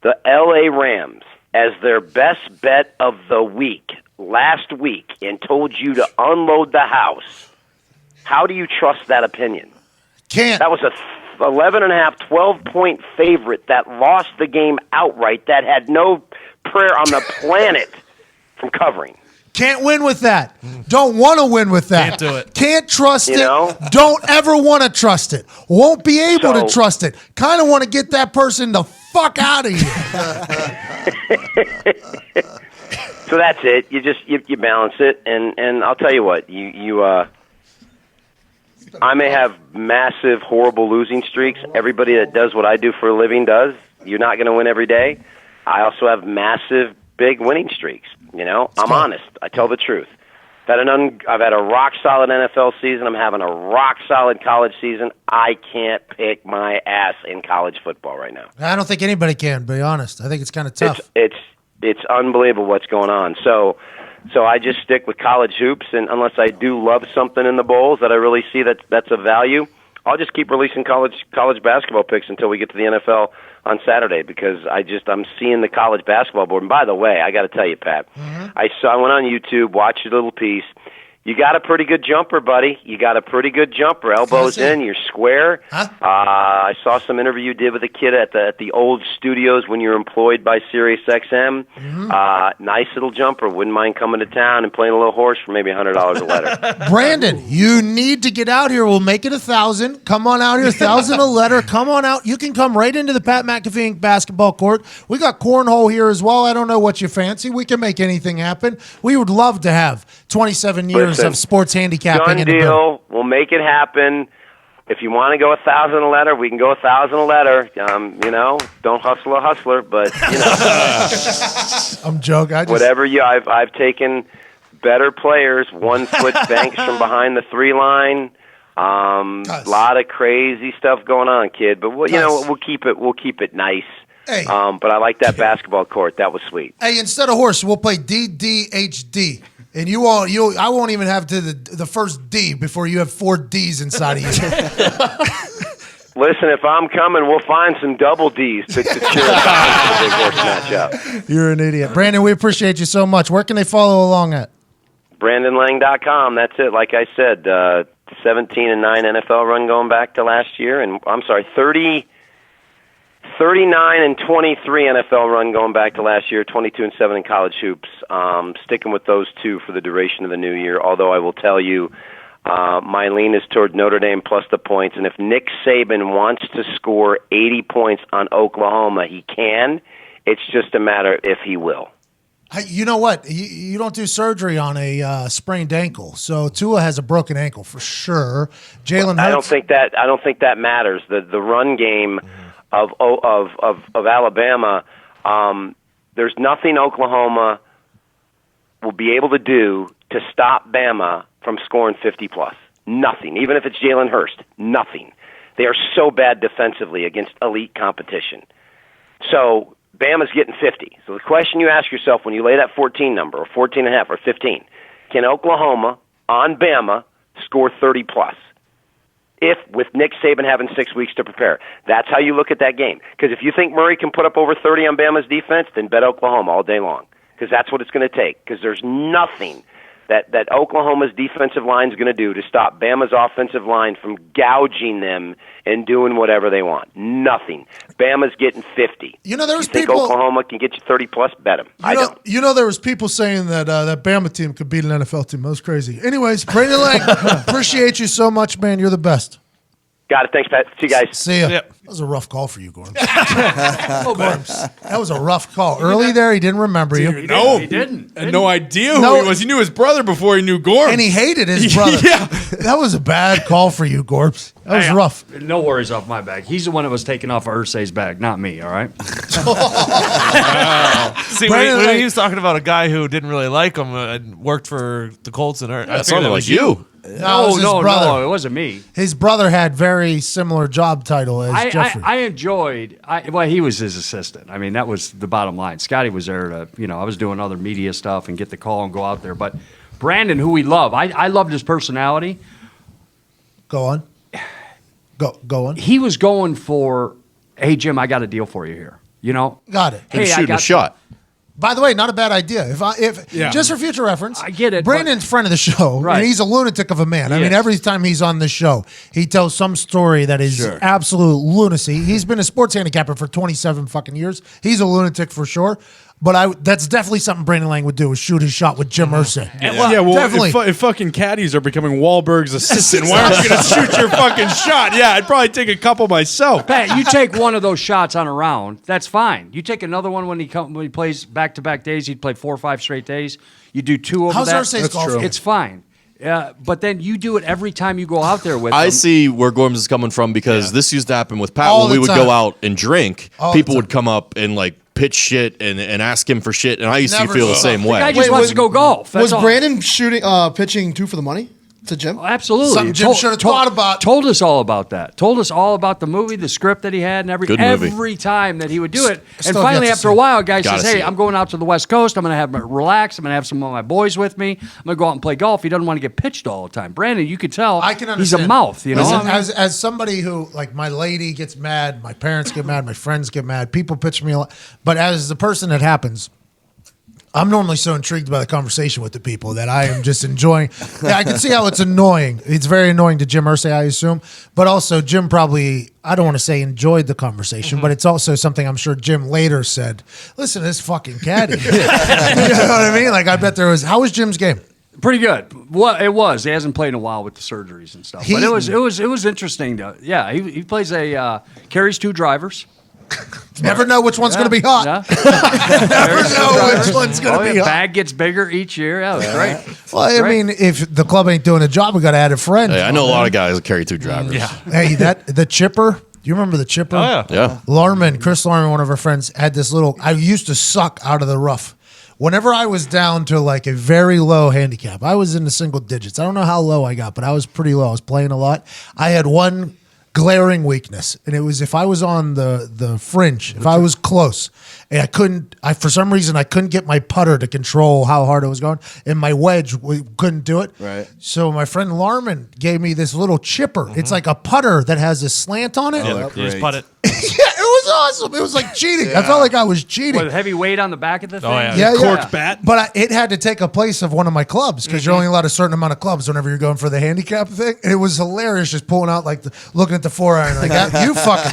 Speaker 11: the L.A. Rams as their best bet of the week last week and told you to unload the house, how do you trust that opinion?
Speaker 1: Can't.
Speaker 11: That was a 11.5, 12-point favorite that lost the game outright, that had no prayer on the planet from covering.
Speaker 1: Can't win with that. Don't want to win with that.
Speaker 4: Can't do it.
Speaker 1: Can't trust
Speaker 11: You
Speaker 1: it.
Speaker 11: know?
Speaker 1: Don't ever want to trust it. Won't be able to trust it. Kind of want to get that person the fuck out of here.
Speaker 11: So that's it. You balance it, and I'll tell you what, I may have massive, horrible losing streaks. Everybody that does what I do for a living does. You're not going to win every day. I also have massive, big winning streaks. I'm honest. I tell the truth. I've had a rock-solid NFL season. I'm having a rock-solid college season. I can't pick my ass in college football right now.
Speaker 1: I don't think anybody can, to be honest. I think it's kind of tough.
Speaker 11: It's unbelievable what's going on. So I just stick with college hoops, and unless I do love something in the bowls that I really see that's of value, I'll just keep releasing college basketball picks until we get to the NFL on Saturday, because I'm seeing the college basketball board. And by the way, I got to tell you, Pat, I went on YouTube, watched a little piece. You got a pretty good jumper, buddy. You got a pretty good jumper. Elbows in, you're square.
Speaker 1: Huh?
Speaker 11: I saw some interview you did with a kid at the old studios when you were employed by SiriusXM. Nice little jumper. Wouldn't mind coming to town and playing a little horse for maybe $100 a letter.
Speaker 1: Brandon, you need to get out here. We'll make it 1,000. Come on out here, 1,000 a letter. Come on out. You can come right into the Pat McAfee Inc. basketball court. We got cornhole here as well. I don't know what you fancy. We can make anything happen. We would love to have 27 years of sports handicapping.
Speaker 11: Done deal. We'll make it happen. If you want to go 1,000 a letter, we can go 1,000 a letter. Don't hustle a hustler, but
Speaker 1: I'm joking.
Speaker 11: Whatever I've taken better players, 1 foot banks from behind the 3 line. A lot of crazy stuff going on, kid. But we'll keep it nice.
Speaker 1: Hey.
Speaker 11: But I like that basketball court. That was sweet.
Speaker 1: Hey, instead of horse, we'll play DDHD. And I won't even have to the first D before you have 4 D's inside of you.
Speaker 11: Listen, if I'm coming, we'll find some double D's to cheer us on the big horse matchup.
Speaker 1: You're an idiot. Brandon, we appreciate you so much. Where can they follow along at?
Speaker 11: BrandonLang.com. That's it. Like I said, 17-9 NFL run going back to last year. And I'm sorry, 39-23 NFL run going back to last year, 22-7 in college hoops. Sticking with those 2 for the duration of the new year, although I will tell you my lean is toward Notre Dame plus the points. And if Nick Saban wants to score 80 points on Oklahoma, he can. It's just a matter if he will.
Speaker 1: You know what? You don't do surgery on a sprained ankle, so Tua has a broken ankle for sure. Jalen Hurts.
Speaker 11: I don't think that matters. The run game of Alabama, there's nothing Oklahoma will be able to do to stop Bama from scoring 50-plus. Nothing. Even if it's Jalen Hurts, nothing. They are so bad defensively against elite competition. So Bama's getting 50. So the question you ask yourself when you lay that 14 number, or 14.5, or 15, can Oklahoma on Bama score 30-plus? If with Nick Saban having 6 weeks to prepare. That's how you look at that game. Because if you think Murray can put up over 30 on Bama's defense, then bet Oklahoma all day long. Because that's what it's going to take. Because there's nothing that Oklahoma's defensive line is going to do to stop Bama's offensive line from gouging them and doing whatever they want. Nothing. Bama's getting 50.
Speaker 1: There was
Speaker 11: think
Speaker 1: people.
Speaker 11: Oklahoma can get you 30-plus? Bet them. I don't.
Speaker 1: There was people saying that that Bama team could beat an NFL team. That was crazy. Anyways, Brandon Lang, appreciate you so much, man. You're the best.
Speaker 11: Got it. Thanks, Pat. See you guys.
Speaker 1: See ya. Yep. That was a rough call for you, Gorman. That was a rough call. Early there, he didn't remember you.
Speaker 12: No,
Speaker 5: he didn't.
Speaker 12: Had no idea who he was. He knew his brother before he knew Gorm.
Speaker 1: And he hated his brother.
Speaker 12: Yeah.
Speaker 1: That was a bad call for you, Gorbs. That was rough.
Speaker 5: No worries off my back. He's the one that was taken off of Irsay's back, not me, all right?
Speaker 4: See, when he was talking about a guy who didn't really like him and worked for the Colts, and
Speaker 3: that sounded like you.
Speaker 5: No, it wasn't me.
Speaker 1: His brother had very similar job title as Jeffrey.
Speaker 5: I enjoyed. He was his assistant. I mean, that was the bottom line. Scotty was there to, I was doing other media stuff and get the call and go out there. But Brandon, who we love, I loved his personality.
Speaker 1: Go on. Go on.
Speaker 5: He was going for, hey Jim, I got a deal for you here.
Speaker 1: Got it.
Speaker 5: Hey,
Speaker 3: shooting a shot.
Speaker 1: By the way, not a bad idea. If just for future reference,
Speaker 5: I get it.
Speaker 1: Brandon's friend of the show,
Speaker 5: Right.
Speaker 1: and he's a lunatic of a man.
Speaker 5: He
Speaker 1: I mean,
Speaker 5: is.
Speaker 1: every time he's on the show, he tells some story that is absolute lunacy. He's been a sports handicapper for 27 fucking years. He's a lunatic for sure. But that's definitely something Brandon Lang would do, is shoot his shot with Jim Irsay.
Speaker 12: Definitely. If fucking caddies are becoming Wahlberg's assistant, why aren't you going to shoot your fucking shot? Yeah, I'd probably take a couple myself.
Speaker 5: Pat, you take one of those shots on a round, that's fine. You take another one when he plays back-to-back days. He'd play 4 or 5 straight days. You do 2 of that.
Speaker 1: How's Irsay's golf?
Speaker 5: It's fine. But then you do it every time you go out there with
Speaker 3: I
Speaker 5: them.
Speaker 3: see where Gorms is coming from, because this used to happen with Pat
Speaker 1: All
Speaker 3: when we
Speaker 1: the
Speaker 3: would
Speaker 1: time.
Speaker 3: go out and drink.
Speaker 1: All
Speaker 3: People
Speaker 1: the
Speaker 3: would come up and pitch shit and ask him for shit, and I used to
Speaker 1: Never
Speaker 3: feel the
Speaker 1: saw.
Speaker 3: same
Speaker 5: The guy
Speaker 3: way.
Speaker 5: just wants to go golf. That's
Speaker 10: Was
Speaker 5: all.
Speaker 10: Brandon pitching 2 for the money to Jim?
Speaker 5: Absolutely.
Speaker 1: Something Jim should have thought about.
Speaker 5: Told us all about that. Told us all about the movie, the script that he had, and
Speaker 3: Good movie.
Speaker 5: every time that he would do it. And
Speaker 1: Still
Speaker 5: finally,
Speaker 1: got to
Speaker 5: after
Speaker 1: see
Speaker 5: a while, a guy
Speaker 3: Gotta
Speaker 5: says,
Speaker 3: see
Speaker 5: hey,
Speaker 3: it.
Speaker 5: I'm going out to the West Coast. I'm going to have relax. I'm going to have some of my boys with me. I'm going to go out and play golf. He doesn't want to get pitched all the time. Brandon, you could tell
Speaker 1: I can
Speaker 5: he's
Speaker 1: understand.
Speaker 5: a mouth.
Speaker 1: Listen, as somebody who, my lady gets mad, my parents get mad, my friends get mad, people pitch me a lot. But as the person that happens, I'm normally so intrigued by the conversation with the people that I am just enjoying. Yeah, I can see how it's annoying. It's very annoying to Jim Irsay, I assume. But also, Jim probably, I don't want to say enjoyed the conversation, but it's also something I'm sure Jim later said, listen to this fucking caddy. You know what I mean? Like, I bet there was, how was Jim's game?
Speaker 5: Pretty good. Well, it was. He hasn't played in a while with the surgeries and stuff. But it was interesting. He plays carries 2 drivers.
Speaker 1: Never know which one's going to be hot.
Speaker 5: Yeah.
Speaker 1: Never know which one's going to be hot.
Speaker 5: Bag gets bigger each year. Yeah, it was great.
Speaker 1: Well, I mean, if the club ain't doing a job, we got to add a friend.
Speaker 3: Hey, I know a lot of guys that carry 2 drivers.
Speaker 4: Yeah.
Speaker 1: Hey, the chipper. Do you remember the chipper?
Speaker 4: Oh, yeah.
Speaker 3: Yeah.
Speaker 1: Chris Larman, one of our friends, had this little. I used to suck out of the rough. Whenever I was down to like a very low handicap, I was in the single digits. I don't know how low I got, but I was pretty low. I was playing a lot. I had one glaring weakness, and it was if I was on the fringe, if I was close, and for some reason I couldn't get my putter to control how hard it was going, and my wedge couldn't do it.
Speaker 8: Right.
Speaker 1: So my friend Larman gave me this little chipper. It's like a putter that has a slant on it.
Speaker 4: Yeah, you just putt it.
Speaker 1: Yeah, it was awesome. It was like cheating. I felt like I was cheating.
Speaker 5: With heavy weight on the back of the thing.
Speaker 4: Oh, yeah.
Speaker 1: Yeah,
Speaker 12: Corked bat.
Speaker 1: But it had to take a place of one of my clubs because you're only allowed a certain amount of clubs whenever you're going for the handicap thing. And it was hilarious just pulling out, like, looking at the 4-iron. Like, you fucking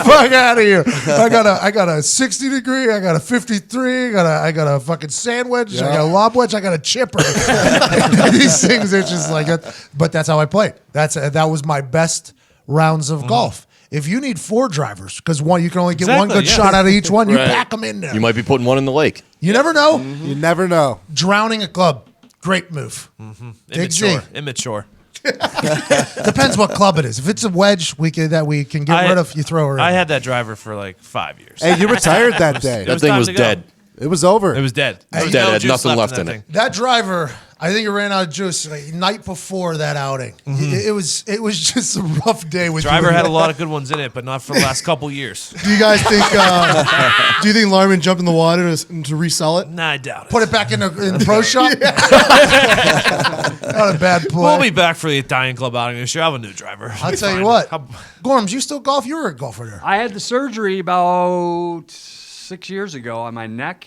Speaker 1: fuck out of here. I got a 60 degree. I got a 53. I got a fucking sand wedge. I got a lob wedge. I got a chipper. These things are just like that. But that's how I played. That was my best rounds of golf. If you need 4 drivers, because you can only get one good shot out of each one, you pack them in there.
Speaker 3: You might be putting one in the lake.
Speaker 1: You never know.
Speaker 2: You never know.
Speaker 1: Drowning a club, great move.
Speaker 4: Immature.
Speaker 1: Depends what club it is. If it's a wedge, we can get rid of. You throw her in.
Speaker 4: I had that driver for like 5 years.
Speaker 2: Hey, you retired that day.
Speaker 3: That thing was dead.
Speaker 2: It was over.
Speaker 4: It was dead.
Speaker 3: It was dead. It had nothing left in it.
Speaker 1: That driver, I think it ran out of juice like, night before that outing. It was just a rough day. With
Speaker 4: Driver had a lot of good ones in it, but not for the last couple years.
Speaker 10: Do you guys think? Do you think Larman jumped in the water to resell it?
Speaker 4: Nah, I doubt it.
Speaker 1: Put it back in the pro shop. Not a bad play.
Speaker 4: We'll be back for the Italian club outing this year. I have a new driver.
Speaker 1: I'll tell you what, Gorms, you still golf? You were a golfer there.
Speaker 5: I had the surgery about 6 years ago on my neck.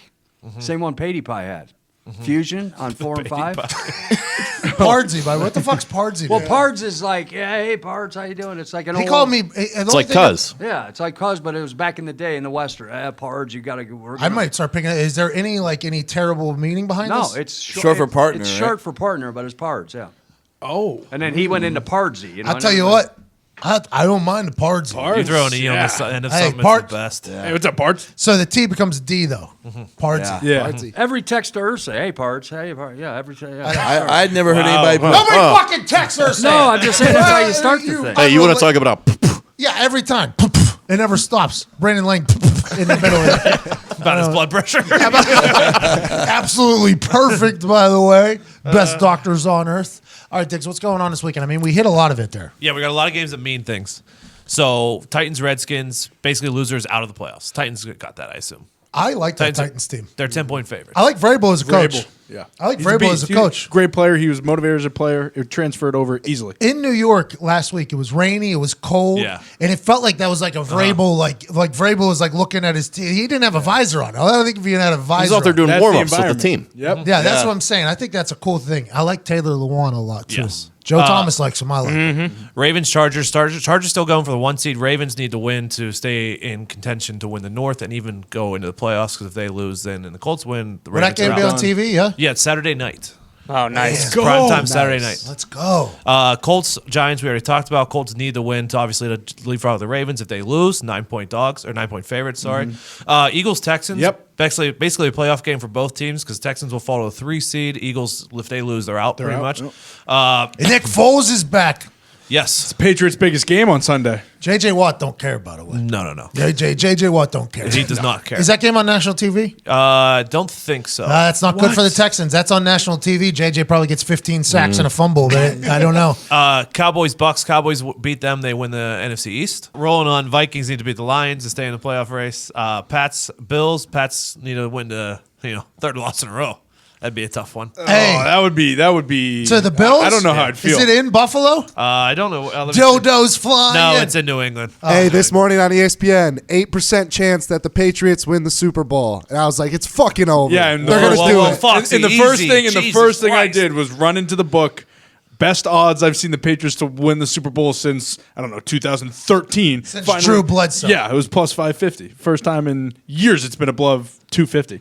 Speaker 5: Same one Patey Pie had. Fusion on 4 and 5.
Speaker 1: Pardsy, by what the fuck's Pardsy?
Speaker 5: Well, Pards is like, hey, Pards, how you doing? It's like an
Speaker 1: He
Speaker 5: old,
Speaker 1: called me.
Speaker 3: It's like Cuz.
Speaker 5: Yeah, it's like Cuz, but it was back in the day in the Western. Pards, you got to work.
Speaker 1: I might start picking it. Is there any terrible meaning behind this?
Speaker 5: No, it's
Speaker 8: Short for partner,
Speaker 5: It's
Speaker 8: right?
Speaker 5: short for partner, but it's Pards, yeah.
Speaker 12: Oh.
Speaker 5: And then he went into Pardsy. You know,
Speaker 1: I'll tell you what. I don't mind the Pardsy.
Speaker 4: You throw an E on the end of something, it's the best.
Speaker 12: Hey, what's up, Pards?
Speaker 1: So the T becomes D though. Pardsy.
Speaker 12: Yeah.
Speaker 1: Pardsy.
Speaker 5: Every text to Ursay, hey, Pards, hey, Pards. Yeah, every yeah.
Speaker 8: I'd never heard anybody.
Speaker 1: Nobody fucking texts her.
Speaker 5: No, I'm just saying that's how you start the thing.
Speaker 3: Hey, you want to talk about?
Speaker 1: Yeah, every time. It never stops. Brandon Lang in the middle of it.
Speaker 4: About his blood pressure.
Speaker 1: Absolutely perfect, by the way. Best doctors on earth. All right, Diggs, what's going on this weekend? I mean, we hit a lot of it there.
Speaker 4: Yeah, we got a lot of games that mean things. So Titans, Redskins, basically losers out of the playoffs. Titans got that, I assume.
Speaker 1: I like the Titans team.
Speaker 4: They're 10-point favorites.
Speaker 1: I like Vrabel as a coach.
Speaker 12: Vrabel, yeah.
Speaker 1: I like
Speaker 12: He's a
Speaker 1: Vrabel
Speaker 12: beast.
Speaker 1: as a
Speaker 12: He's
Speaker 1: coach.
Speaker 12: Great player. He was motivated as a player. It transferred over easily.
Speaker 1: In New York last week, it was rainy, it was cold, and it felt like that was like a Vrabel, like Vrabel was like looking at his team. He didn't have a visor on. I don't think if he had a visor,
Speaker 3: He's out there doing warm-ups with the team.
Speaker 12: Yep.
Speaker 1: Yeah, that's what I'm saying. I think that's a cool thing. I like Taylor Lewan a lot too.
Speaker 4: Yes.
Speaker 1: Joe Thomas likes him. I like him.
Speaker 4: Ravens, Chargers. Chargers still going for the 1 seed. Ravens need to win to stay in contention to win the North and even go into the playoffs because if they lose, then and the Colts win, the
Speaker 1: Will that
Speaker 4: Ravens
Speaker 1: game be on TV? Yeah.
Speaker 4: Yeah, it's Saturday night.
Speaker 9: Oh, nice.
Speaker 4: It's prime time Saturday night.
Speaker 1: Let's go.
Speaker 4: Colts, Giants, we already talked about. Colts need to win to obviously to leapfrog the Ravens. If they lose, 9-point dogs, or 9-point favorites, sorry. Eagles, Texans.
Speaker 12: Yep.
Speaker 4: Basically a playoff game for both teams because Texans will follow a 3 seed. Eagles, if they lose, they're out pretty much.
Speaker 1: Nick Foles is back.
Speaker 4: Yes.
Speaker 12: Patriots' biggest game on Sunday.
Speaker 1: J.J. Watt don't care, by the way.
Speaker 4: No.
Speaker 1: J.J. Watt don't care.
Speaker 4: He does not care.
Speaker 1: Is that game on national TV?
Speaker 4: Don't think so.
Speaker 1: That's not good for the Texans. That's on national TV. J.J. probably gets 15 sacks and a fumble, but I don't know.
Speaker 4: Cowboys, Bucks. Cowboys beat them. They win the NFC East. Rolling on. Vikings need to beat the Lions to stay in the playoff race. Pats, Bills. Pats need to win the third loss in a row. That'd be a tough one.
Speaker 1: Hey.
Speaker 12: that would be.
Speaker 1: To the Bills?
Speaker 12: I don't know how I'd feel.
Speaker 1: Is it in Buffalo?
Speaker 4: I don't know. Let me see.
Speaker 1: Dildos flying.
Speaker 4: No, it's in New England.
Speaker 2: Hey, this morning on ESPN, 8% chance that the Patriots win the Super Bowl. And I was like, it's fucking over.
Speaker 12: Yeah, and
Speaker 2: they're going to do it.
Speaker 4: Foxy,
Speaker 12: and the first
Speaker 4: easy.
Speaker 12: thing,
Speaker 4: Jesus
Speaker 12: I
Speaker 4: Christ.
Speaker 12: did was run into the book. Best odds I've seen the Patriots to win the Super Bowl since, I don't know, 2013.
Speaker 1: Since Drew Bledsoe.
Speaker 12: Yeah, it was plus 550. First time in years it's been above 250.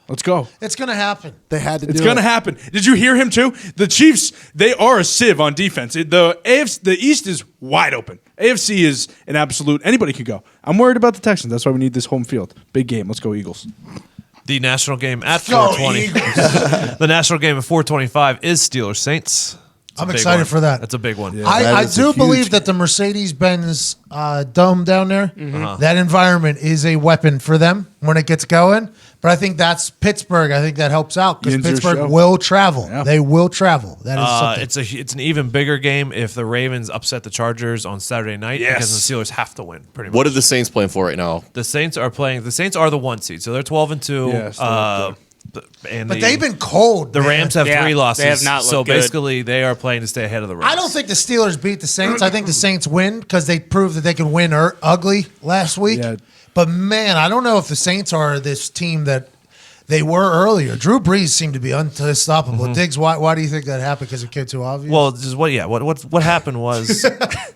Speaker 12: Let's go.
Speaker 1: It's going to happen.
Speaker 2: They had to do it.
Speaker 12: It's going to happen. Did you hear him too? The Chiefs, they are a sieve on defense. The East is wide open. AFC is an absolute, anybody can go. I'm worried about the Texans. That's why we need this home field. Big game. Let's go Eagles.
Speaker 4: The national game at
Speaker 1: Go
Speaker 4: 420. The national game at 425 is Steelers Saints.
Speaker 1: I'm excited for that.
Speaker 4: That's a big one.
Speaker 1: I do believe that the Mercedes-Benz dome down there, that environment is a weapon for them when it gets going. But I think that's Pittsburgh. I think that helps out because
Speaker 12: Yinzer
Speaker 1: Pittsburgh
Speaker 12: show.
Speaker 1: will travel.
Speaker 12: Yeah.
Speaker 1: They will travel. That is something.
Speaker 4: It's an even bigger game if the Ravens upset the Chargers on Saturday night because the Steelers have to win. Pretty much.
Speaker 3: What are the Saints playing for right now?
Speaker 4: The Saints are playing. The Saints are the 1 seed, so they're 12-2.
Speaker 12: Yeah, still up
Speaker 1: But they've been cold.
Speaker 4: The
Speaker 1: man.
Speaker 4: Rams have 3 losses.
Speaker 9: they have not
Speaker 4: so
Speaker 9: looked good.
Speaker 4: basically, they are playing to stay ahead of the Rams.
Speaker 1: I don't think the Steelers beat the Saints. I think the Saints win because they proved that they can win ugly last week.
Speaker 12: Yeah.
Speaker 1: But man, I don't know if the Saints are this team that they were earlier. Drew Brees seemed to be unstoppable. Diggs, why do you think that happened? Because it became too obvious?
Speaker 4: Well, just what happened was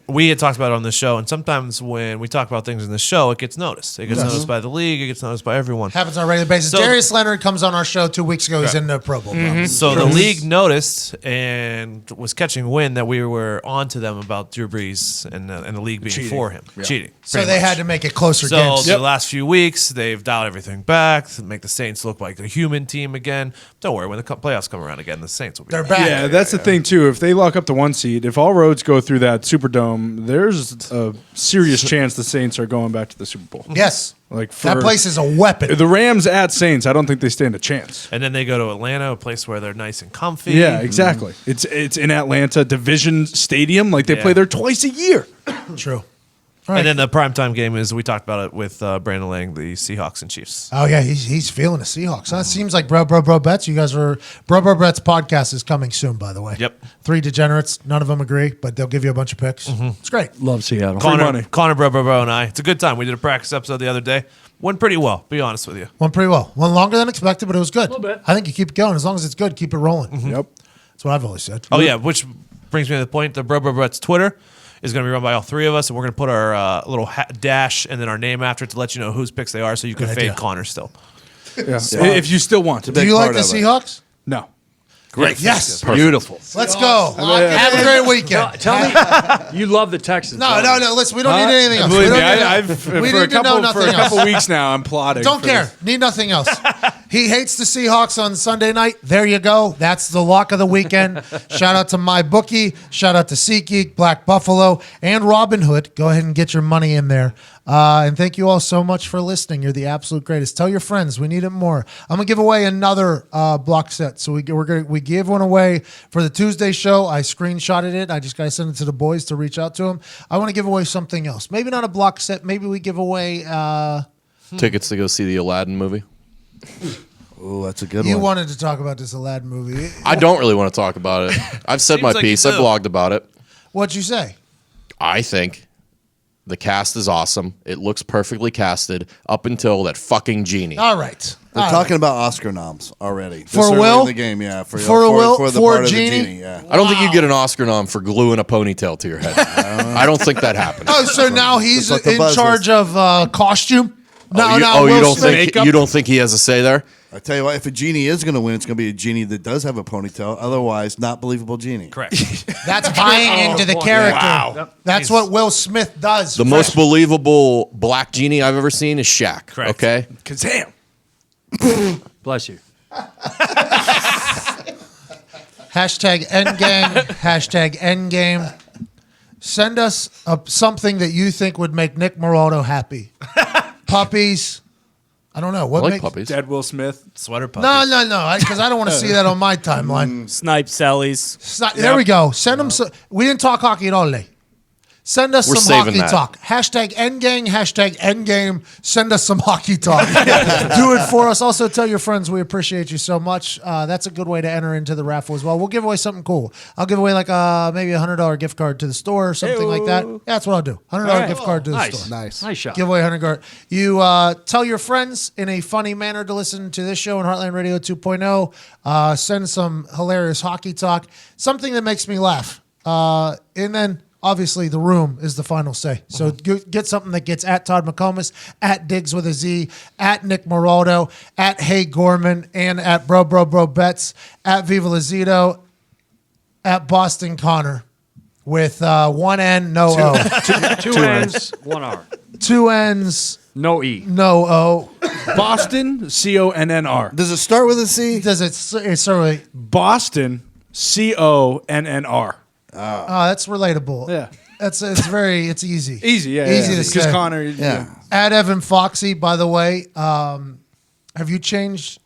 Speaker 4: we had talked about it on the show, and sometimes when we talk about things in the show, it gets noticed. It gets noticed by the league. It gets noticed by everyone.
Speaker 1: happens on a regular basis.
Speaker 4: So-
Speaker 1: Darius Leonard comes on our show 2 weeks ago. He's in the Pro Bowl.
Speaker 4: So the league noticed and was catching wind that we were on to them about Drew Brees and the league being for him. Cheating.
Speaker 1: So
Speaker 4: pretty
Speaker 1: they
Speaker 4: much.
Speaker 1: had to make it closer
Speaker 4: So
Speaker 1: games.
Speaker 4: the last few weeks, they've dialed everything back to make the Saints look like a human team again. Don't worry, when the playoffs come around again, the Saints will be
Speaker 1: They're
Speaker 4: back.
Speaker 1: back.
Speaker 12: Yeah, that's the thing too. If they lock up the 1 seed, if all roads go through that Superdome, there's a serious chance the Saints are going back to the Super Bowl.
Speaker 1: Yes.
Speaker 12: Like
Speaker 1: That place is a weapon.
Speaker 12: The Rams at Saints, I don't think they stand a chance.
Speaker 4: And then they go to Atlanta, a place where they're nice and comfy.
Speaker 12: Yeah, exactly. It's in Atlanta, Division Stadium. Like they play there twice a year.
Speaker 1: True.
Speaker 4: And then the primetime game is, we talked about it with Brandon Lang, the Seahawks and Chiefs.
Speaker 1: Oh, yeah, he's feeling the Seahawks. Huh? It seems like Bro Bets. You guys were Bro Bets podcast is coming soon, by the way.
Speaker 4: Yep.
Speaker 1: 3 degenerates. None of them agree, but they'll give you a bunch of picks. It's great.
Speaker 5: Love Seattle.
Speaker 4: Connor, Bro, and I. It's a good time. We did a practice episode the other day. Went pretty well, be honest with you.
Speaker 1: Went pretty well. Went longer than expected, but it was good. A
Speaker 5: little bit.
Speaker 1: I think you keep it going. As long as it's good, keep it rolling.
Speaker 12: Yep.
Speaker 1: That's what I've always said.
Speaker 4: Oh, yeah, which brings me to the point. The Bro Bets Twitter is going to be run by all 3 of us, and we're going to put our little dash and then our name after it to let you know whose picks they are, so you can
Speaker 1: idea.
Speaker 4: fade Connor still.
Speaker 12: Yeah. If you still want to.
Speaker 1: Do you like the Seahawks?
Speaker 12: No.
Speaker 1: Great. Yes.
Speaker 3: Beautiful.
Speaker 1: Let's go. Have a great weekend.
Speaker 5: Tell me, you love the Texans.
Speaker 1: No. Listen, we don't need anything else.
Speaker 12: Believe
Speaker 1: We
Speaker 12: me,
Speaker 1: don't need-
Speaker 12: I've
Speaker 1: we
Speaker 12: for a
Speaker 1: need to know
Speaker 12: couple for
Speaker 1: nothing
Speaker 12: a couple
Speaker 1: else.
Speaker 12: weeks now. I'm plotting.
Speaker 1: Don't
Speaker 12: for
Speaker 1: care.
Speaker 12: this.
Speaker 1: Need nothing else. He hates the Seahawks on Sunday night. There you go. That's the lock of the weekend. Shout out to MyBookie. Shout out to SeatGeek, Black Buffalo, and Robinhood. Go ahead and get your money in there. And thank you all so much for listening. You're the absolute greatest. Tell your friends. We need it more. I'm gonna give away another block set. So we give one away for the Tuesday show. I screenshotted it. I just gotta send it to the boys to reach out to them. I want to give away something else. Maybe not a block set. Maybe we give away.
Speaker 3: Tickets to go see the Aladdin movie.
Speaker 8: Oh, that's a good
Speaker 1: You
Speaker 8: one.
Speaker 1: wanted to talk about this Aladdin movie.
Speaker 3: I don't really want to talk about it. I've said my
Speaker 4: Seems like
Speaker 3: piece.
Speaker 4: you
Speaker 3: I
Speaker 4: do.
Speaker 3: blogged about it.
Speaker 1: What'd you say?
Speaker 3: I think the cast is awesome. It looks perfectly casted up until that fucking genie.
Speaker 1: All right.
Speaker 8: They're talking about Oscar noms already. This
Speaker 1: For
Speaker 8: early
Speaker 1: Will?
Speaker 8: in the game, yeah. For
Speaker 1: Will?
Speaker 8: for the
Speaker 1: For
Speaker 8: part of the
Speaker 1: Genie?
Speaker 8: genie, yeah.
Speaker 3: I don't think you get an Oscar nom for gluing a ponytail to your head. I don't think that happened.
Speaker 1: Oh, so now he's
Speaker 8: That's what the
Speaker 1: in
Speaker 8: buzz
Speaker 1: charge of costume? No,
Speaker 3: you
Speaker 1: Will
Speaker 3: don't
Speaker 1: Smith.
Speaker 3: think you don't think he has a say there?
Speaker 8: I tell you what, if a genie is going to win, it's going to be a genie that does have a ponytail. Otherwise, not believable genie.
Speaker 4: Correct.
Speaker 1: That's buying into the character.
Speaker 4: Wow.
Speaker 1: That's what Will Smith does.
Speaker 3: The most believable black genie I've ever seen is Shaq.
Speaker 4: Correct.
Speaker 3: Okay.
Speaker 12: Kazam.
Speaker 5: Bless you.
Speaker 1: Hashtag endgame. Hashtag endgame. Send us something that you think would make Nick Moraldo happy. Puppies. I don't know.
Speaker 3: I
Speaker 1: What
Speaker 3: like
Speaker 1: makes
Speaker 3: puppies.
Speaker 12: Dead Will Smith.
Speaker 4: Sweater puppy.
Speaker 1: No, because I don't want to see that on my timeline.
Speaker 9: Snipe Sally's.
Speaker 1: There we go. Send them. We didn't talk hockey at all today. Send us
Speaker 3: We're
Speaker 1: some
Speaker 3: saving
Speaker 1: hockey
Speaker 3: that.
Speaker 1: talk. Hashtag Endgang, hashtag Endgame. Send us some hockey talk. Do it for us. Also, tell your friends we appreciate you so much. That's a good way to enter into the raffle as well. We'll give away something cool. I'll give away like maybe a $100 gift card to the store or something like that. Yeah, that's what I'll do. $100 gift card to the store.
Speaker 2: Nice.
Speaker 5: Nice shot.
Speaker 1: Give away 100 guard. You tell your friends in a funny manner to listen to this show on Heartland Radio 2.0. Send some hilarious hockey talk, something that makes me laugh. And then, obviously, the room is the final say. So get something that gets at Todd McComas, at Diggs with a Z, at Nick Moraldo, at Hey Gorman, and at Bro Bets, at Viva Lazito, at Boston Connor with one N, no O.
Speaker 5: Two N's, one R.
Speaker 1: Two N's,
Speaker 5: no E.
Speaker 1: no O.
Speaker 12: Boston, Connr.
Speaker 8: Does it start with a C?
Speaker 1: Does it start with
Speaker 12: Boston, Connr.
Speaker 1: Oh, that's relatable.
Speaker 12: Yeah.
Speaker 1: It's easy.
Speaker 12: Easy, yeah.
Speaker 1: Easy to
Speaker 12: Because
Speaker 1: say.
Speaker 12: Connor.
Speaker 8: Yeah.
Speaker 1: At Evan Foxy, by the way, have you changed?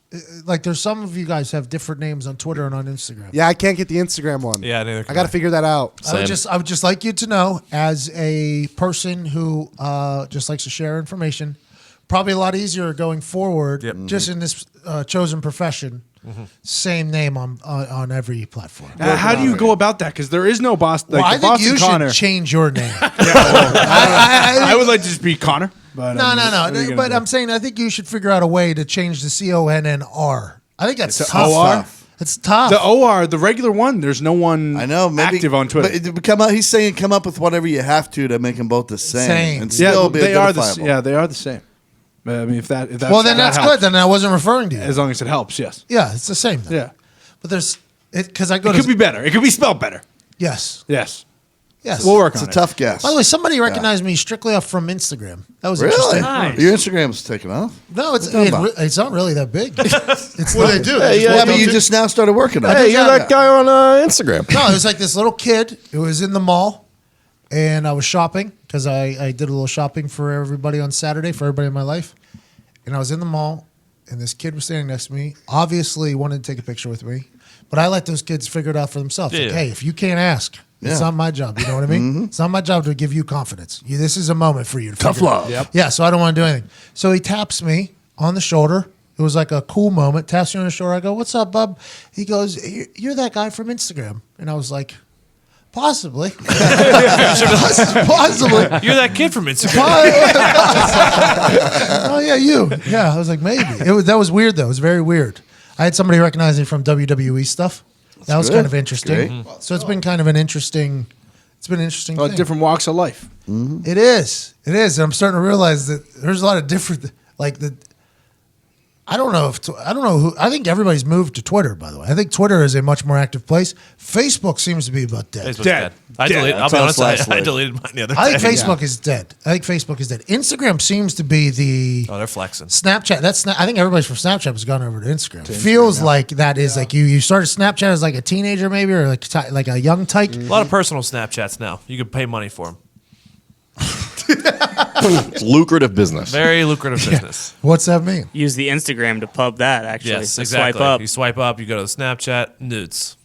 Speaker 1: Like, there's some of you guys have different names on Twitter and on Instagram.
Speaker 2: Yeah, I can't get the Instagram one.
Speaker 4: Yeah, neither can
Speaker 2: I got to figure that out.
Speaker 1: I would just like you to know, as a person who just likes to share information, probably a lot easier going forward, just in this chosen profession. Same name on every platform.
Speaker 12: How do you go about that? Because there is no Boston.
Speaker 1: Well,
Speaker 12: Like
Speaker 1: I
Speaker 12: the
Speaker 1: think
Speaker 12: Boston
Speaker 1: you
Speaker 12: Connor.
Speaker 1: should change your name.
Speaker 12: I would like to just be Connor. But
Speaker 1: No. But I'm saying I think you should figure out a way to change the CONNR. I think that's
Speaker 12: It's
Speaker 1: tough.
Speaker 12: OR?
Speaker 1: It's tough.
Speaker 12: The OR, the regular one, there's no one
Speaker 8: I know. Maybe,
Speaker 12: active on Twitter.
Speaker 8: But he's saying come up with whatever you have to make them both the same. And still be
Speaker 12: they are the
Speaker 8: identifiable.
Speaker 12: they are the same. I mean, if that's
Speaker 1: well, then that's
Speaker 12: helps.
Speaker 1: good. Then I wasn't referring to you.
Speaker 12: As long as it helps, yes.
Speaker 1: Yeah, it's the same. Then.
Speaker 12: Yeah.
Speaker 1: But there's because I go
Speaker 12: It
Speaker 1: to
Speaker 12: could be better. It could be spelled better.
Speaker 1: yes.
Speaker 12: Yes.
Speaker 1: Yes.
Speaker 12: We'll work on
Speaker 8: It's a
Speaker 12: it.
Speaker 8: tough guess.
Speaker 1: By the way, somebody recognized me strictly off from Instagram. That was
Speaker 8: Really?
Speaker 1: interesting.
Speaker 5: Nice.
Speaker 8: Your Instagram's taking off.
Speaker 1: No, it's
Speaker 8: What are you talking
Speaker 1: it's not really that big. It's
Speaker 10: What do
Speaker 1: not.
Speaker 10: they do?
Speaker 3: Hey,
Speaker 10: They just
Speaker 3: yeah,
Speaker 10: walk
Speaker 8: but
Speaker 10: up
Speaker 8: you
Speaker 10: to-
Speaker 8: just now started working on it.
Speaker 3: Hey, you're that guy on Instagram.
Speaker 1: No, it was like this little kid. It was in the mall, and I was shopping because I did a little shopping for everybody on Saturday for everybody in my life. And I was in the mall, and this kid was standing next to me. Obviously, wanted to take a picture with me, but I let those kids figure it out for themselves. Like,
Speaker 4: Yeah.
Speaker 1: hey, if you can't ask, it's
Speaker 8: Yeah.
Speaker 1: not my job. You know what I mean? It's not my job to give you confidence. This is a moment for you to tough love. Yeah, so I don't want to do anything. So he taps me on the shoulder. It was like a cool moment. Taps me on the shoulder. I go, "What's up, bub?" He goes, "You're that guy from Instagram." And I was like, "Possibly." Possibly.
Speaker 4: You're that kid from Instagram.
Speaker 1: Oh yeah, you. Yeah, I was like, maybe. That was weird though. It was very weird. I had somebody recognize me from WWE stuff. That was
Speaker 8: good.
Speaker 1: kind of interesting.
Speaker 8: That's
Speaker 1: So it's been kind of an interesting. It's been an interesting.
Speaker 12: Oh,
Speaker 1: thing.
Speaker 12: different walks of life.
Speaker 1: It is. It is. And I'm starting to realize that there's a lot of different. Like the. I don't know who. I think everybody's moved to Twitter. By the way, I think Twitter is a much more active place. Facebook seems to be about dead.
Speaker 4: Facebook's
Speaker 12: Dead.
Speaker 4: dead. I'll be honest. I deleted mine the other day.
Speaker 1: I think Facebook is dead. Instagram seems to be the.
Speaker 4: Oh, they're flexing.
Speaker 1: Snapchat. I think everybody from Snapchat has gone over to Instagram. Feels like that is like you started Snapchat as like a teenager maybe or like a young tyke.
Speaker 4: A lot of personal Snapchats now. You can pay money for them.
Speaker 3: It's lucrative business.
Speaker 4: Very lucrative business.
Speaker 1: What's that mean?
Speaker 9: Use the Instagram to pub that, actually.
Speaker 4: Yes,
Speaker 9: So
Speaker 4: exactly.
Speaker 9: Swipe up.
Speaker 4: You swipe up, you go to the Snapchat, nudes.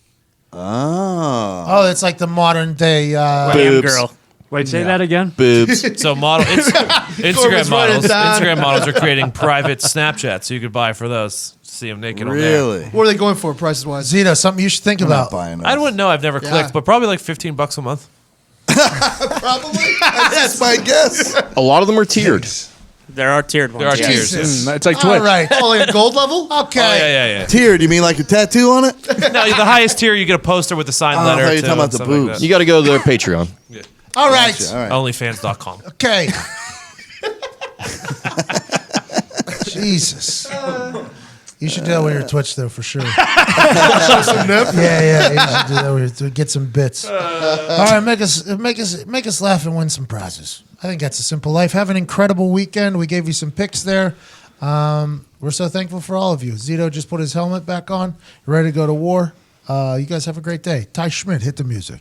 Speaker 8: Oh.
Speaker 1: Oh, it's like the modern day.
Speaker 9: Damn
Speaker 3: Boobs.
Speaker 9: girl.
Speaker 5: Wait, say that again.
Speaker 3: Boobs.
Speaker 4: So Instagram
Speaker 10: Corbin's writing
Speaker 4: models.
Speaker 10: it down.
Speaker 4: Instagram models are creating private Snapchats, so you could buy for those. See them naked on there.
Speaker 8: Really?
Speaker 10: What are they going for, prices wise?
Speaker 1: Zito, something you should think
Speaker 8: I'm not
Speaker 1: about.
Speaker 8: buying
Speaker 4: I
Speaker 8: those.
Speaker 4: wouldn't know. I've never clicked, but probably like $15 a month.
Speaker 8: Probably. That's my guess.
Speaker 3: A lot of them are tiered.
Speaker 9: There are tiered ones.
Speaker 4: There are
Speaker 9: yeah.
Speaker 4: tiers.
Speaker 1: Jesus.
Speaker 12: It's like Twitch.
Speaker 1: All right.
Speaker 10: Oh, like a gold level?
Speaker 1: Okay.
Speaker 4: Oh, yeah.
Speaker 8: Tiered, you mean like a tattoo on it?
Speaker 4: No, the highest tier, you get a poster with a signed
Speaker 8: Oh, I
Speaker 4: letter.
Speaker 8: thought you were
Speaker 4: to
Speaker 8: talking
Speaker 4: it,
Speaker 8: about the
Speaker 4: something like
Speaker 8: boobs.
Speaker 4: that.
Speaker 3: You got to go to their Patreon.
Speaker 1: All right.
Speaker 8: Gotcha. All right.
Speaker 4: Onlyfans.com.
Speaker 1: Okay. Jesus. You should do that with your Twitch though, for sure. Yeah, you should do that with your, to get some bits. All right, make us laugh and win some prizes. I think that's a simple life. Have an incredible weekend. We gave you some picks there. We're so thankful for all of you. Zito just put his helmet back on. Ready to go to war. You guys have a great day. Ty Schmidt, hit the music.